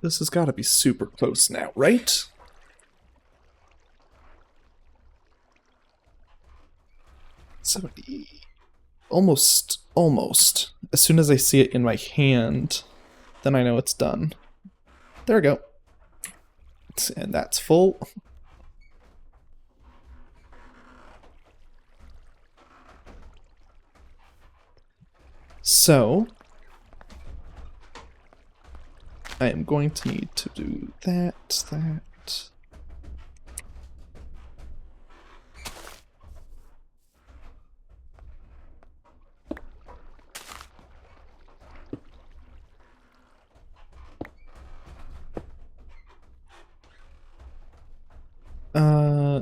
This has got to be super close now, right? Almost. As soon as I see it in my hand, then I know it's done. There we go. And that's full. So, I am going to need to do that.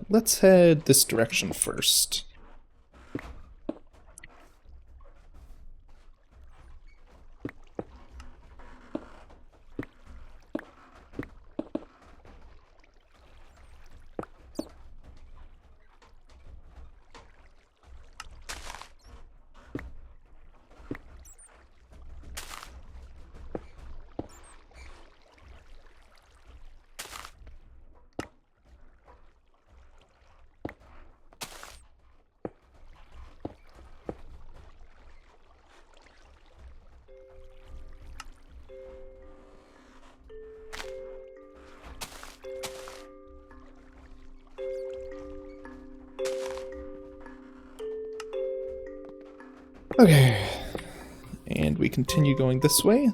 Let's head this direction first. Okay. And we continue going this way.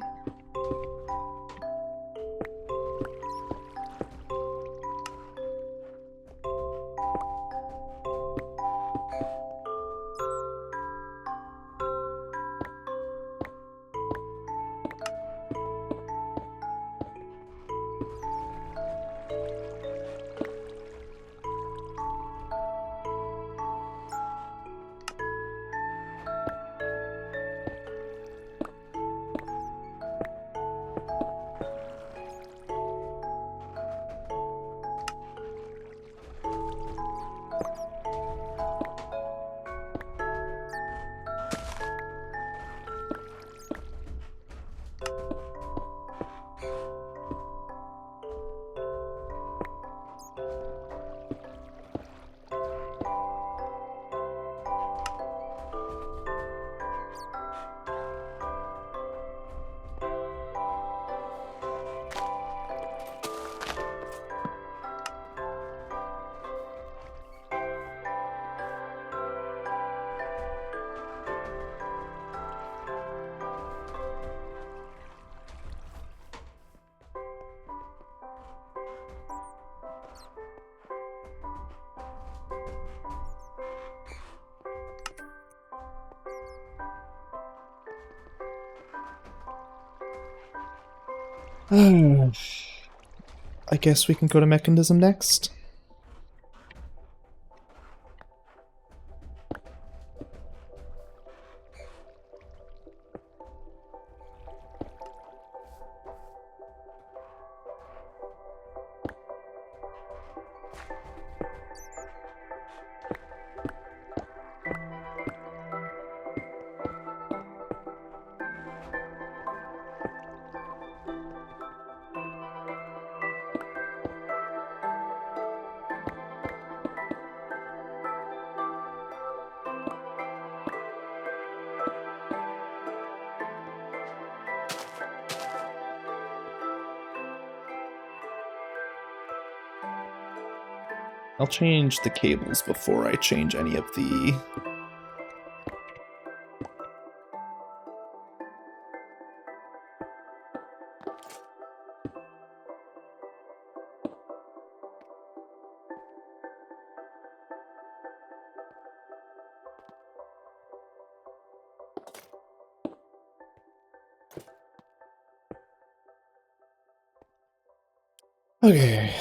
I guess we can go to mechanism next. I'll change the cables before I change any of the... Okay.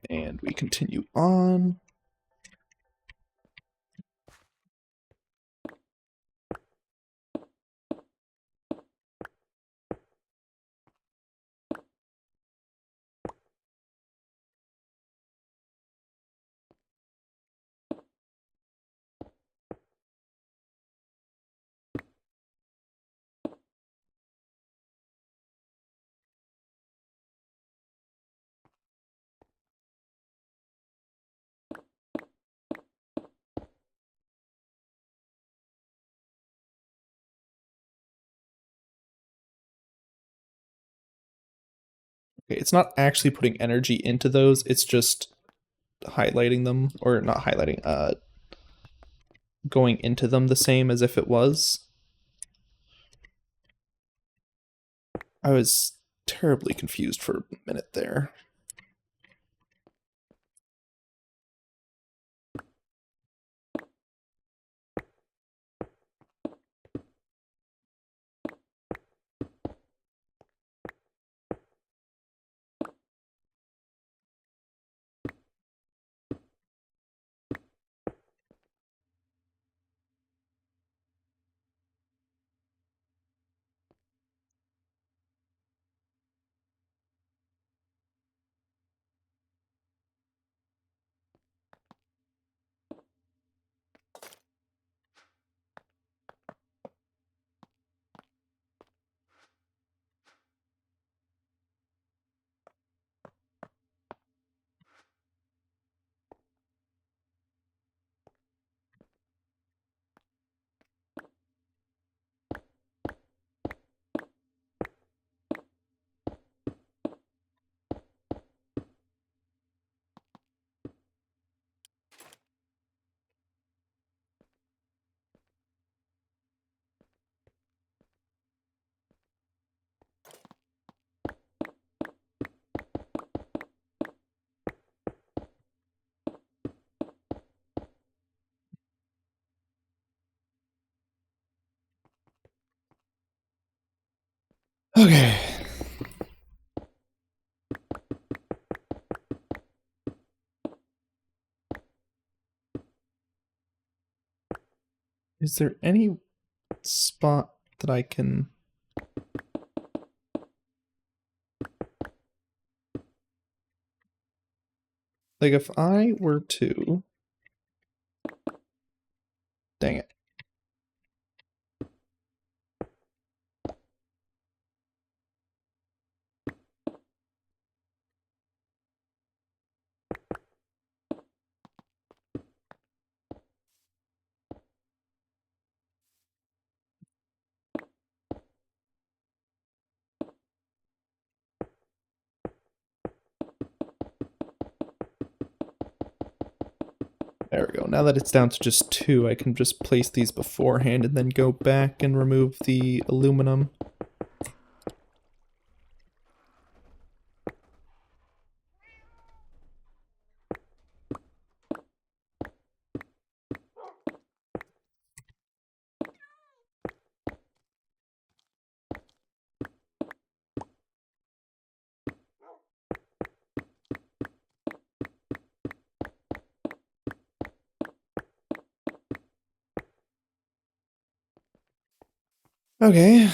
And we continue on. Okay, it's not actually putting energy into those, it's just highlighting them, or not highlighting, going into them the same as if it was. I was terribly confused for a minute there. Okay. Is there any spot that I can... Like, if I were to... Dang it. There we go. Now that it's down to just 2, I can just place these beforehand and then go back and remove the aluminum. Okay.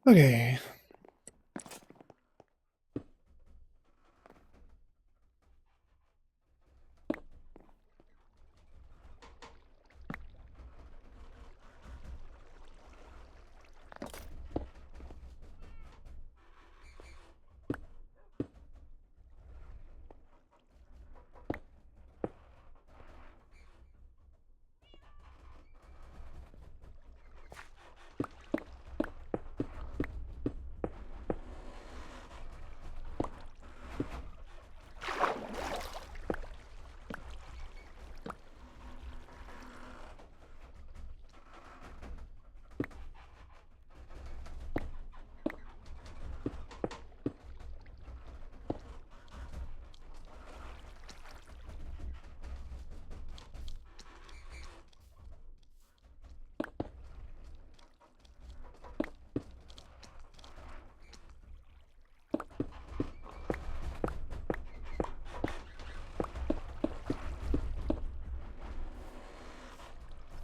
Okay.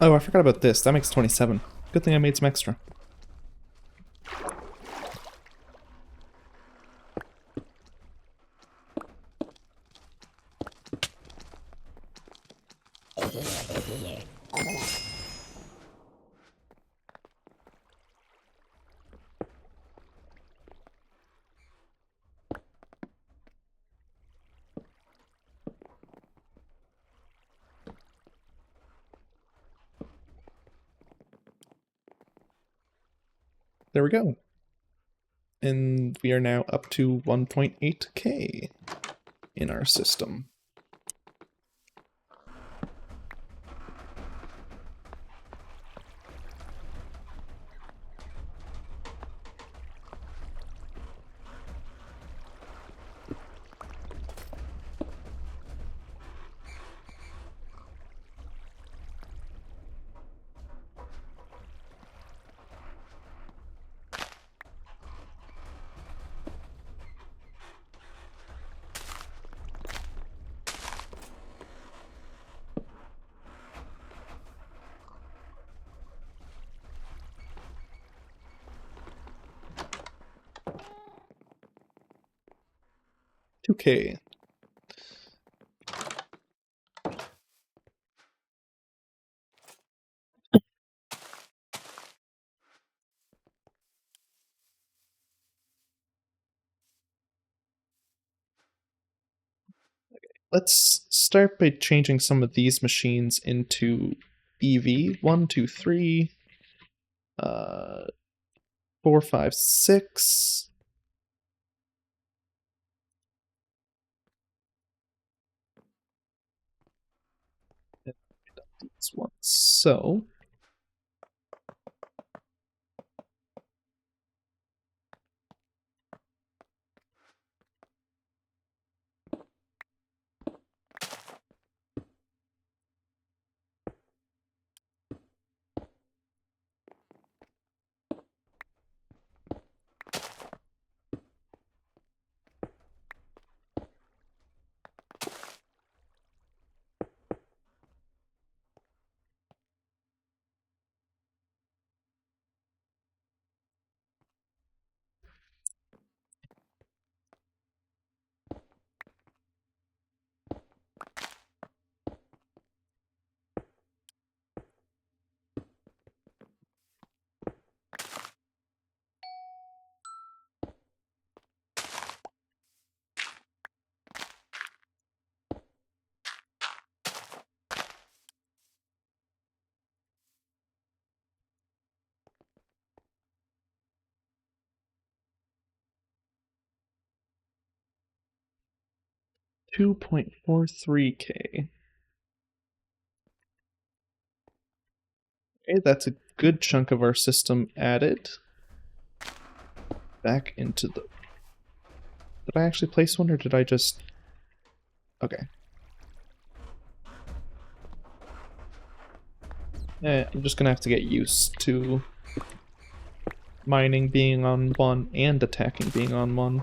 Oh, I forgot about this. That makes 27. Good thing I made some extra. There we go. And we are now up to 1.8k in our system. $2K. let's start by changing some of these machines into EV. 1, 2, 3, 4, 5, 6. These ones. So 2.43K. Okay, that's a good chunk of our system added. Back into the... Did I actually place one, or did I just... Okay. I'm just gonna have to get used to mining being on one and attacking being on one.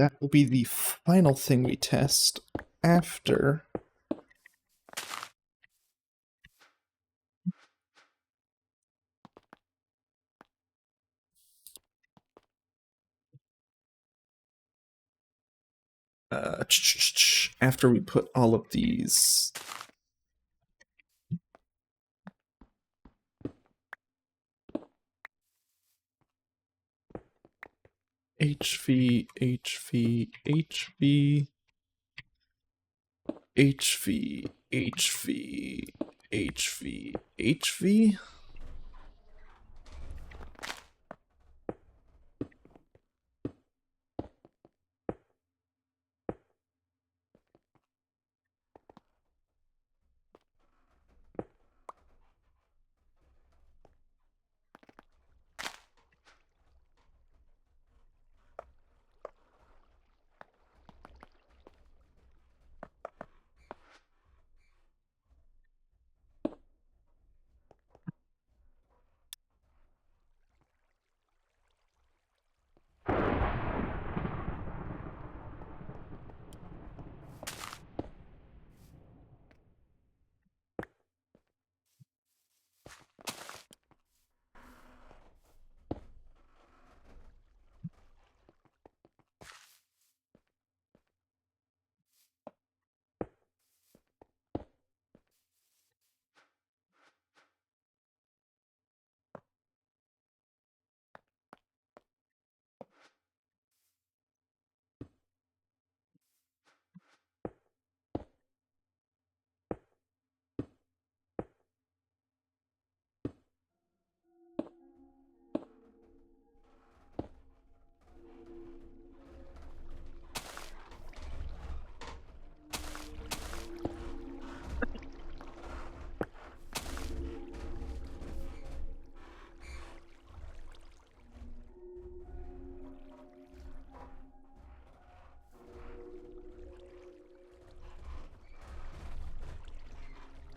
that will be the final thing we test after after we put all of these HV, HV, HV, HV, HV, HV, HV.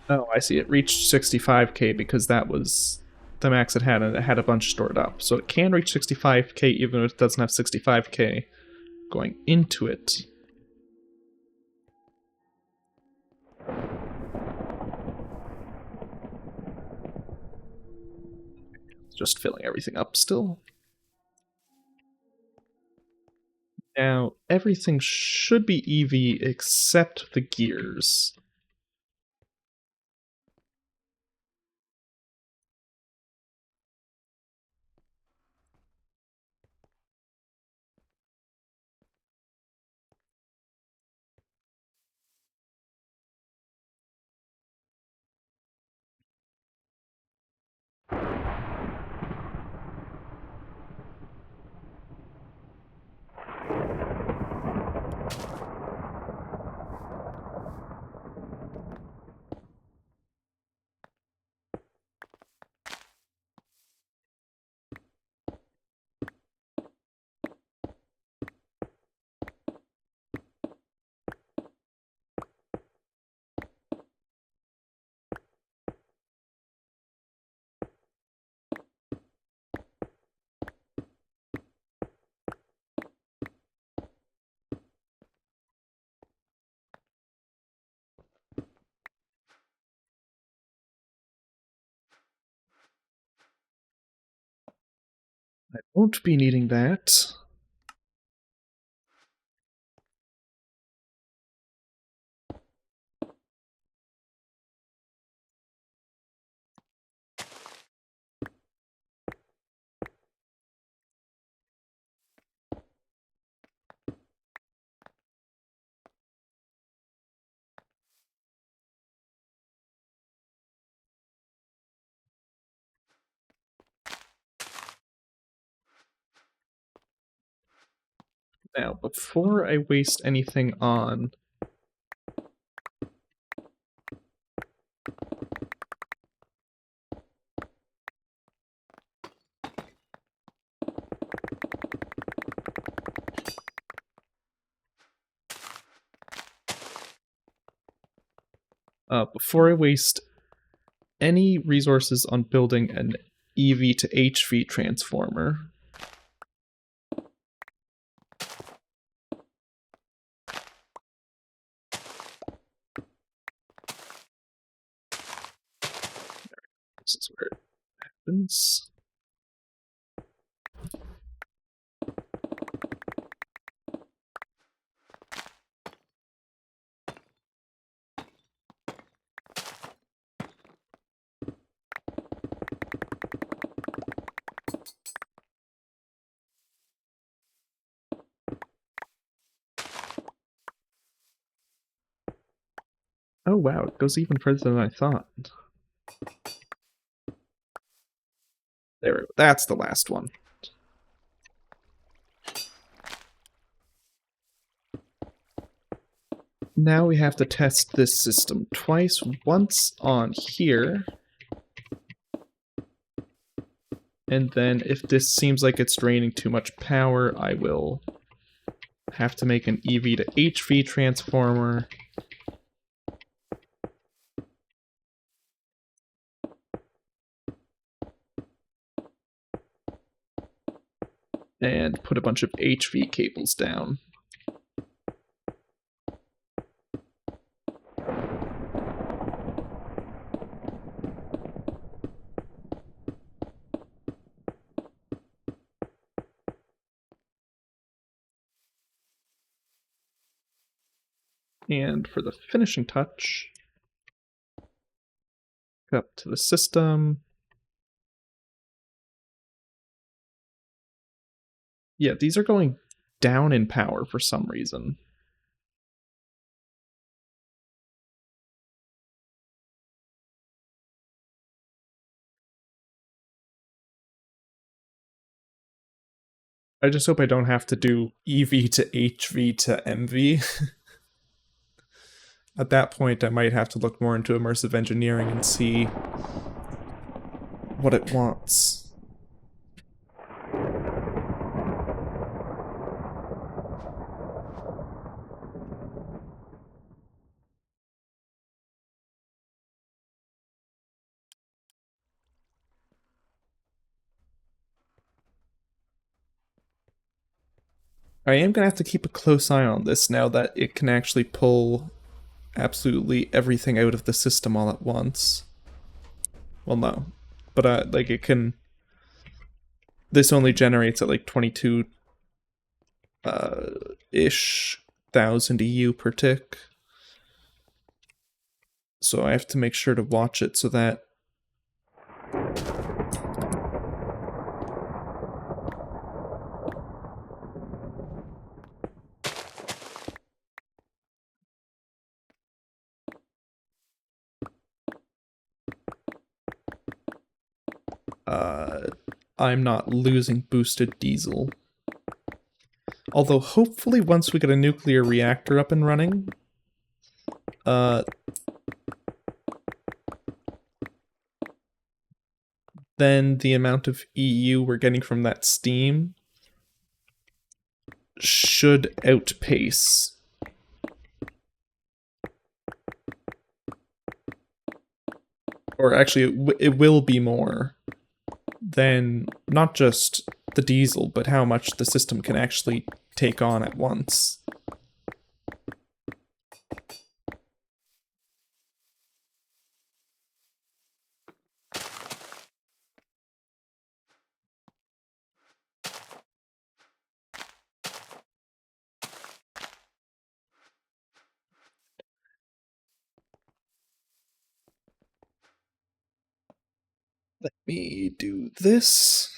Oh, I see. It reached 65k because that was the max it had, and it had a bunch stored up. So it can reach 65k even if it doesn't have 65k going into it. Just filling everything up still. Now, everything should be EV except the gears. I won't be needing that. Now, before I waste anything on before I waste any resources on building an EV to HV transformer, This is where it happens. Oh wow, it goes even further than I thought. There we go. That's the last one. Now we have to test this system twice, once on here. And then if this seems like it's draining too much power, I will have to make an EV to HV transformer. And put a bunch of HV cables down. And for the finishing touch, up to the system. Yeah, these are going down in power for some reason. I just hope I don't have to do EV to HV to MV. At that point, I might have to look more into immersive engineering and see what it wants. I am going to have to keep a close eye on this now that it can actually pull absolutely everything out of the system all at once. Well, no. But, like, it can... This only generates at, like, 22... ish thousand EU per tick. So I have to make sure to watch it so that... I'm not losing boosted diesel. Although hopefully once we get a nuclear reactor up and running, then the amount of EU we're getting from that steam should outpace. Or actually, it will be more than not just the diesel, but how much the system can actually take on at once. Let me do this.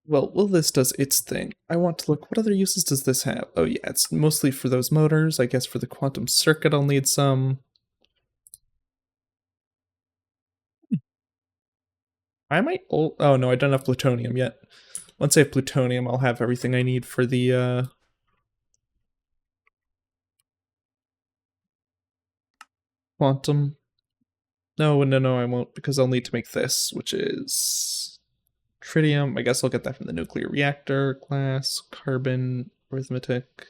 Well, while this does its thing, I want to look, what other uses does this have? Oh yeah, it's mostly for those motors. I guess for the quantum circuit I'll need some. I might, oh no, I don't have plutonium yet. Once I have plutonium, I'll have everything I need for the, quantum. No, I won't, because I'll need to make this, which is tritium. I guess I'll get that from the nuclear reactor class, carbon, arithmetic.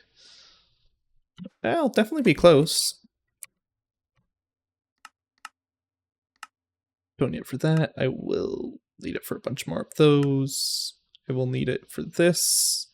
I'll definitely be close. Don't need it for that. I will need it for a bunch more of those. I will need it for this.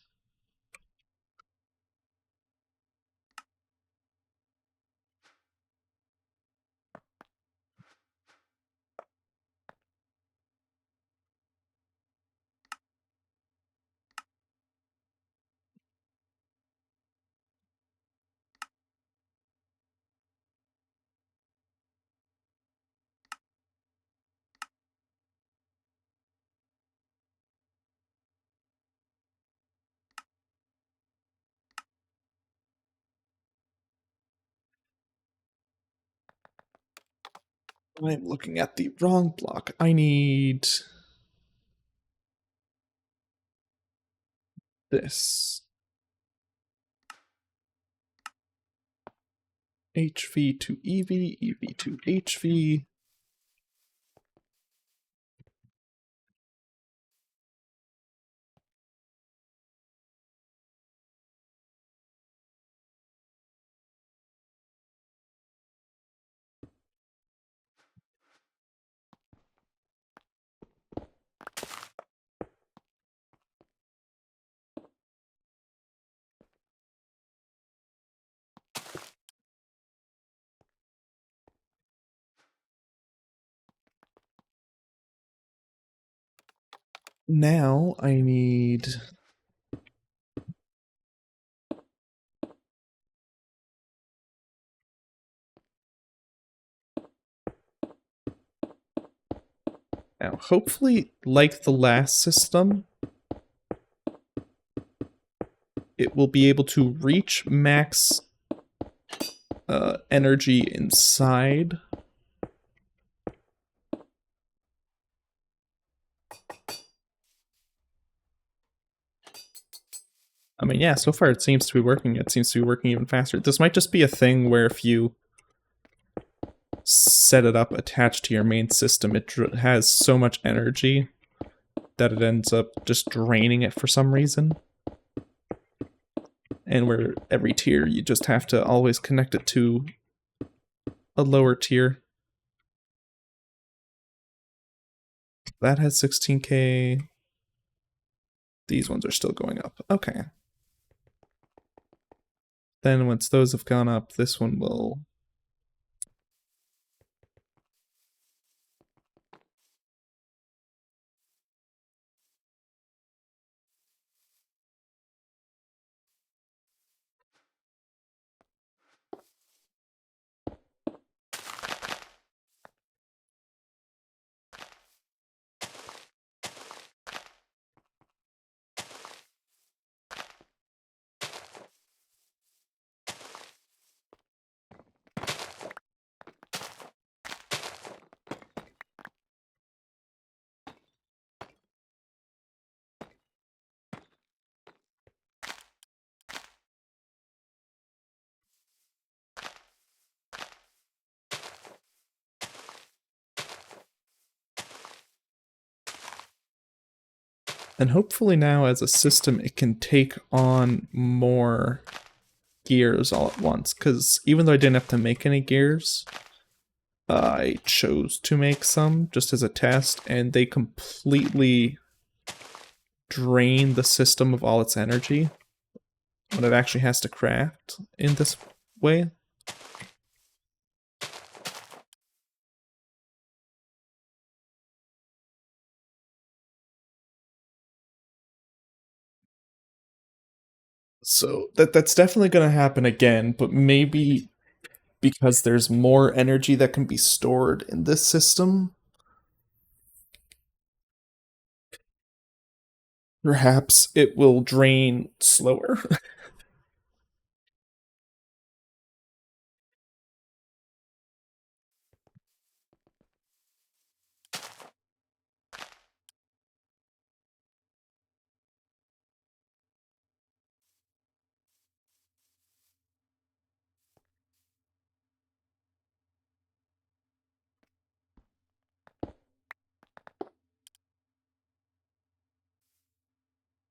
I'm looking at the wrong block. I need this. HV to EV, EV to HV. Now I need now hopefully like the last system it will be able to reach max energy inside. I mean, yeah, so far it seems to be working. It seems to be working even faster. This might just be a thing where if you set it up attached to your main system, it has so much energy that it ends up just draining it for some reason. And where every tier, you just have to always connect it to a lower tier. That has 16k. These ones are still going up. Okay. Then once those have gone up, this one will... And hopefully now as a system, it can take on more gears all at once. Because even though I didn't have to make any gears, I chose to make some just as a test, and they completely drain the system of all its energy when it actually has to craft in this way. So that's definitely going to happen again, but maybe because there's more energy that can be stored in this system, perhaps it will drain slower.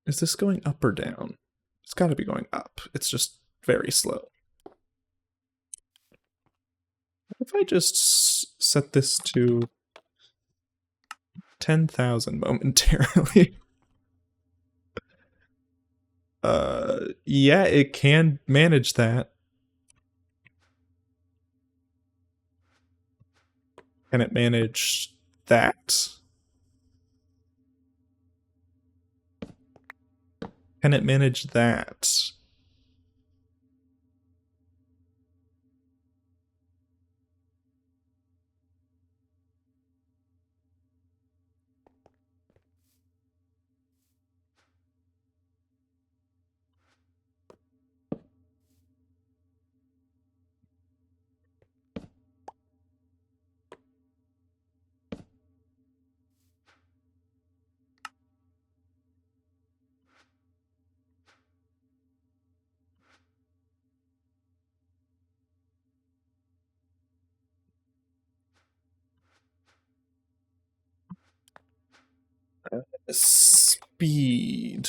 Is this going up or down? It's got to be going up. It's just very slow. If I just set this to 10,000 momentarily. Yeah, it can manage that. Can it manage that? Can it manage that? Speed.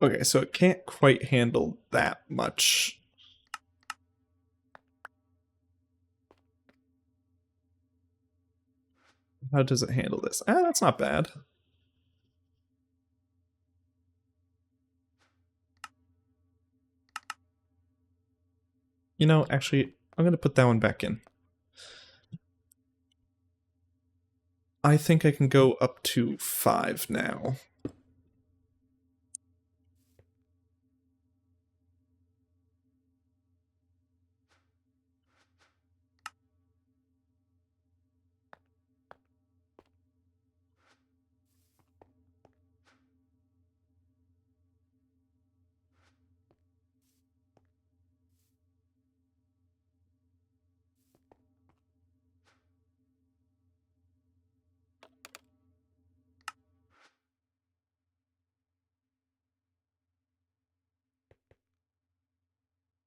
Okay, so it can't quite handle that much. How does it handle this? That's not bad. You know, actually, I'm going to put that one back in. I think I can go up to 5 now.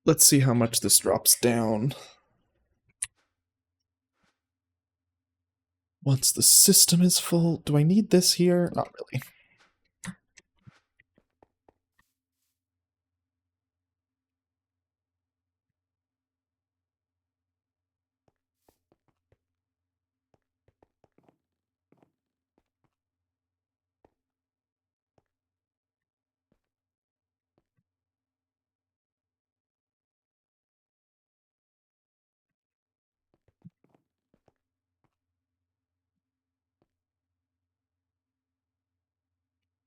Let's see how much this drops down. Once the system is full, do I need this here? Not really.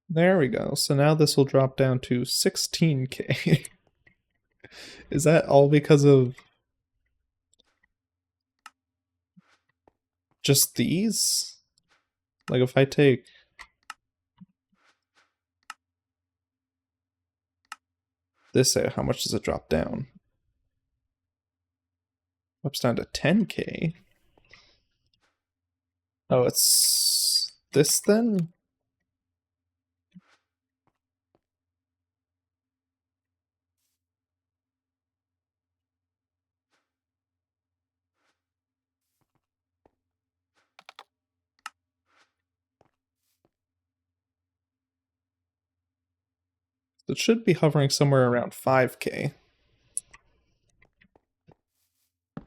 There we go. So now this will drop down to 16k. Is that all because of just these? Like if I take this out, how much does it drop down? Drops down to 10k. Oh, it's this then? It should be hovering somewhere around 5k.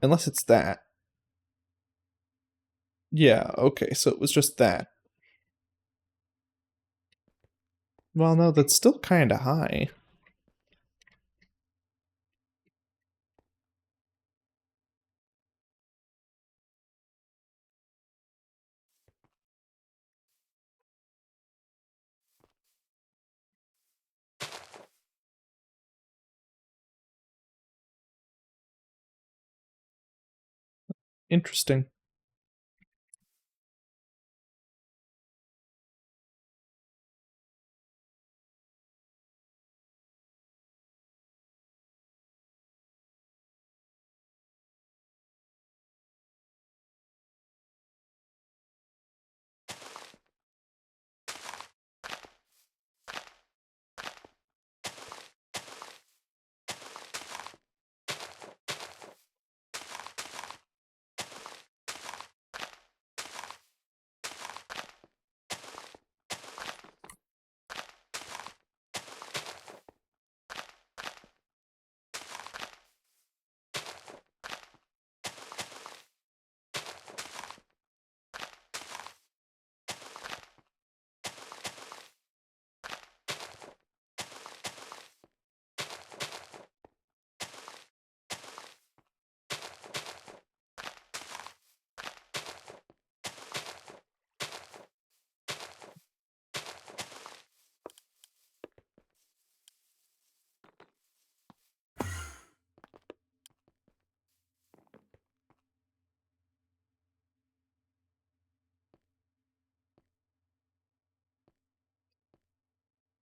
Unless it's that. Yeah, okay, so it was just that. Well, no, that's still kind of high. Interesting.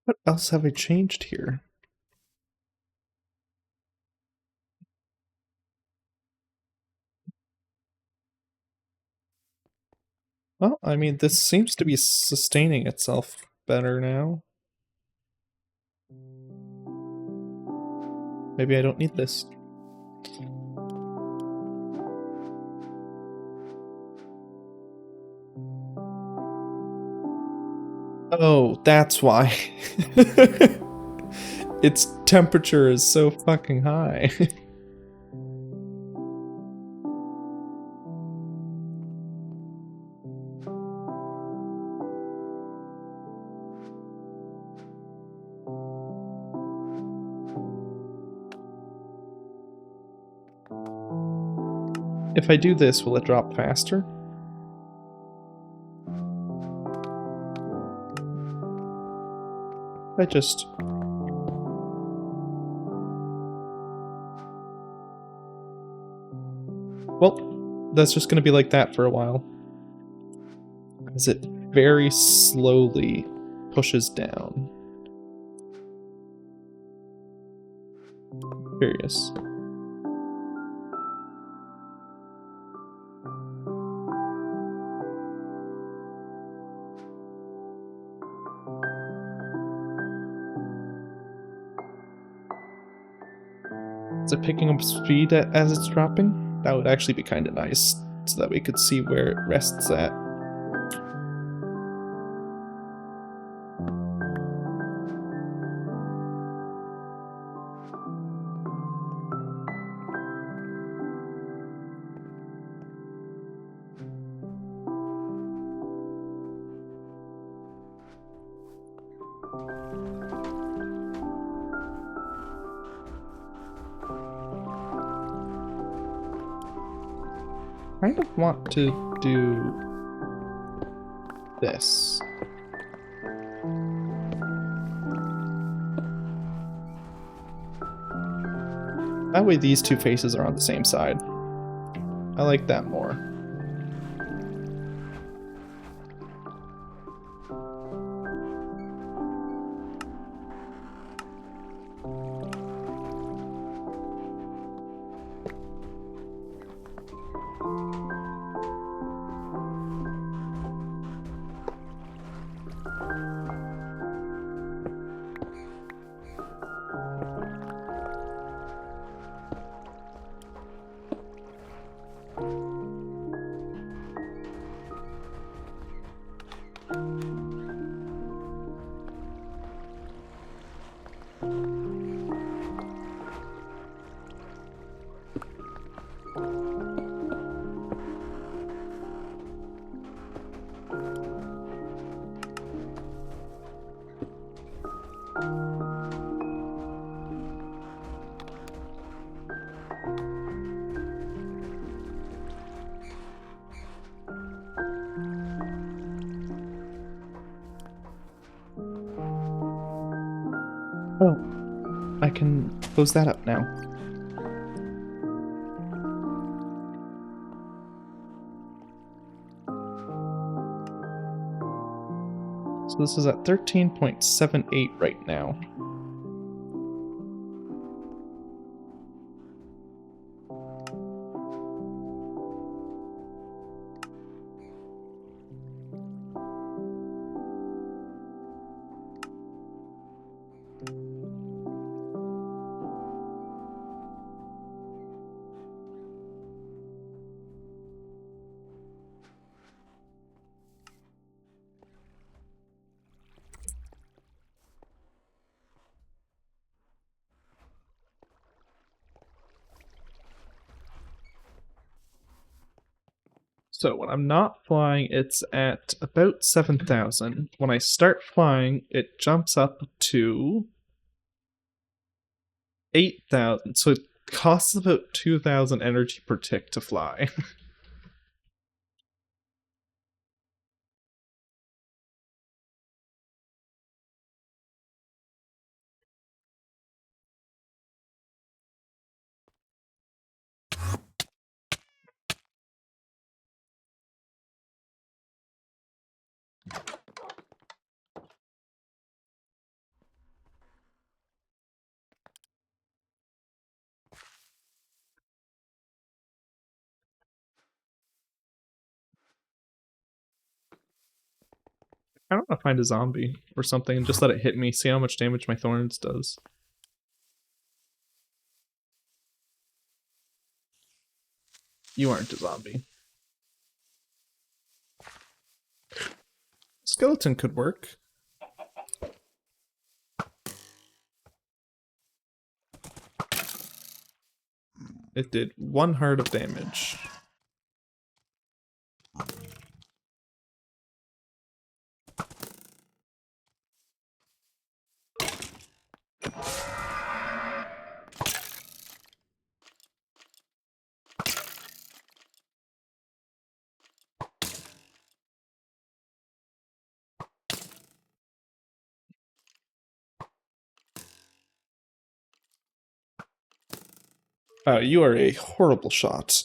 What else have I changed here? Well, I mean, this seems to be sustaining itself better now. Maybe I don't need this. Oh, that's why. Its temperature is so fucking high. If I do this, will it drop faster? I just... Well, that's just gonna be like that for a while. As it very slowly pushes down. Curious. Is it picking up speed as it's dropping? That would actually be kind of nice, so that we could see where it rests at. I kind of want to do this. That way these two faces are on the same side. I like that more. Oh, I can close that up now. So this is at 13.78 right now. So when I'm not flying, it's at about 7,000. When I start flying, it jumps up to 8,000. So it costs about 2,000 energy per tick to fly. I don't want to find a zombie or something and just let it hit me, see how much damage my thorns does. You aren't a zombie. Skeleton could work. It did 1 heart of damage. You are a horrible shot.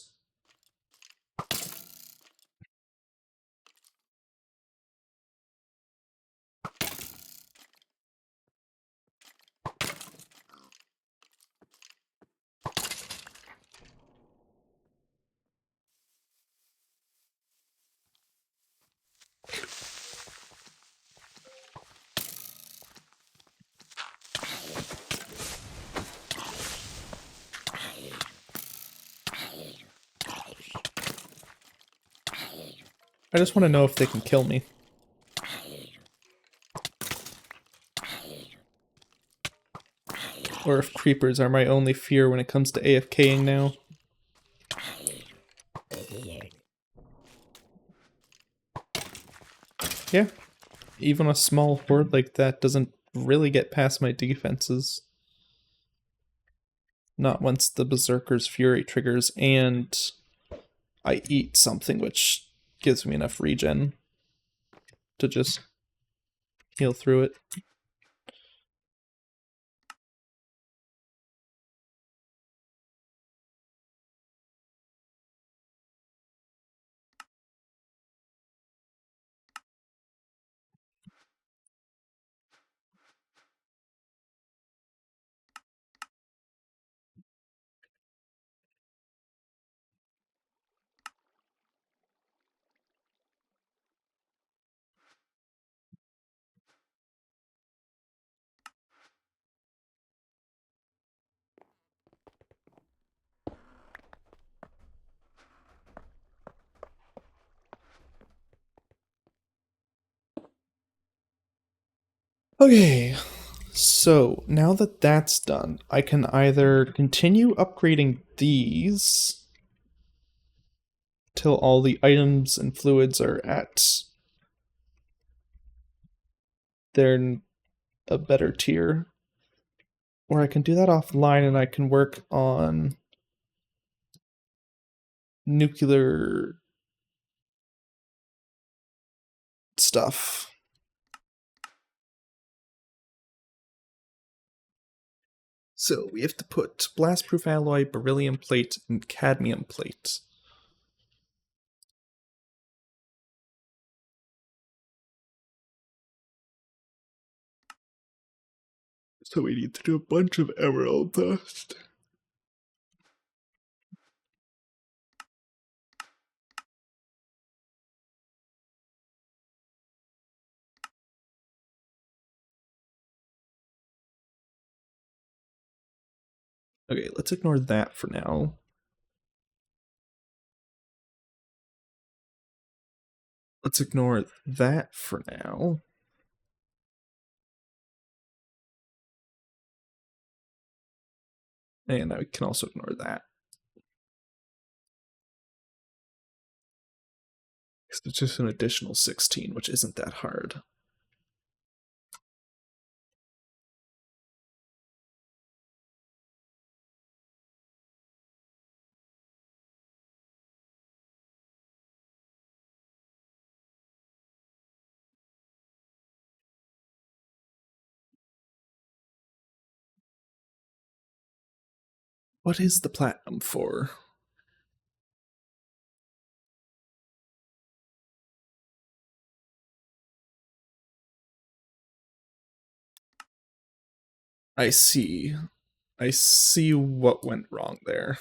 I just want to know if they can kill me. Or if creepers are my only fear when it comes to AFKing now. Yeah, even a small horde like that doesn't really get past my defenses. Not once the Berserker's Fury triggers and I eat something which gives me enough regen to just heal through it. Okay, so now that that's done, I can either continue upgrading these till all the items and fluids are at their a better tier, or I can do that offline and I can work on nuclear stuff. So we have to put blast-proof alloy, beryllium plate, and cadmium plate. So we need to do a bunch of emerald dust. Okay, let's ignore that for now. Let's ignore that for now. And I can also ignore that. It's just an additional 16, which isn't that hard. What is the platinum for? I see. I see what went wrong there.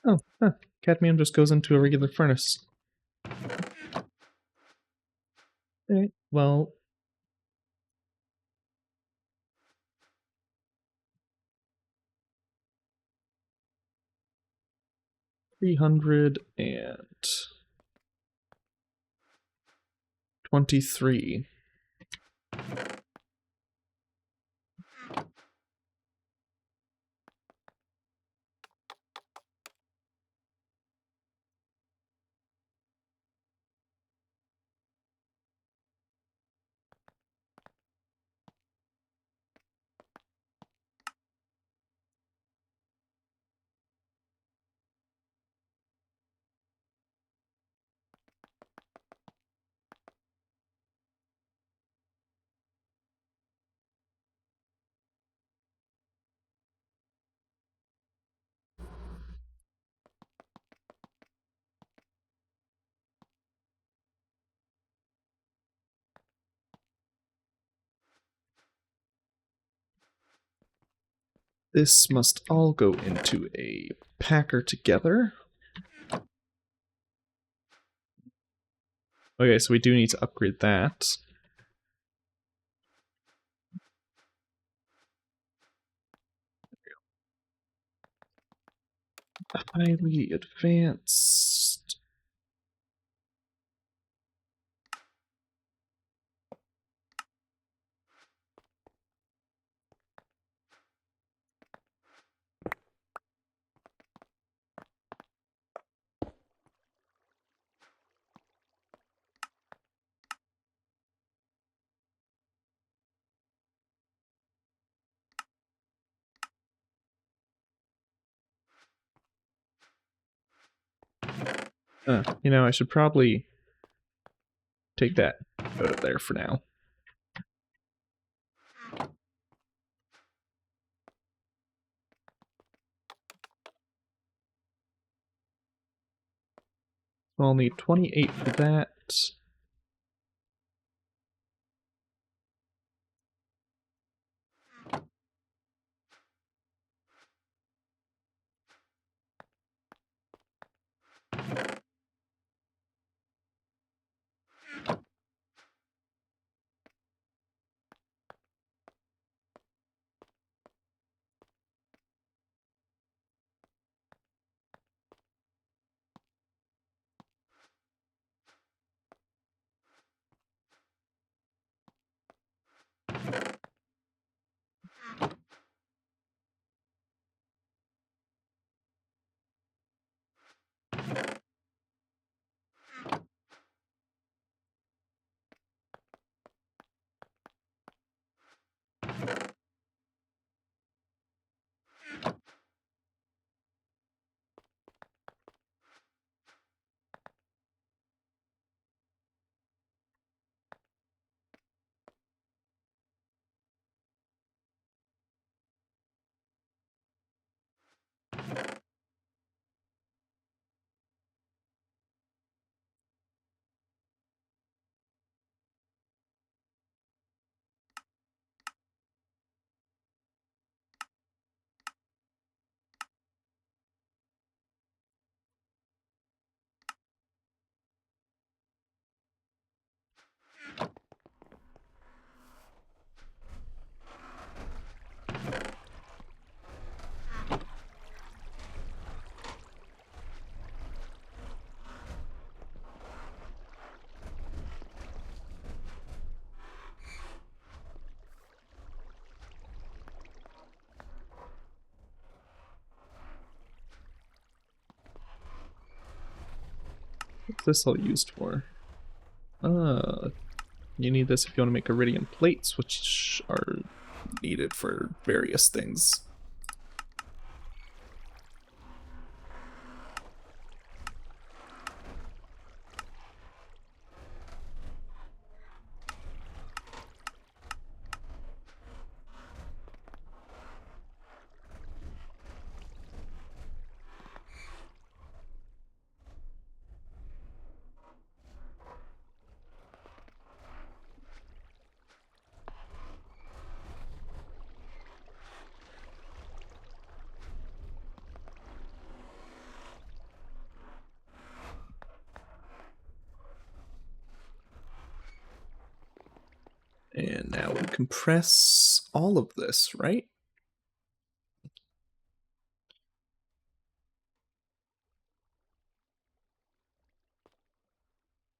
Oh, huh. Cadmium just goes into a regular furnace. Alright, well... $323. This must all go into a packer together. Okay, so we do need to upgrade that. Highly advanced. You know, I should probably take that out of there for now. So I'll need 28 for that. What's this all used for? You need this if you want to make iridium plates, which are needed for various things. And now we compress all of this, right?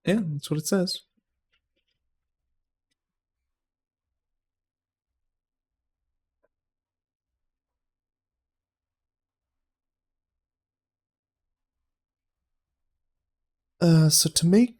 Yeah, that's what it says. So to make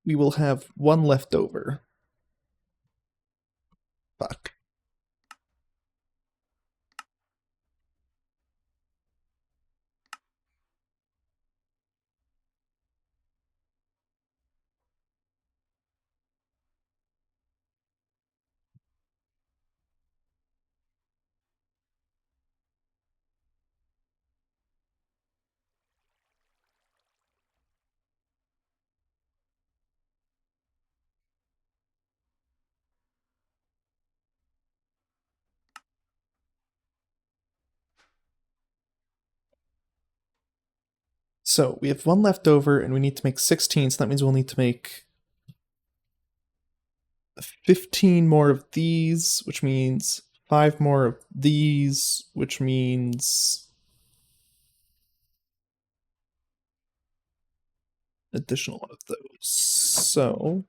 we will have one left over. Fuck. So we have one left over and we need to make 16, so that means we'll need to make 15 more of these, which means 5 more of these, which means additional one of those. So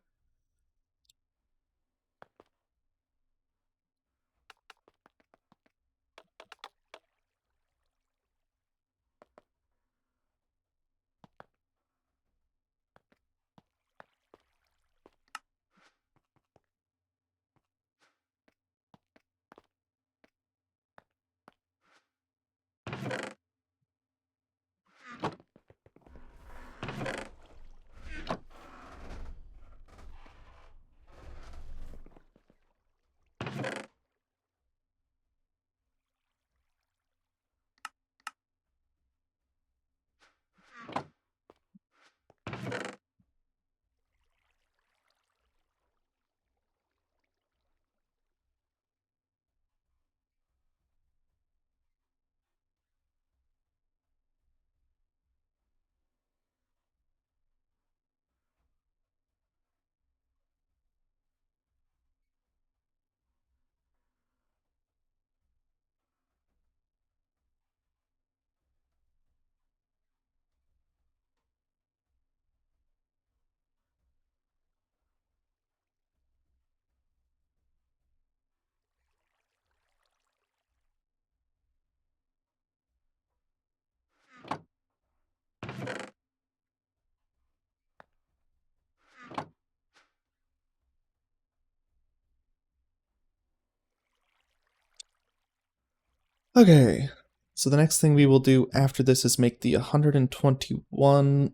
okay. So the next thing we will do after this is make the 121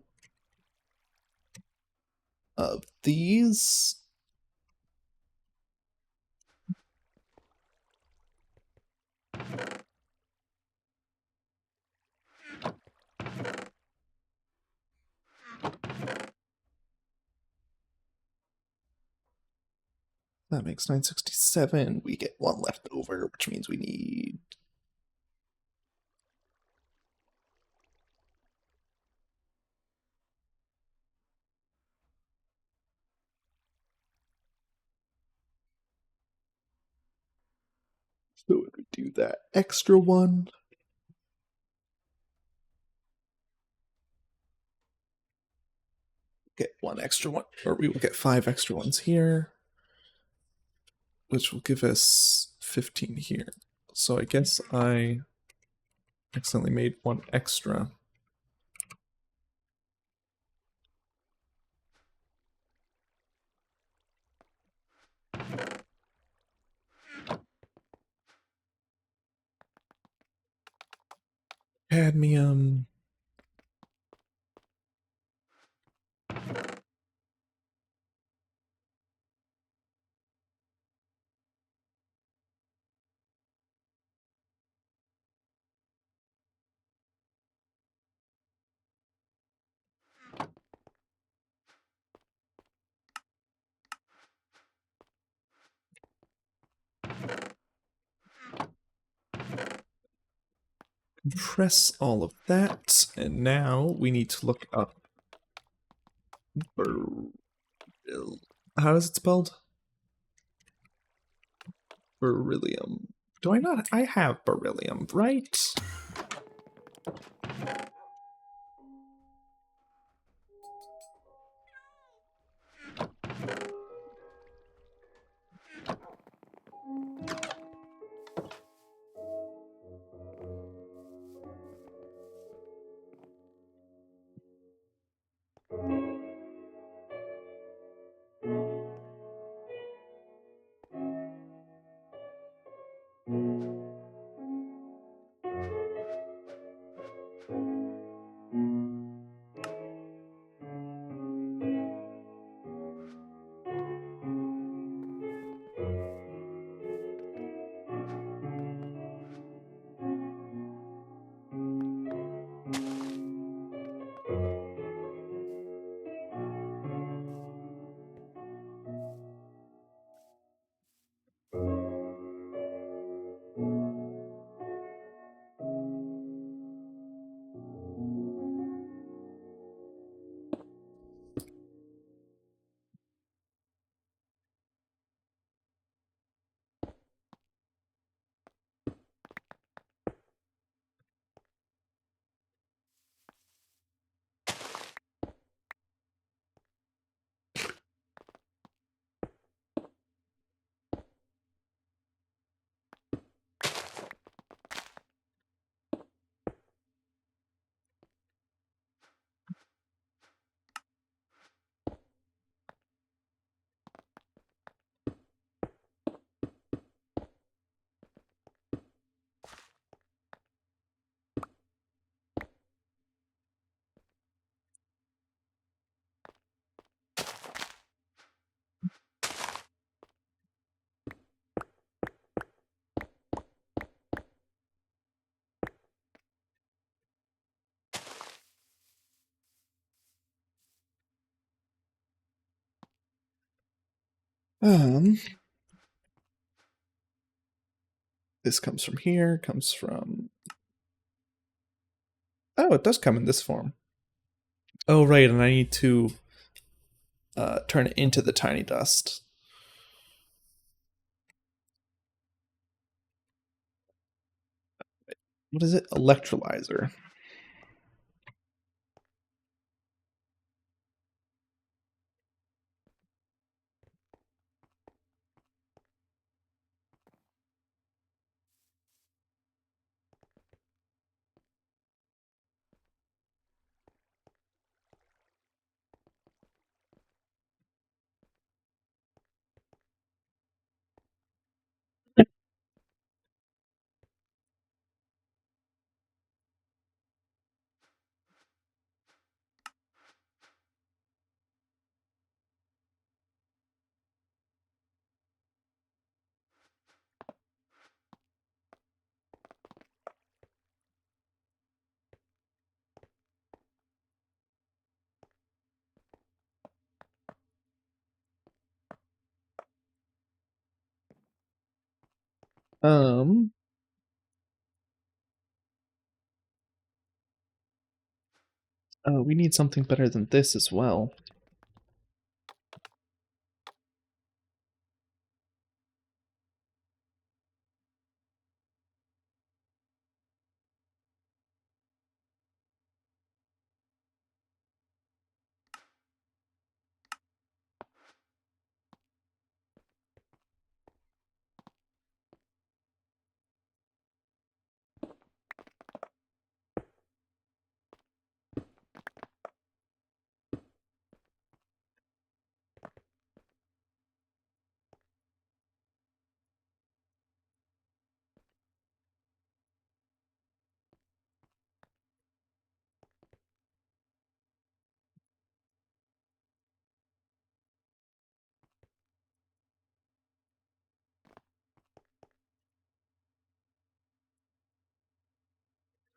of these. That makes 967. We get one left over, which means we need so if we do that extra one. Get one extra one, or we will get 5 extra ones here, which will give us 15 here. So I guess I accidentally made one extra. Cadmium. Compress all of that, and now we need to look up how is it spelled? Beryllium. Do I not? I have beryllium, right? This comes from here, comes from... Oh, it does come in this form. Oh, right, and I need to turn it into the tiny dust. What is it? Electrolyzer. Um, we need something better than this as well.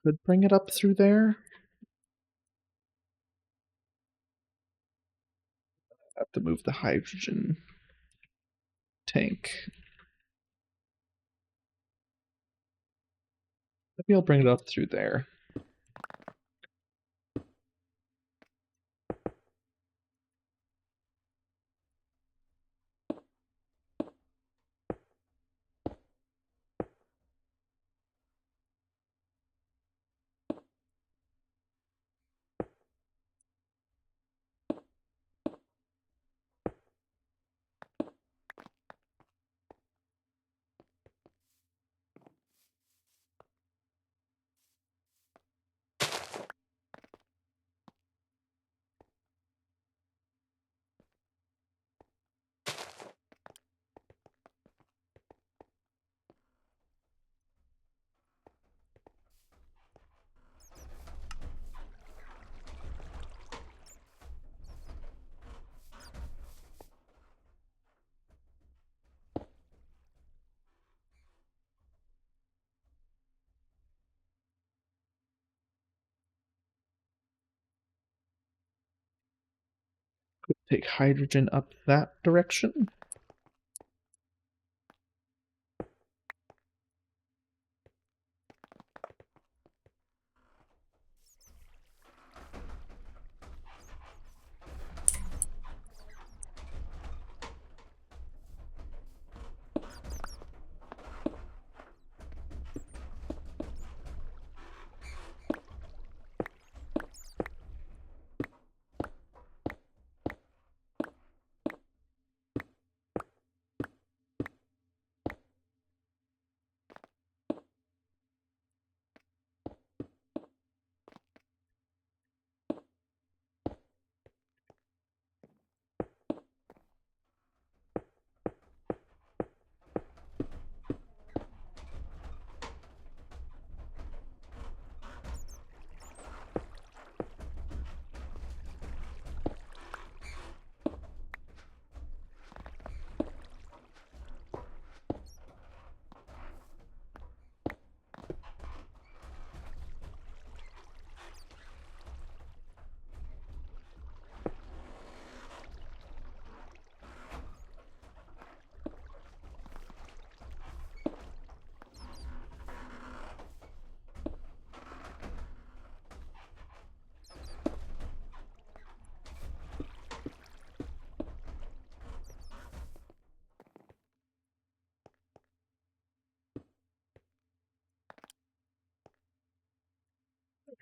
Could bring it up through there. Have to move the hydrogen tank. Maybe I'll bring it up through there. Could take hydrogen up that direction.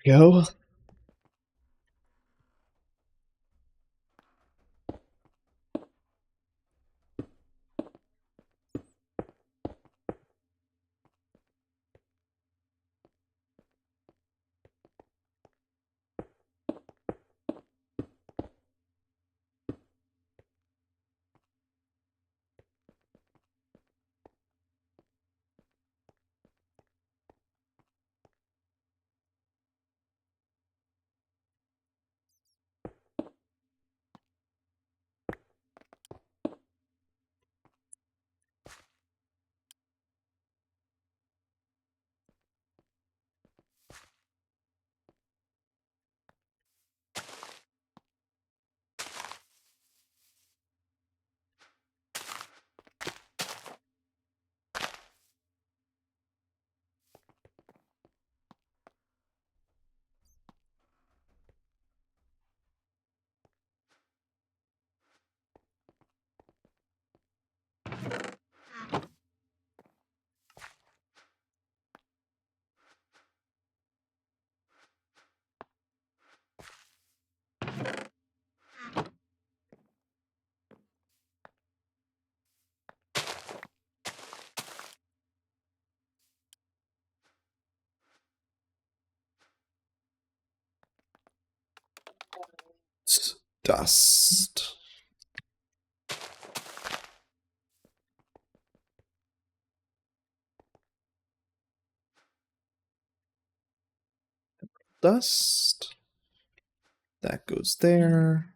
Go. Dust. Dust. That goes there.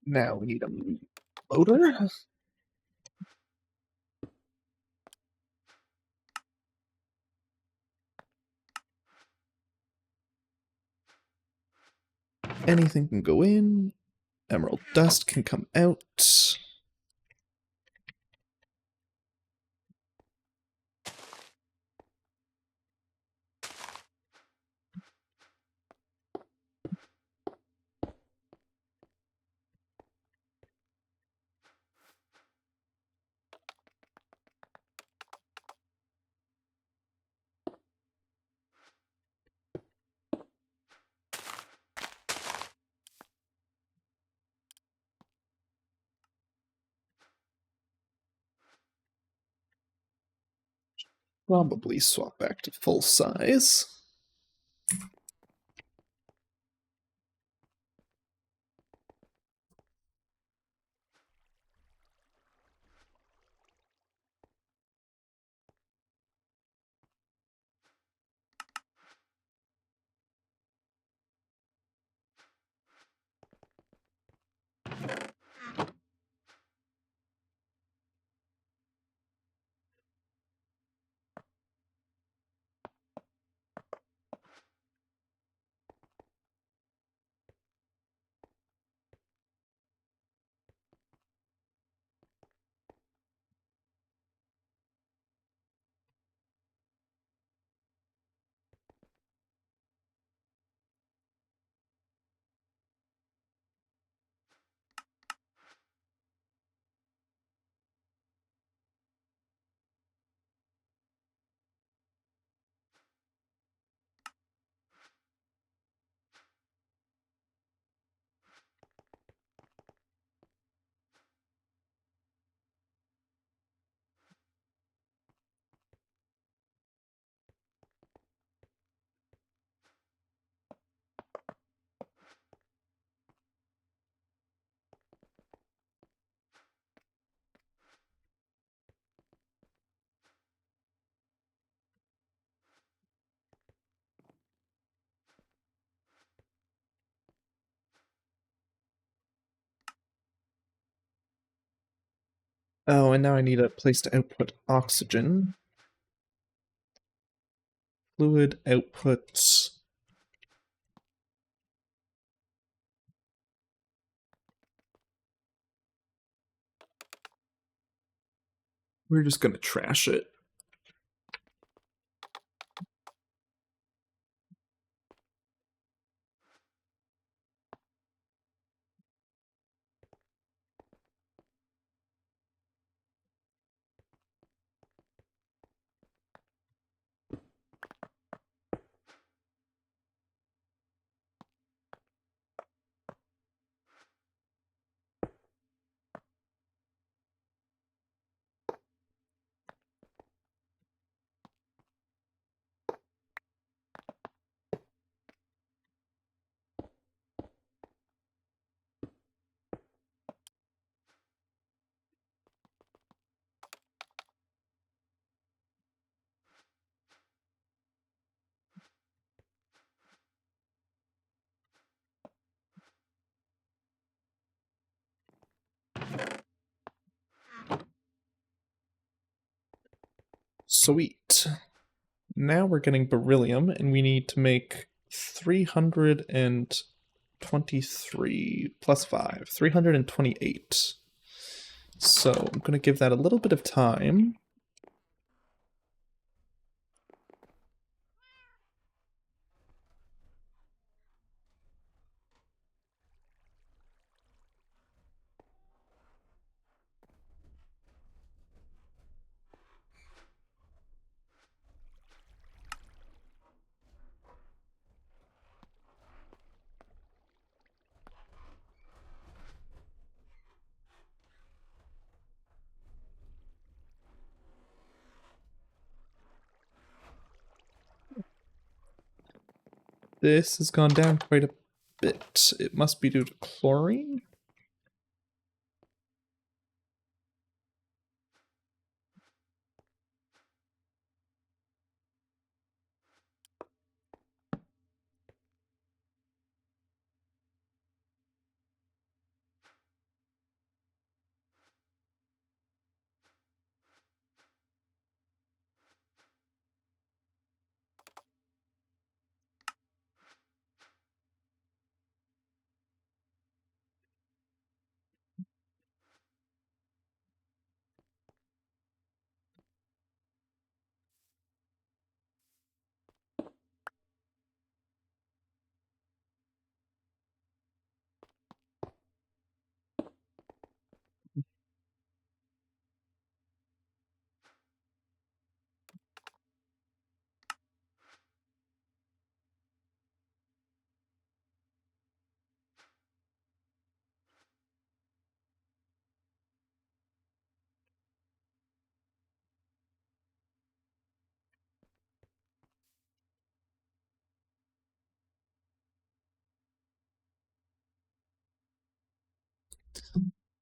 Now we need a loader. Anything can go in. Emerald dust can come out. Probably swap back to full size. Oh, and now I need a place to output oxygen. Fluid output. We're just gonna trash it. Sweet. Now we're getting beryllium, and we need to make 323 plus 5, 328. So I'm going to give that a little bit of time. This has gone down quite a bit. It must be due to chlorine.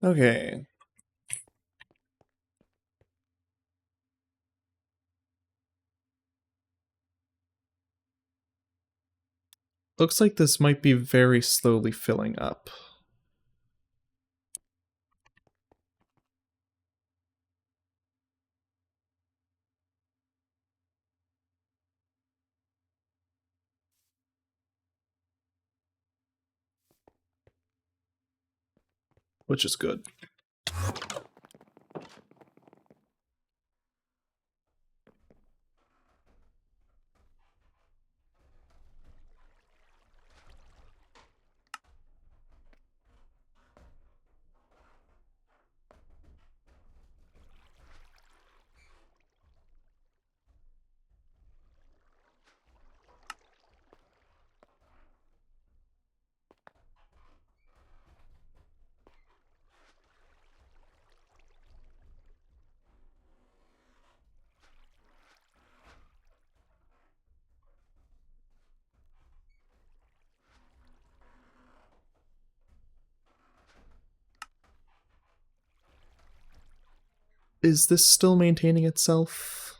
Okay. Looks like this might be very slowly filling up. Which is good. Is this still maintaining itself?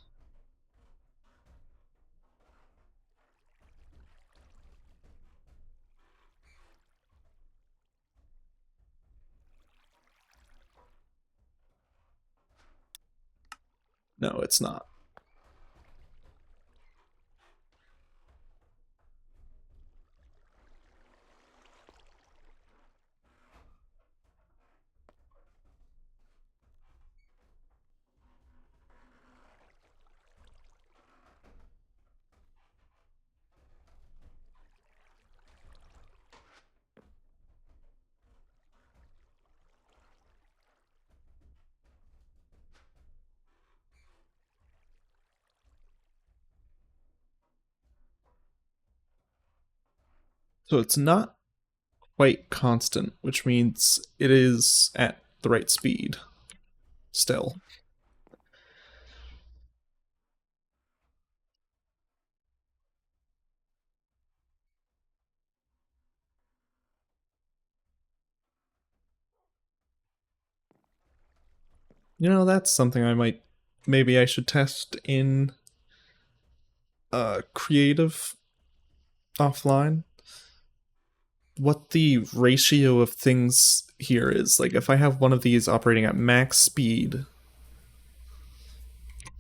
No, it's not. So it's not quite constant, which means it is at the right speed still. You know, that's something maybe I should test in creative offline. What the ratio of things here is. Like, if I have one of these operating at max speed,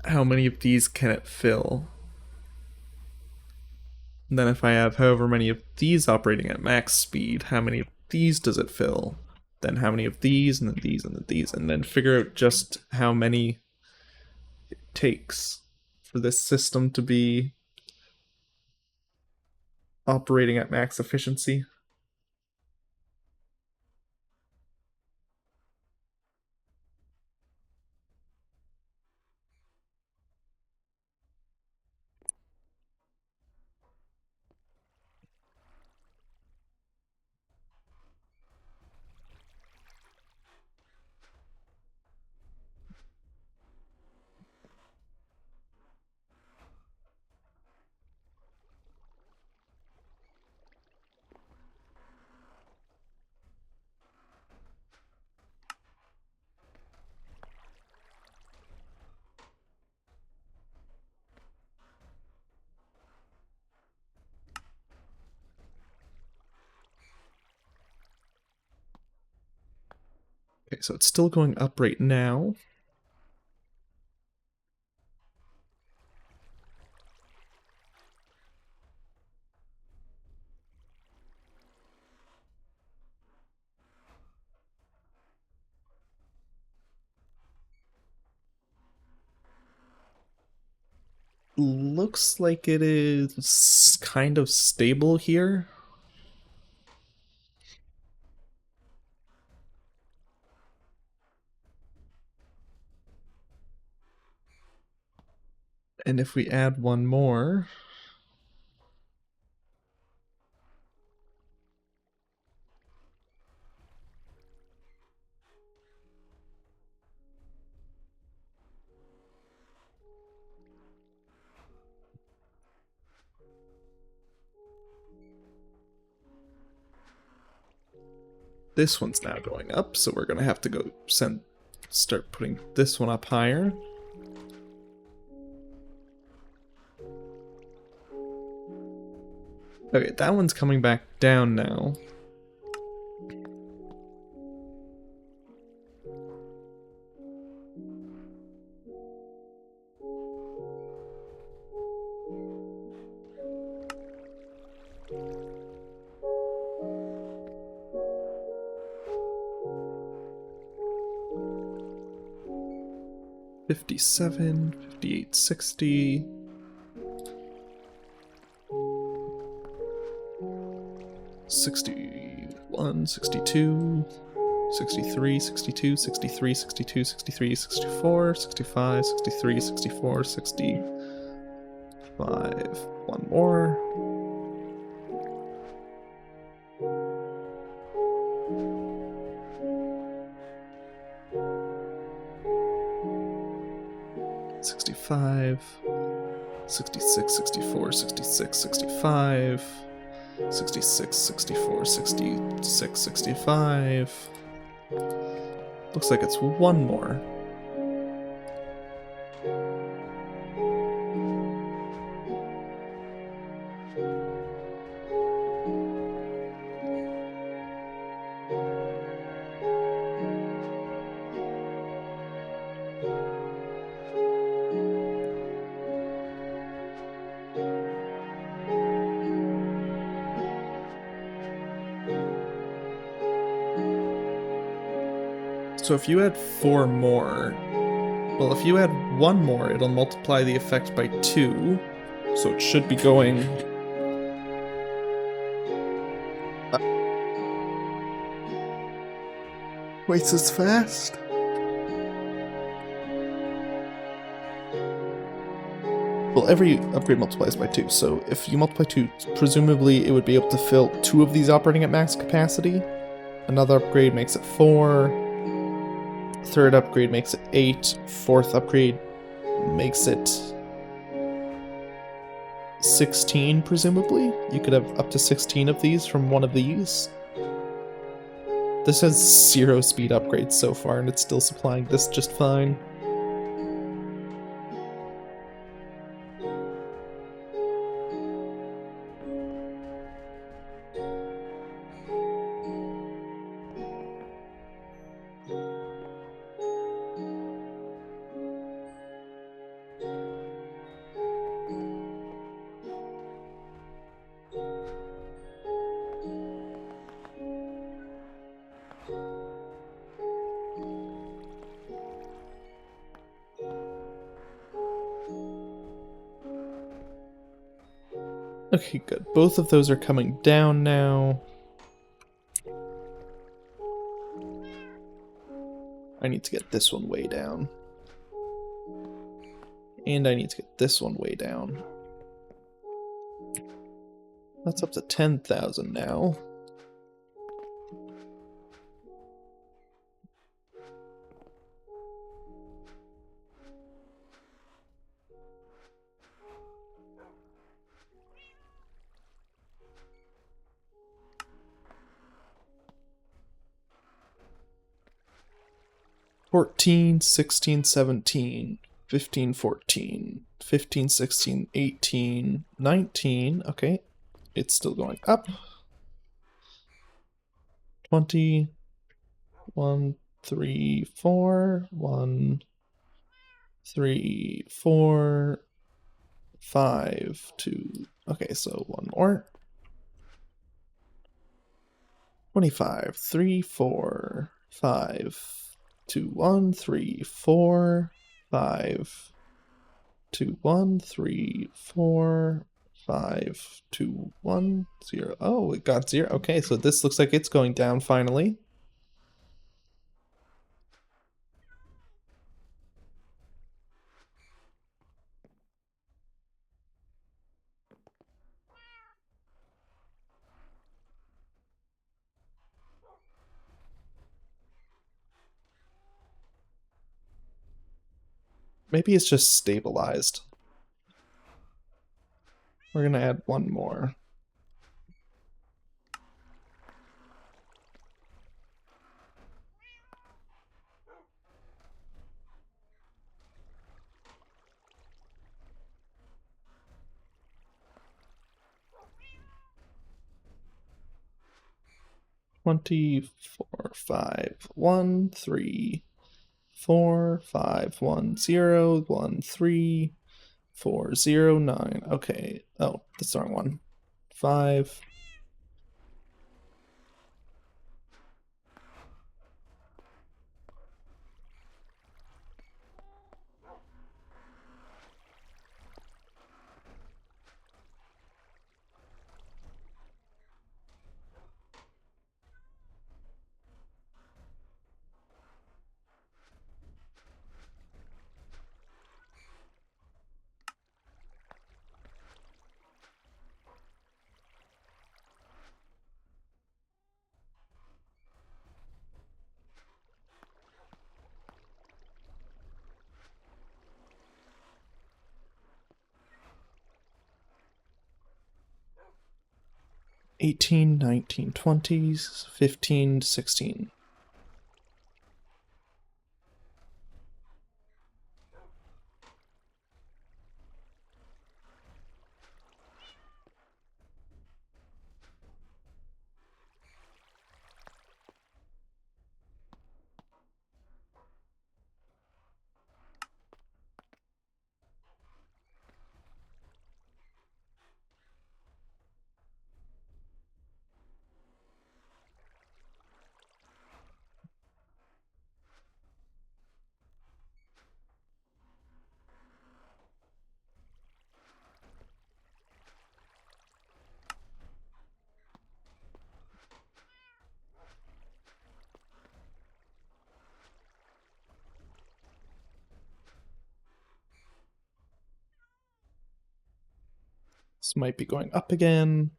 how many of these can it fill? And then if I have however many of these operating at max speed, how many of these does it fill? Then how many of these, and then these, and then these, and then figure out just how many it takes for this system to be operating at max efficiency. Okay, so it's still going up right now. Looks like it is kind of stable here. And if we add one more, This one's now going up, so we're gonna have to go start putting this one up higher. Okay, that one's coming back down now. $57, $58.60. $61, $62, $63, $62, $63, $62, $63, $64, $65, $63, $64, $65. One more. $65, $66, $64, $66, $65. 66, 64, 66, 65. Looks like it's one more. So if you add 4 more, well, if you add 1 more, it'll multiply the effect by 2, so it should be going twice as fast. Well, every upgrade multiplies by 2, so if you multiply 2, presumably it would be able to fill 2 of these operating at max capacity. Another upgrade makes it 4. Third upgrade makes it 8. Fourth upgrade makes it 16, presumably. You could have up to 16 of these from one of these. This has 0 speed upgrades so far, and it's still supplying this just fine. Okay, good. Both of those are coming down now. I need to get this one way down. And I need to get this one way down. That's up to 10,000 now. $14, $16, $17, $15, $14, $15, $16, $18, $19. Okay, it's still going up. 20, 1, 3, 4, 1, 3, 4, 5, 2. Okay, so one more. 25, 3, 4, 5, 2, 1, 3, 4, 5, 2, 1, 3, 4, 5, 2, 1, 0. Oh, it got 0. Okay, so this looks like it's going down finally. Maybe it's just stabilized. We're gonna add 1 more. 20, 4, 5, 1, 3, 4, 5, 1, 0, 1, 3, 4, 0, 9. Okay. Oh, that's the wrong one. 5. $18, $19, $20, $15, $16. This might be going up again.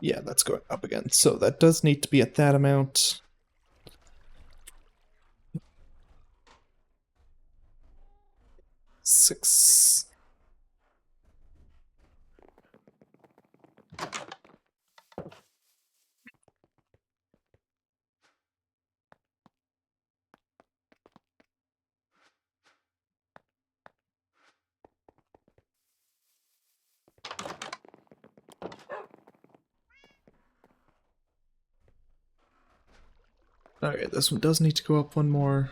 Yeah, that's going up again. So that does need to be at that amount. Six. Okay, this one does need to go up one more.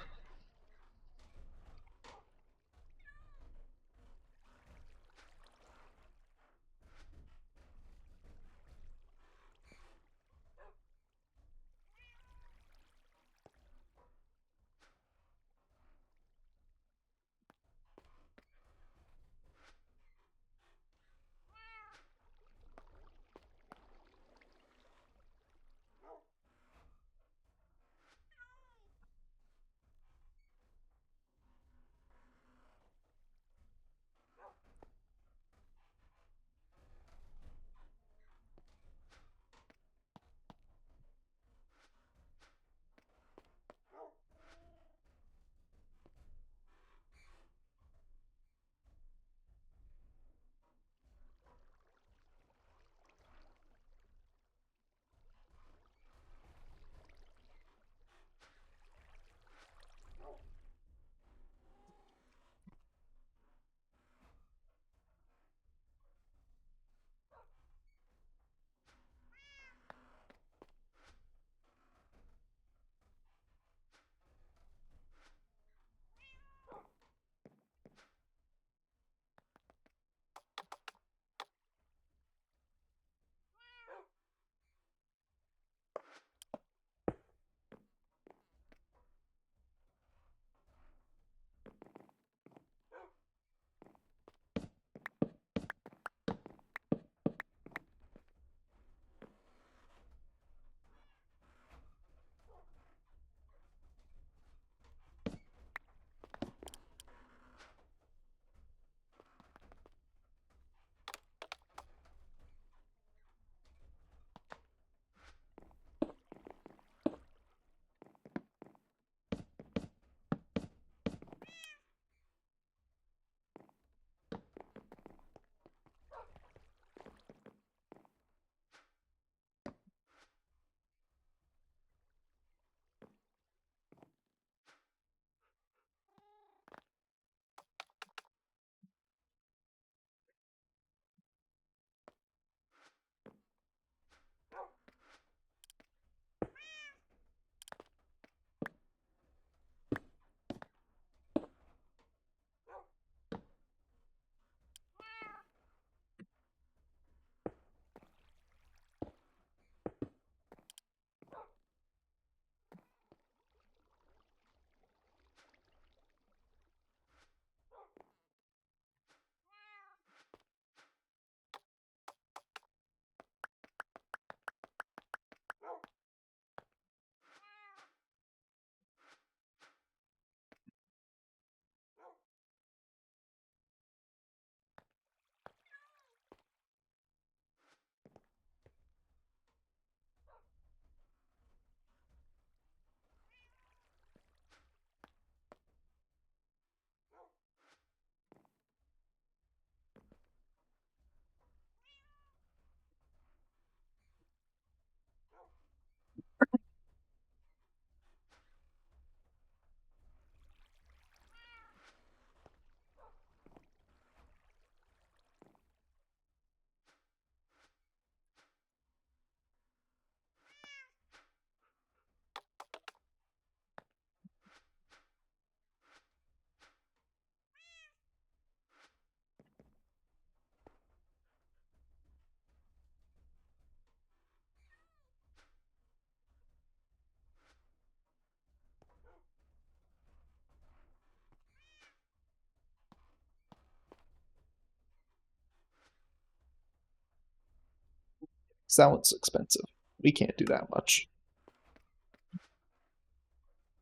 'Cause that one's expensive. We can't do that much.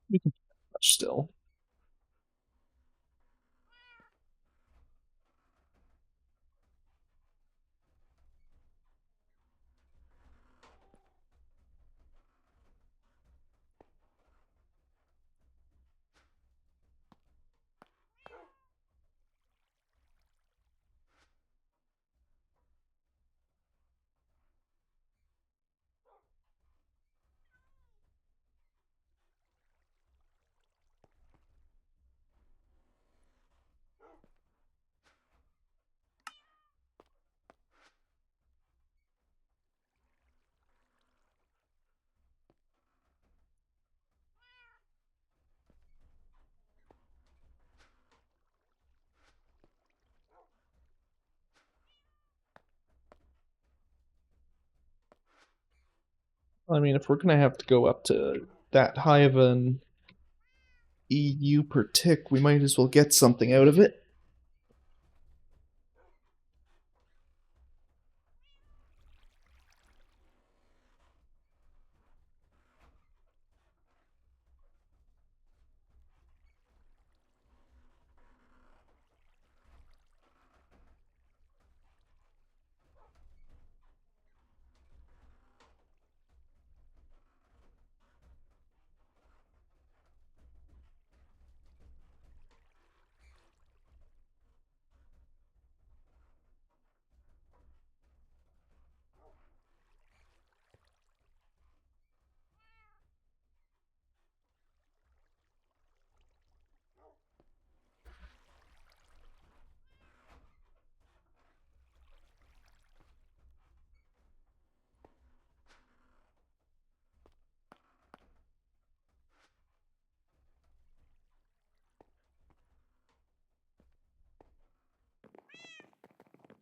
We can do that much still. I mean, if we're gonna have to go up to that high of an EU per tick, we might as well get something out of it.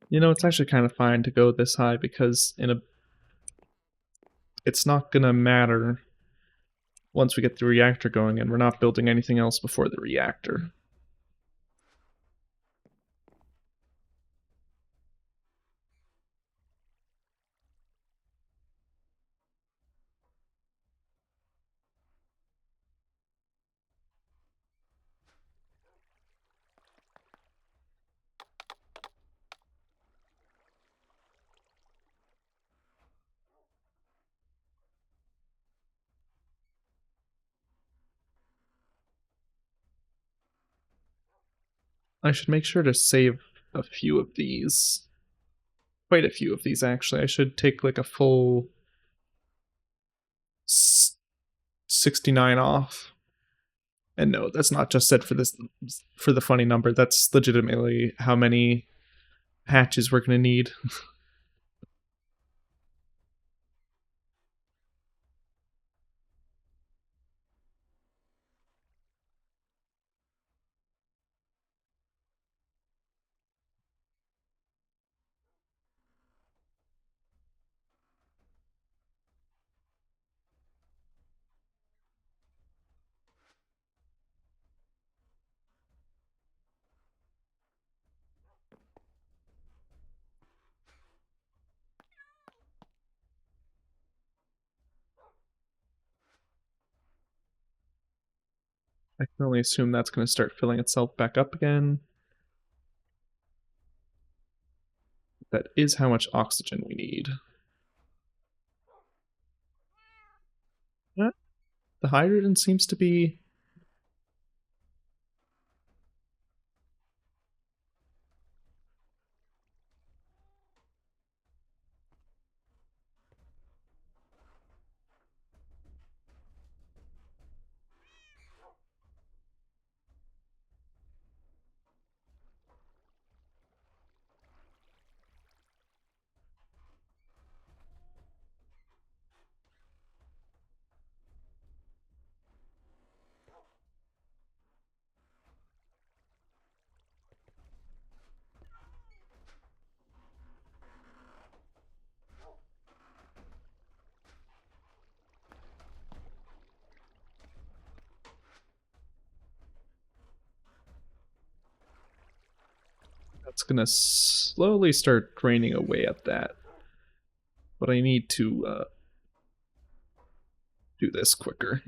You know, it's actually kind of fine to go this high because it's not gonna matter once we get the reactor going, and we're not building anything else before the reactor. I should make sure to save a few of these. Quite a few of these, actually. I should take like a full 69 off. And no, that's not just said for the funny number. That's legitimately how many hatches we're gonna need. I can only assume that's gonna start filling itself back up again. That is how much oxygen we need. The hydrogen seems to be... That's gonna slowly start draining away at that. but I need to do this quicker.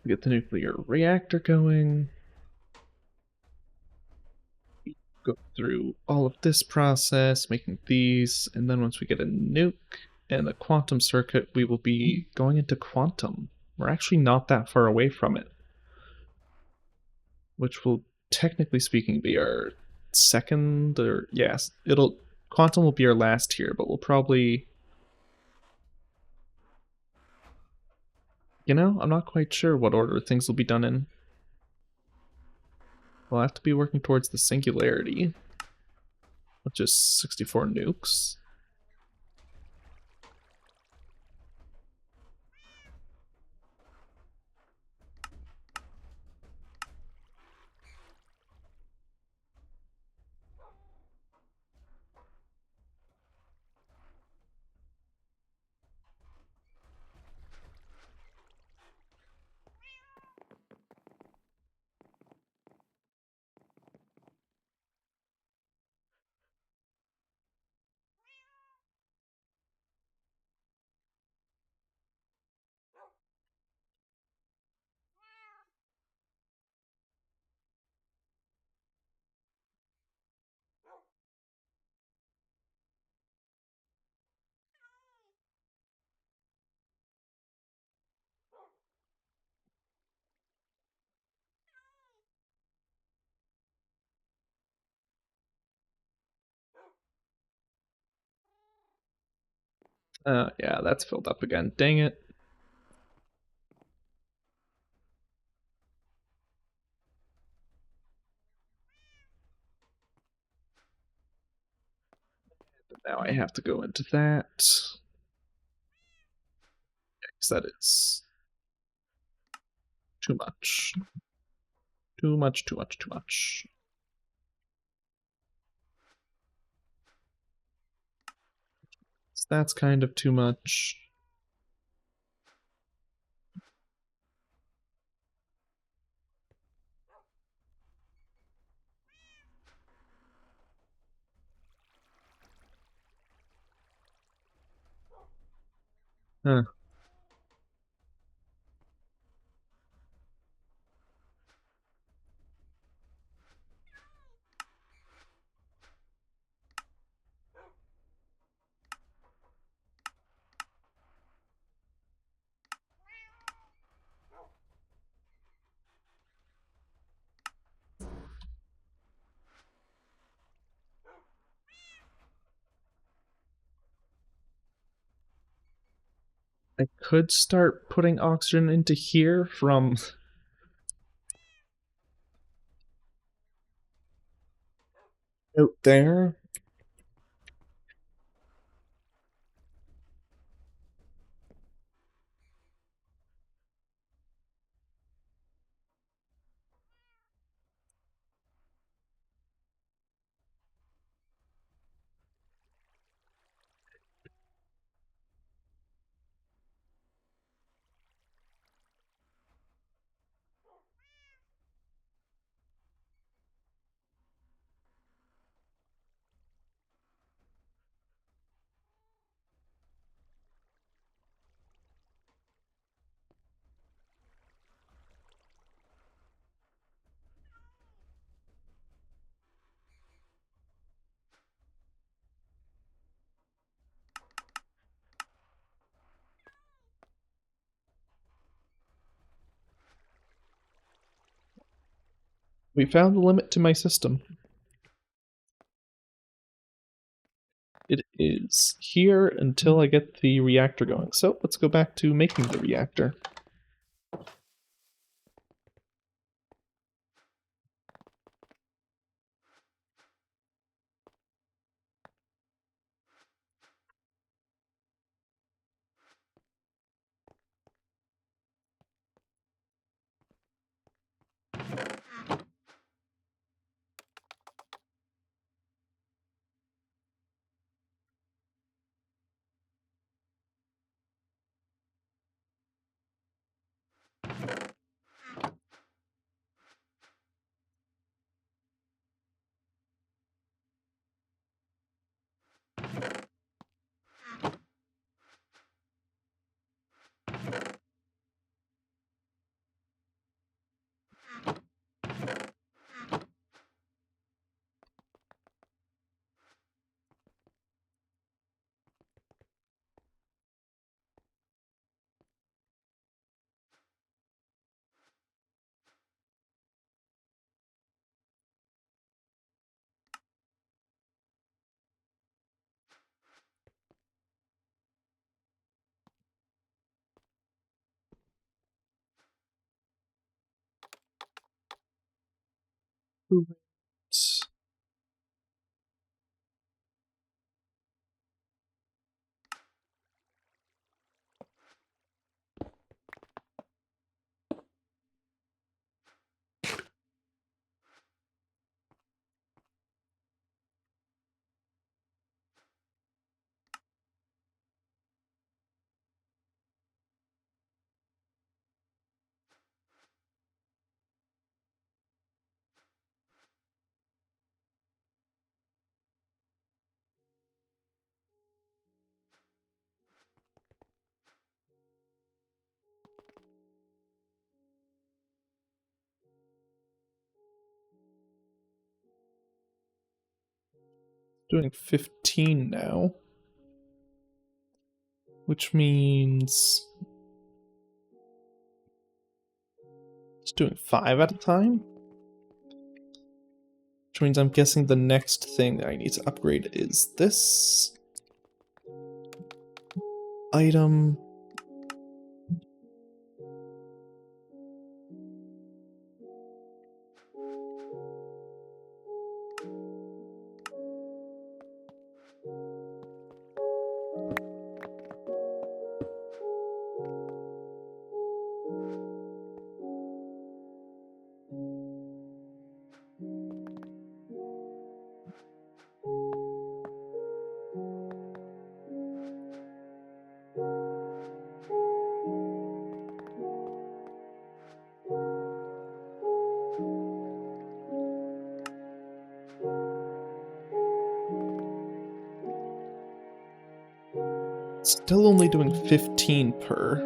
Get the nuclear reactor going. Go through all of this process, making these, and then once we get a nuke and a quantum circuit, we will be going into quantum. We're actually not that far away from it, which will, technically speaking, be our second, or yes, quantum will be our last here, but we'll probably, I'm not quite sure what order things will be done in. We'll have to be working towards the singularity, which is 64 nukes. Yeah, that's filled up again. Dang it. Now I have to go into that. Because that is too much. Too much, too much, too much. So that's kind of too much. Huh. I could start putting oxygen into here from out there. We found the limit to my system. It is here until I get the reactor going. So let's go back to making the reactor. Doing 15 now, which means it's doing 5 at a time, which means I'm guessing the next thing I need to upgrade is this item. Still only doing 15 per.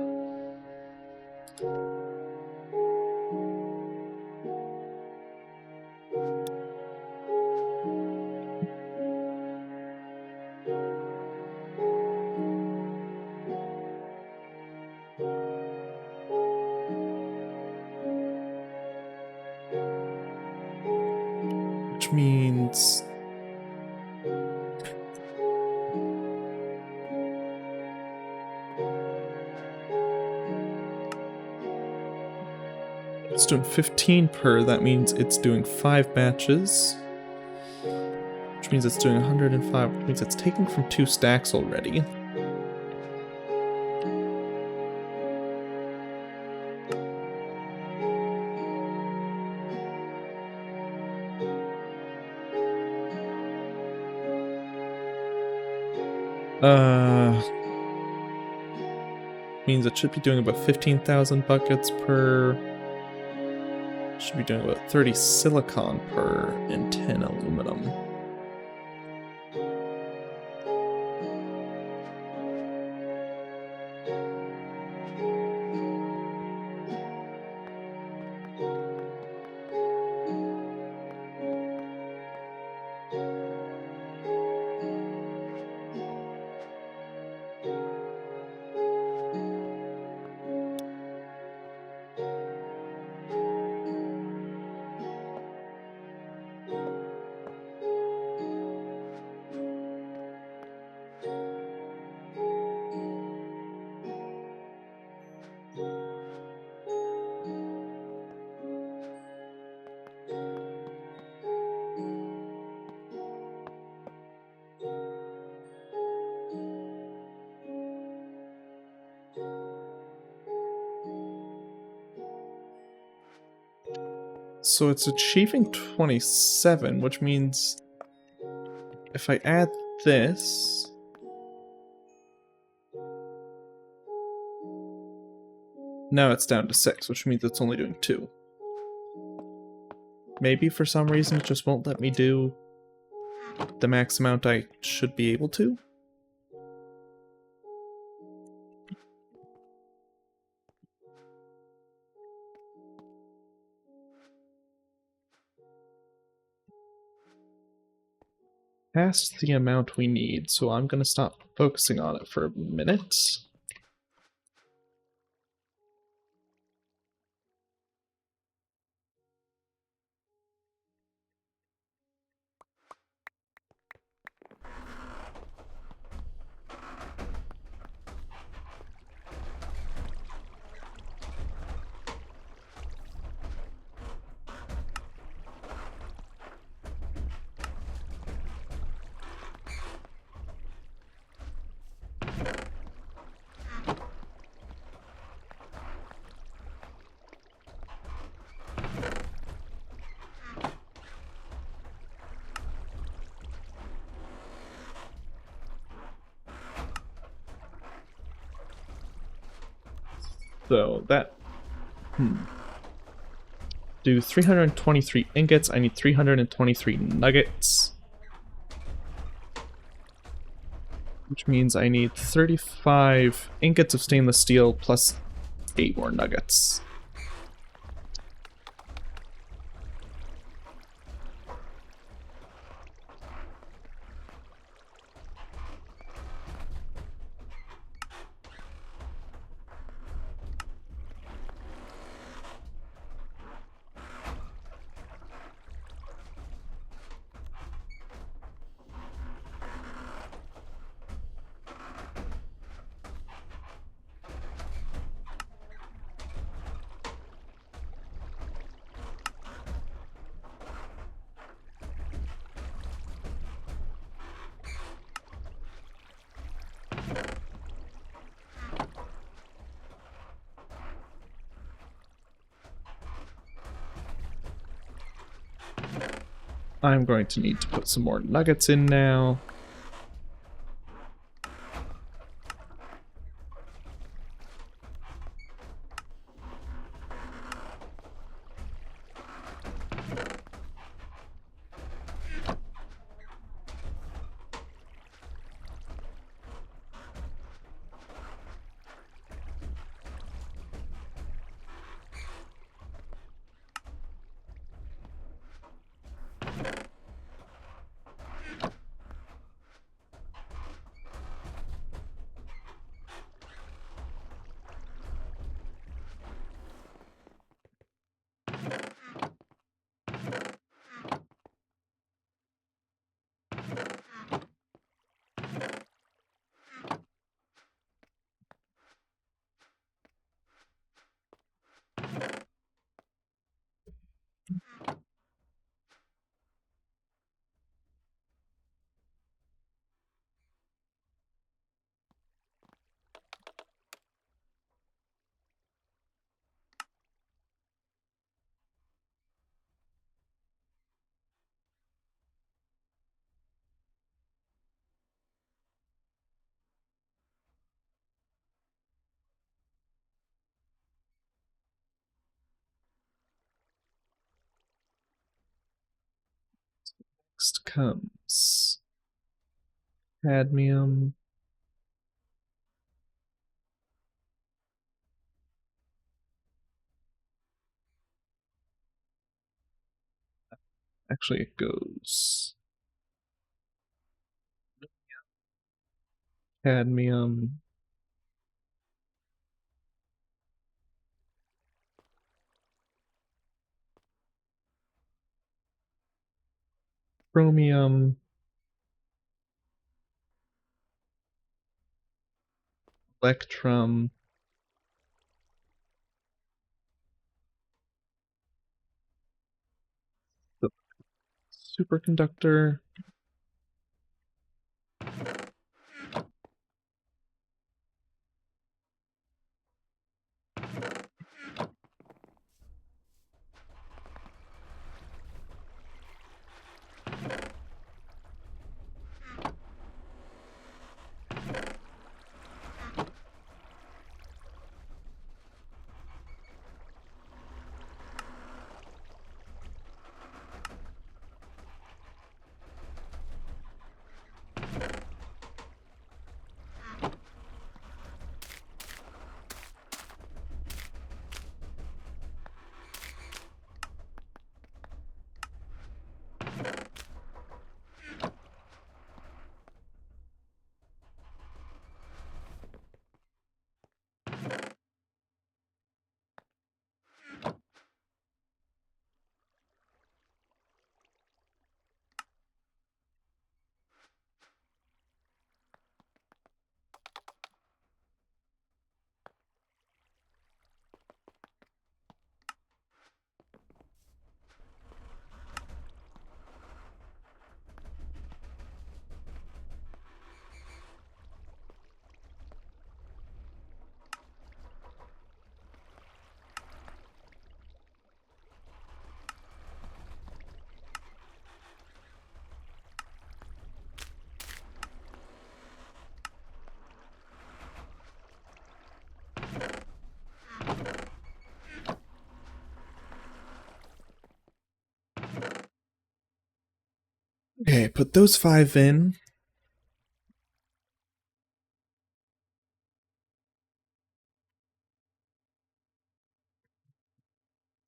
Which means it's doing 15 per. That means it's doing 5 batches, which means it's doing 105, which means it's taking from 2 stacks already. Means it should be doing about 15,000 buckets per. Should be doing about 30 silicon per and 10 aluminum. So it's achieving 27, which means if I add this, now it's down to 6, which means it's only doing 2. Maybe for some reason it just won't let me do the max amount I should be able to. Past the amount we need, so I'm gonna stop focusing on it for a minute. So that... do 323 ingots. I need 323 nuggets. Which means I need 35 ingots of stainless steel plus 8 more nuggets. I'm going to need to put some more nuggets in now. Next comes cadmium. Actually, it goes cadmium, chromium, electrum, the superconductor, Okay, put those 5 in.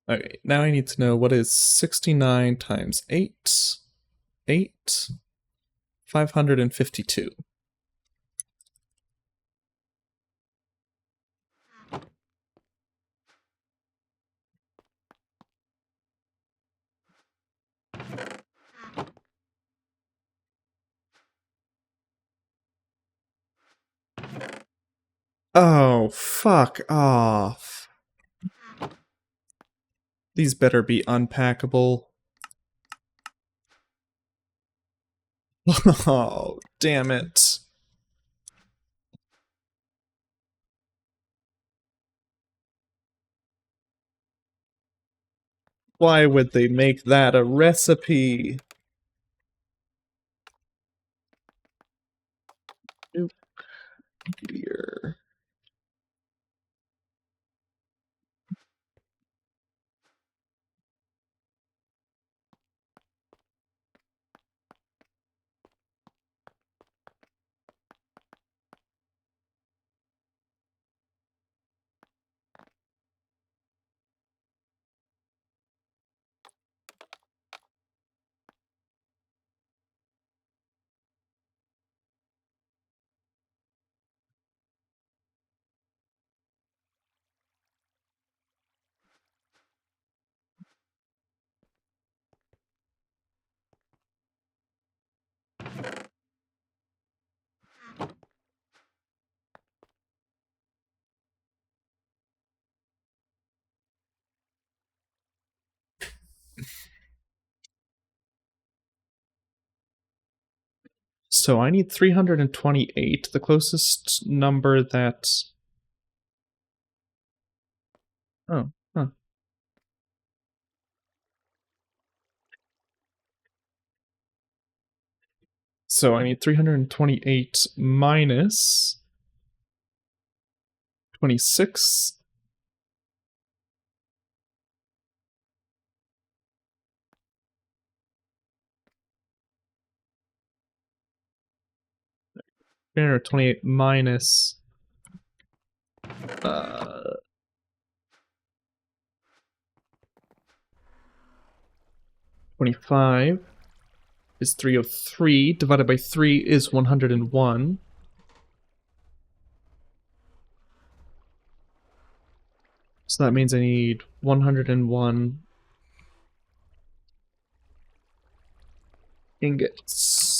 Okay, now I need to know what is 69 times 8. 8. 552. Oh, fuck off. These better be unpackable. Oh, damn it. Why would they make that a recipe? Nuclear. So I need 328. The closest number that... Oh, huh. So I need 328 minus 26. Or 28 minus 25 is 303. Divided by 3 is 101. So that means I need 101 ingots.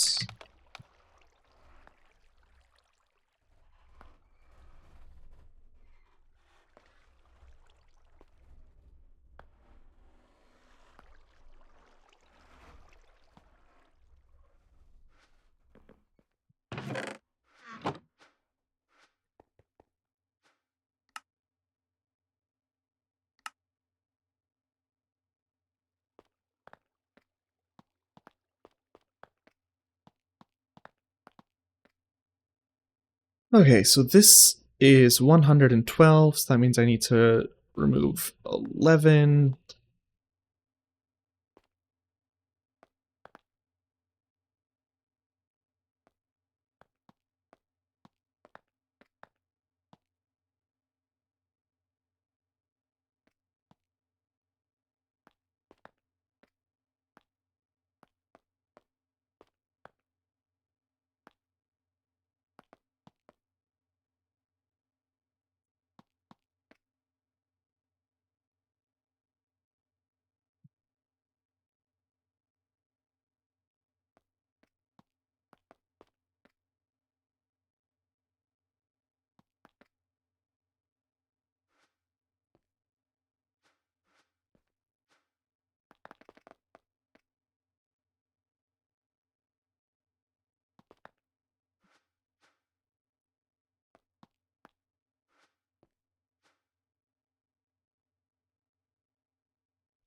Okay, so this is 112, so that means I need to remove 11.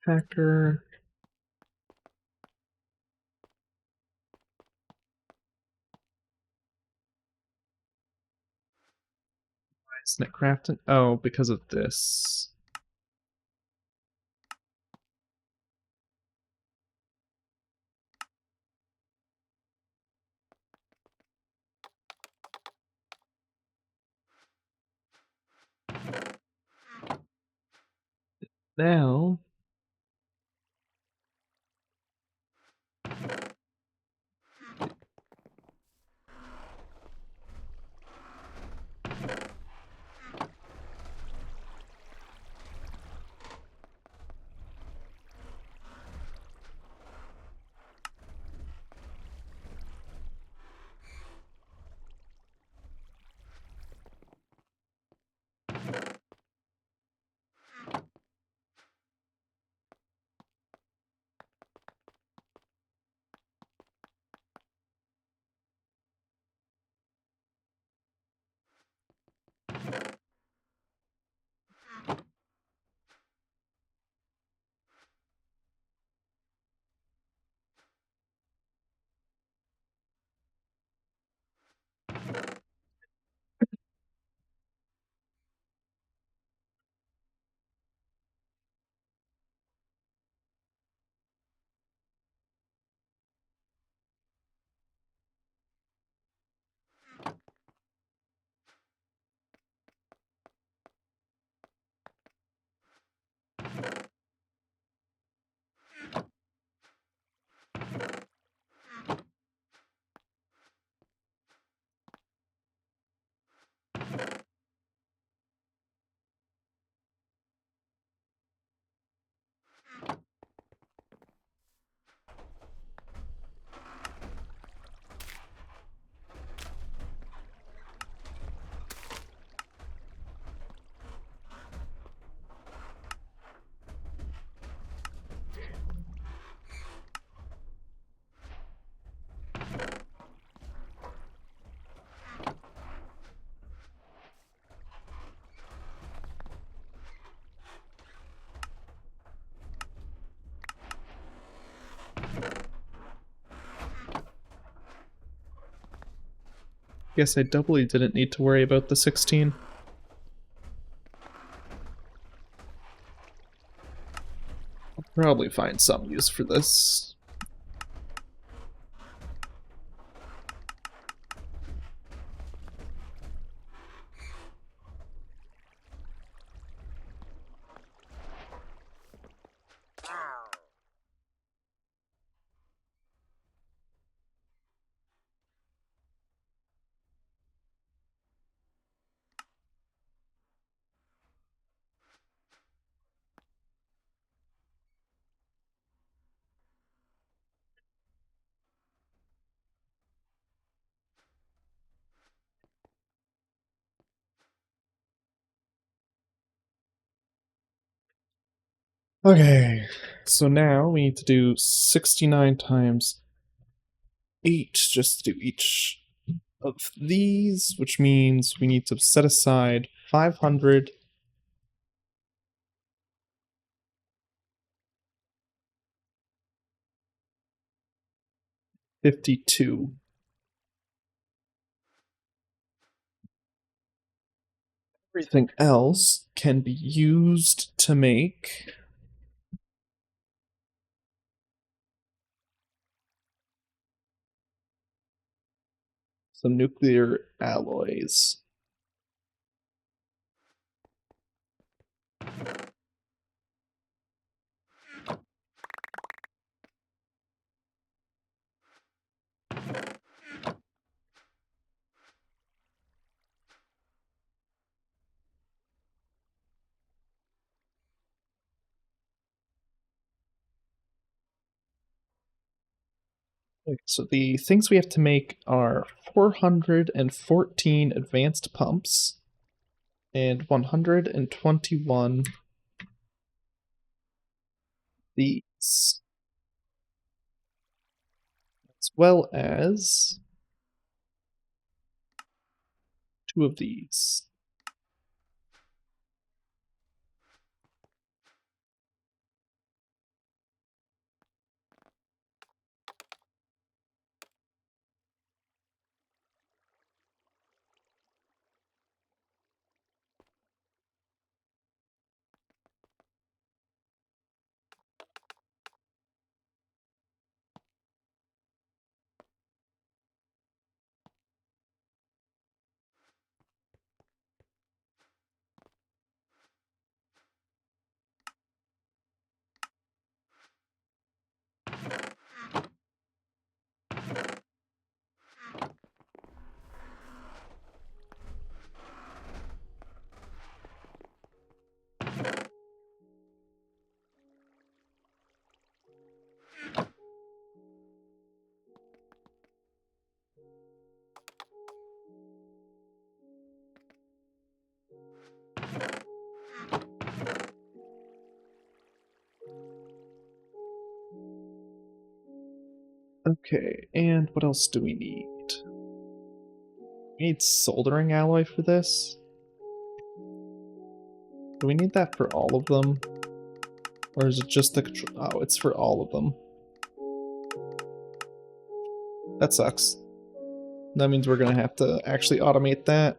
Factor. Why isn't it crafting? Oh, because of this. Now, guess I doubly didn't need to worry about the 16. I'll probably find some use for this. Okay, so now we need to do 69 times 8 just to do each of these, which means we need to set aside 552. Everything else can be used to make some nuclear alloys. Okay, so the things we have to make are 414 advanced pumps and 121 these, as well as 2 of these. Okay, and what else do we need? We need soldering alloy for this? Do we need that for all of them? Or is it just the control? Oh, it's for all of them. That sucks. That means we're gonna have to actually automate that.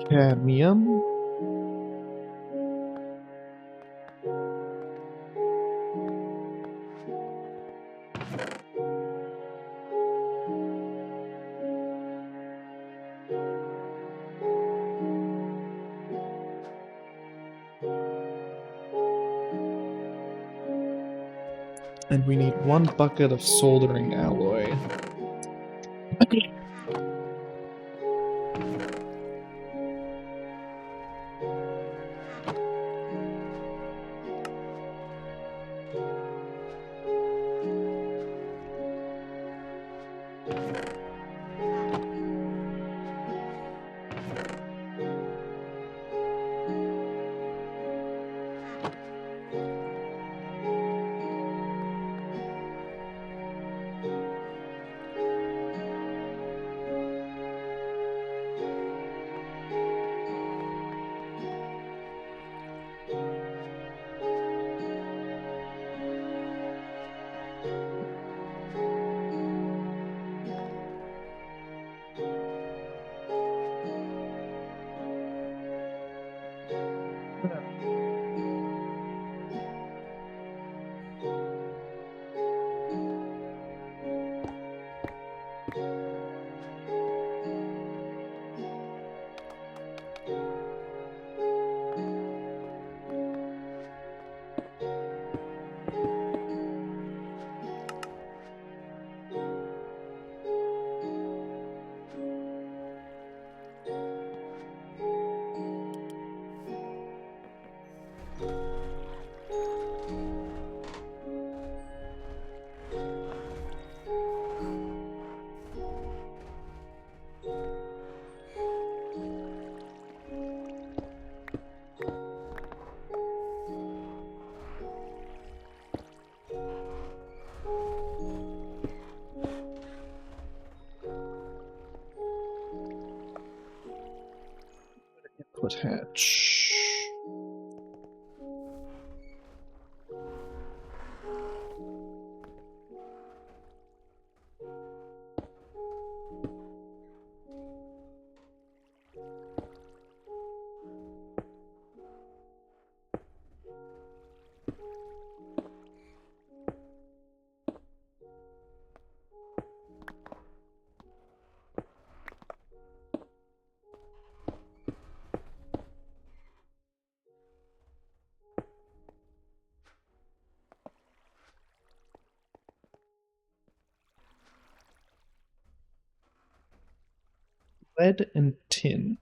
Cadmium. And we need 1 bucket of soldering alloy. Input hatch. Lead and tin.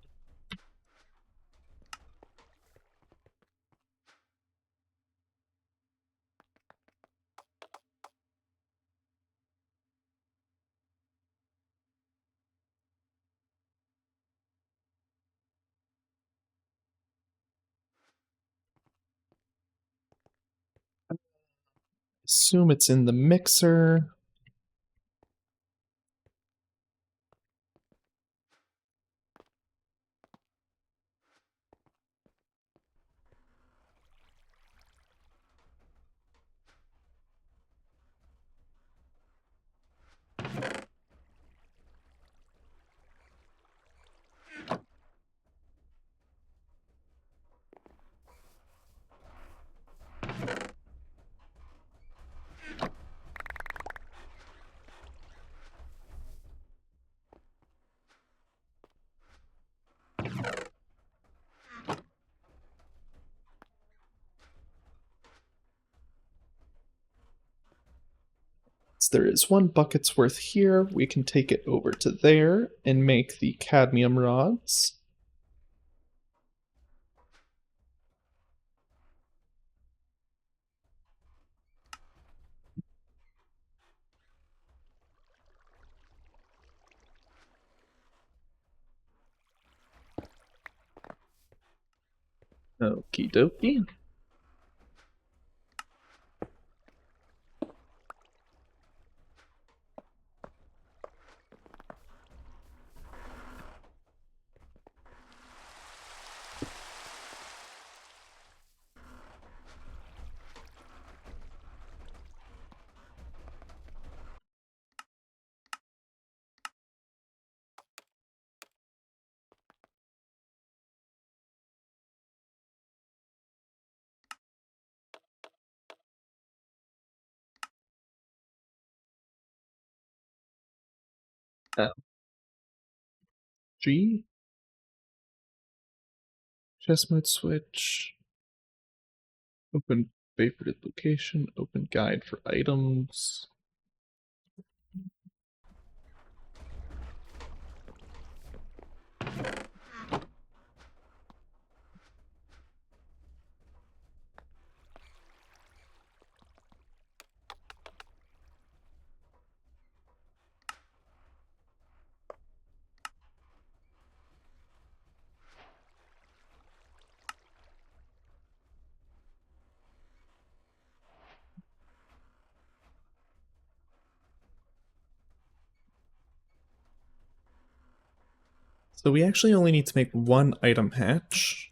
Assume it's in the mixer. there is 1 bucket's worth here. We can take it over to there and make the cadmium rods. Okie dokie. G. Chest mode switch. Open favorited location. Open guide for items. So we actually only need to make 1 item hatch.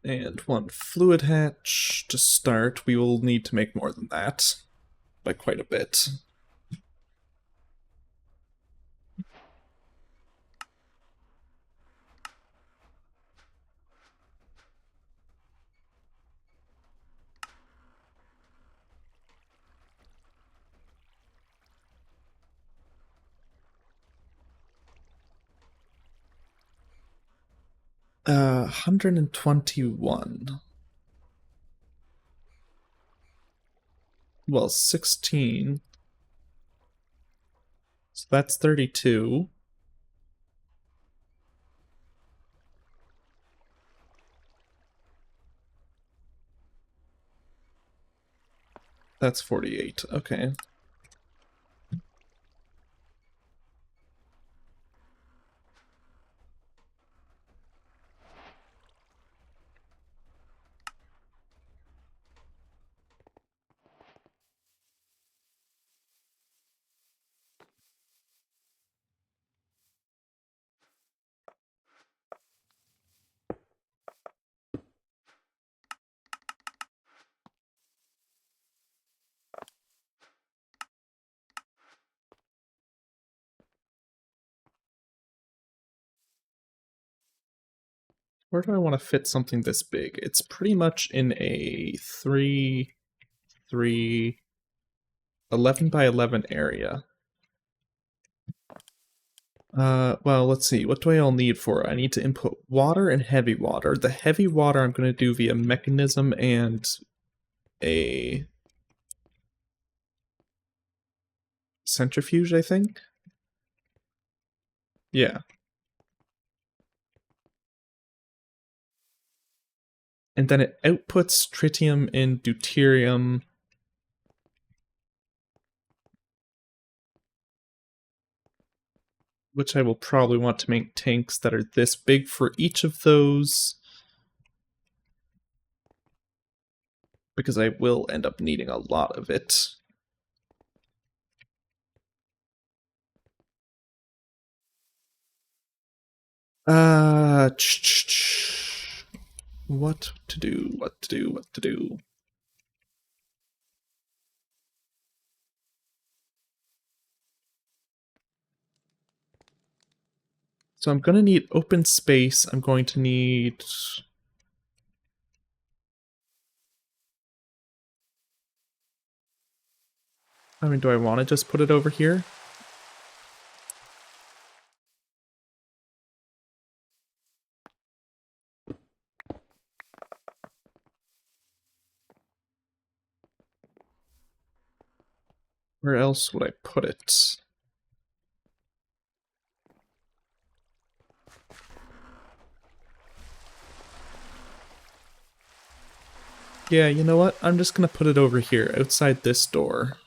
And 1 fluid hatch to start. We will need to make more than that by quite a bit. Uh, 121. Well, 16. So that's 32. That's 48. Okay. Where do I want to fit something this big? It's pretty much in a 3, 3, 11 by 11 area. Well, let's see. What do I all need for it? I need to input water and heavy water. The heavy water I'm going to do via mechanism and a centrifuge, I think? Yeah. And then it outputs tritium and deuterium. Which I will probably want to make tanks that are this big for each of those. Because I will end up needing a lot of it. What to do, what to do, what to do. So I'm going to need open space. I'm going to need... I mean, do I want to just put it over here? Where else would I put it? Yeah, you know what? I'm just gonna put it over here, outside this door.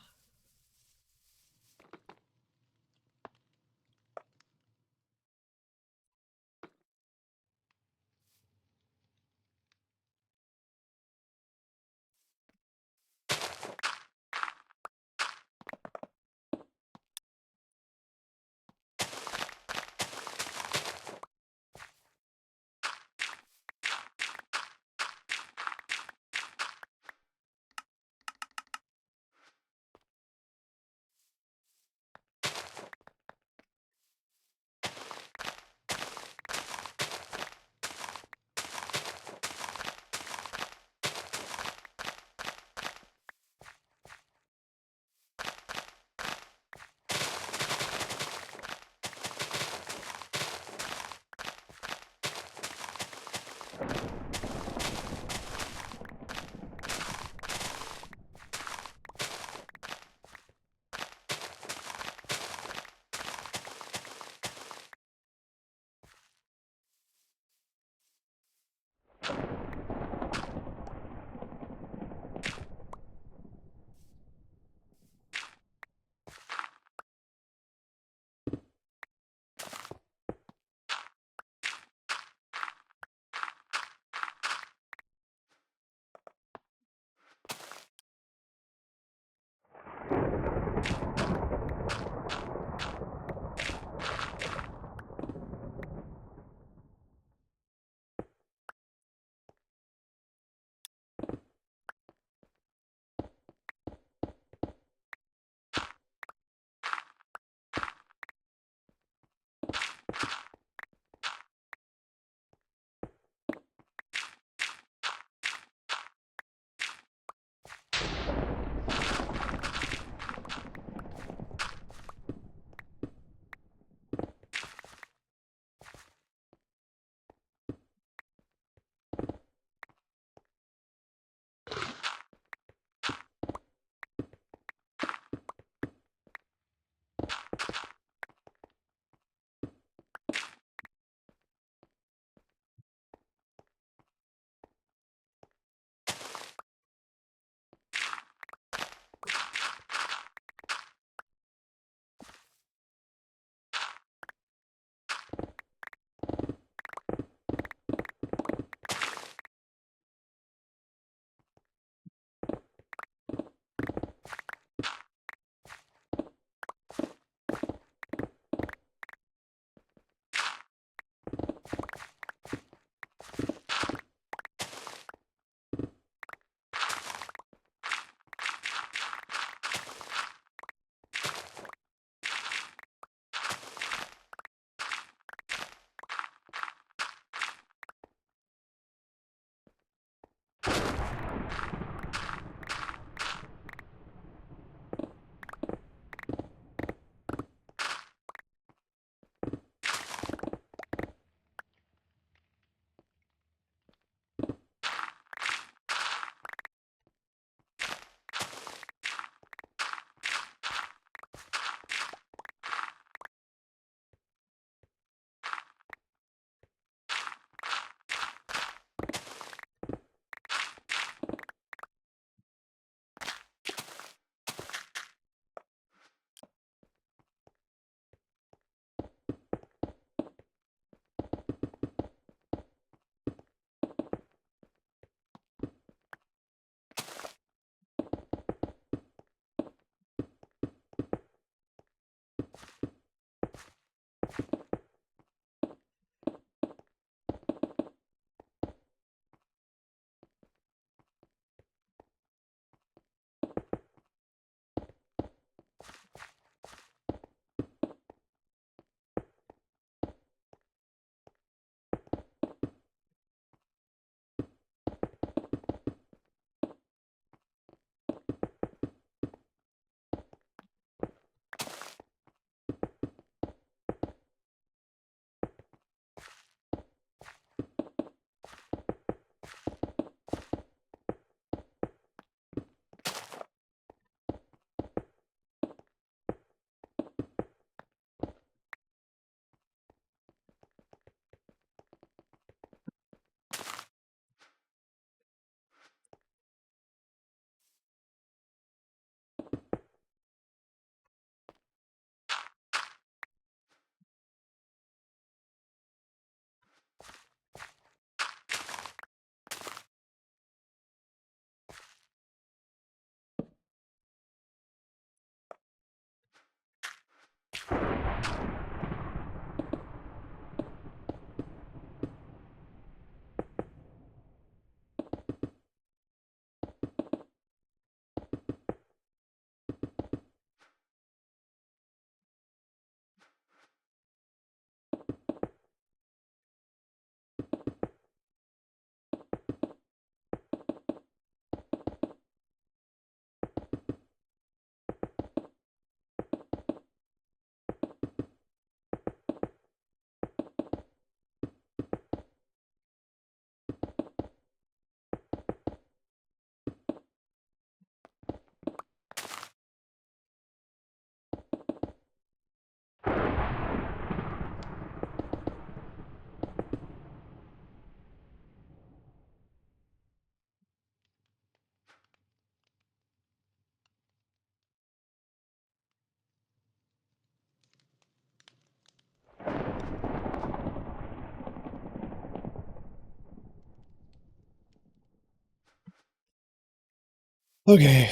Okay,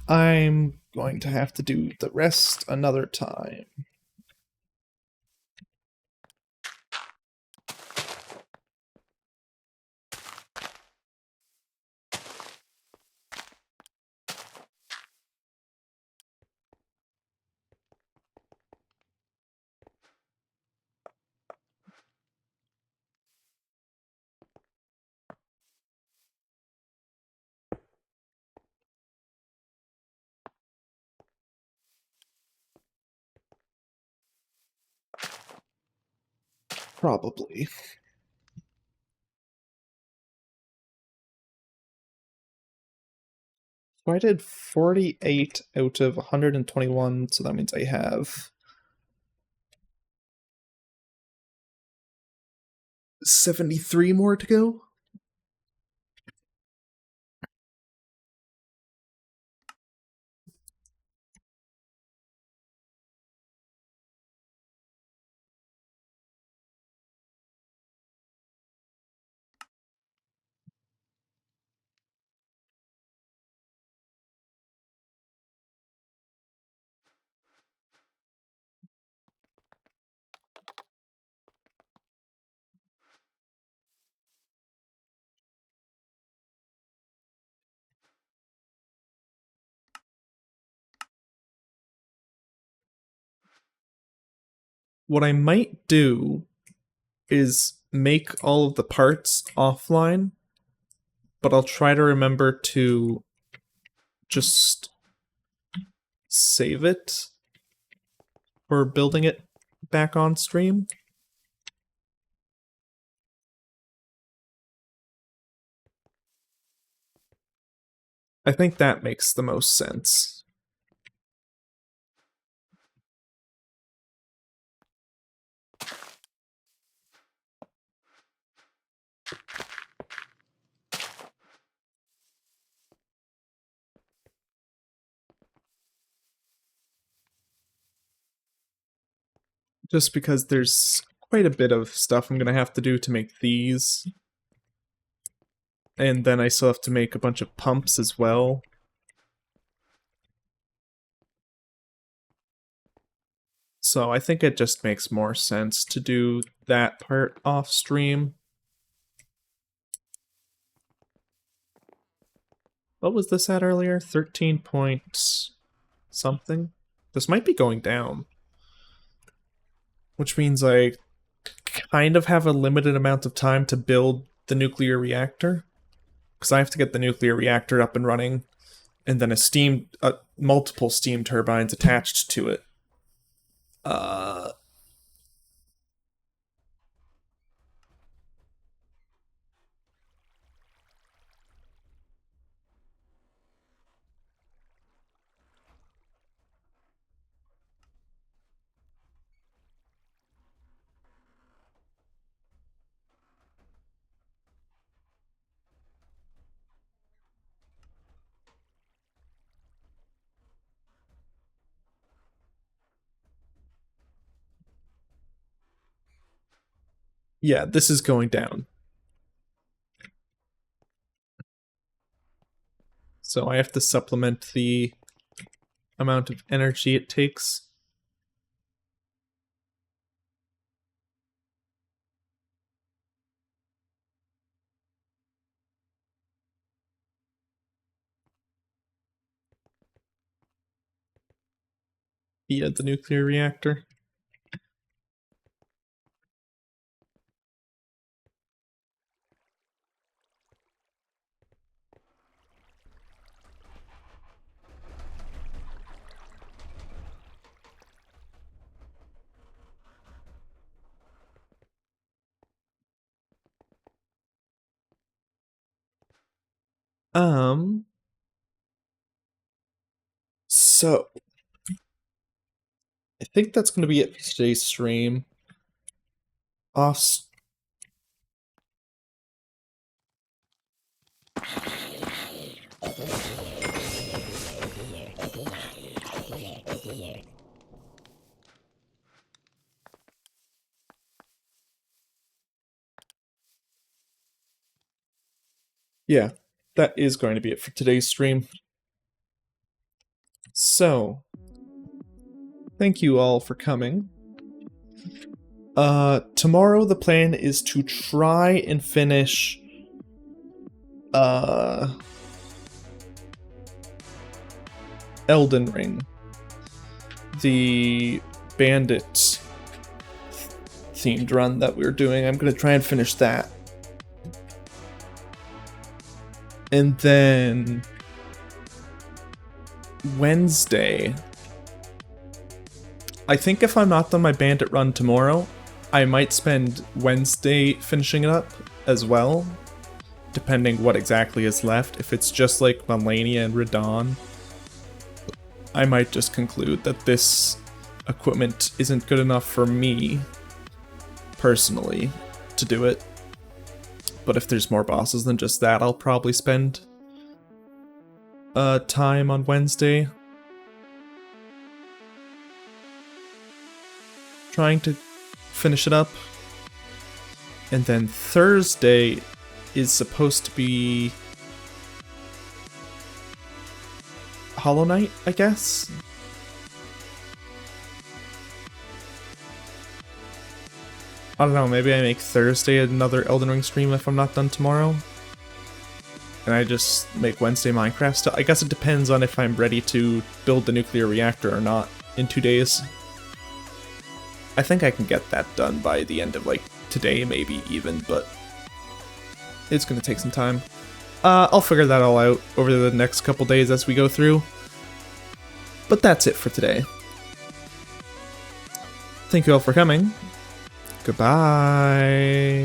I'm going to have to do the rest another time. Probably. So I did 48 out of 121, so that means I have 73 more to go. What I might do is make all of the parts offline, but I'll try to remember to just save it for building it back on stream. I think that makes the most sense. Just because there's quite a bit of stuff I'm going to have to do to make these. And then I still have to make a bunch of pumps as well. So I think it just makes more sense to do that part off stream. What was this at earlier? 13 point something? This might be going down. Which means I kind of have a limited amount of time to build the nuclear reactor. Because I have to get the nuclear reactor up and running, and then multiple steam turbines attached to it. Uh, yeah, this is going down. So I have to supplement the amount of energy it takes. Via the nuclear reactor. So I think that's going to be it for today's stream. Off. Yeah, that is going to be it for today's stream. So, thank you all for coming. Tomorrow the plan is to try and finish Elden Ring, the bandit themed run that we were doing. I'm gonna try and finish that. And then Wednesday, I think if I'm not done my bandit run tomorrow, I might spend Wednesday finishing it up as well, depending what exactly is left. If it's just like Melania and Radon, I might just conclude that this equipment isn't good enough for me, personally, to do it. But if there's more bosses than just that, I'll probably spend time on Wednesday trying to finish it up. And then Thursday is supposed to be Hollow Knight, I guess? I don't know, maybe I make Thursday another Elden Ring stream if I'm not done tomorrow. And I just make Wednesday Minecraft stuff. I guess it depends on if I'm ready to build the nuclear reactor or not in 2 days. I think I can get that done by the end of, like, today, maybe even, but it's gonna take some time. I'll figure that all out over the next couple days as we go through. But that's it for today. Thank you all for coming. Goodbye.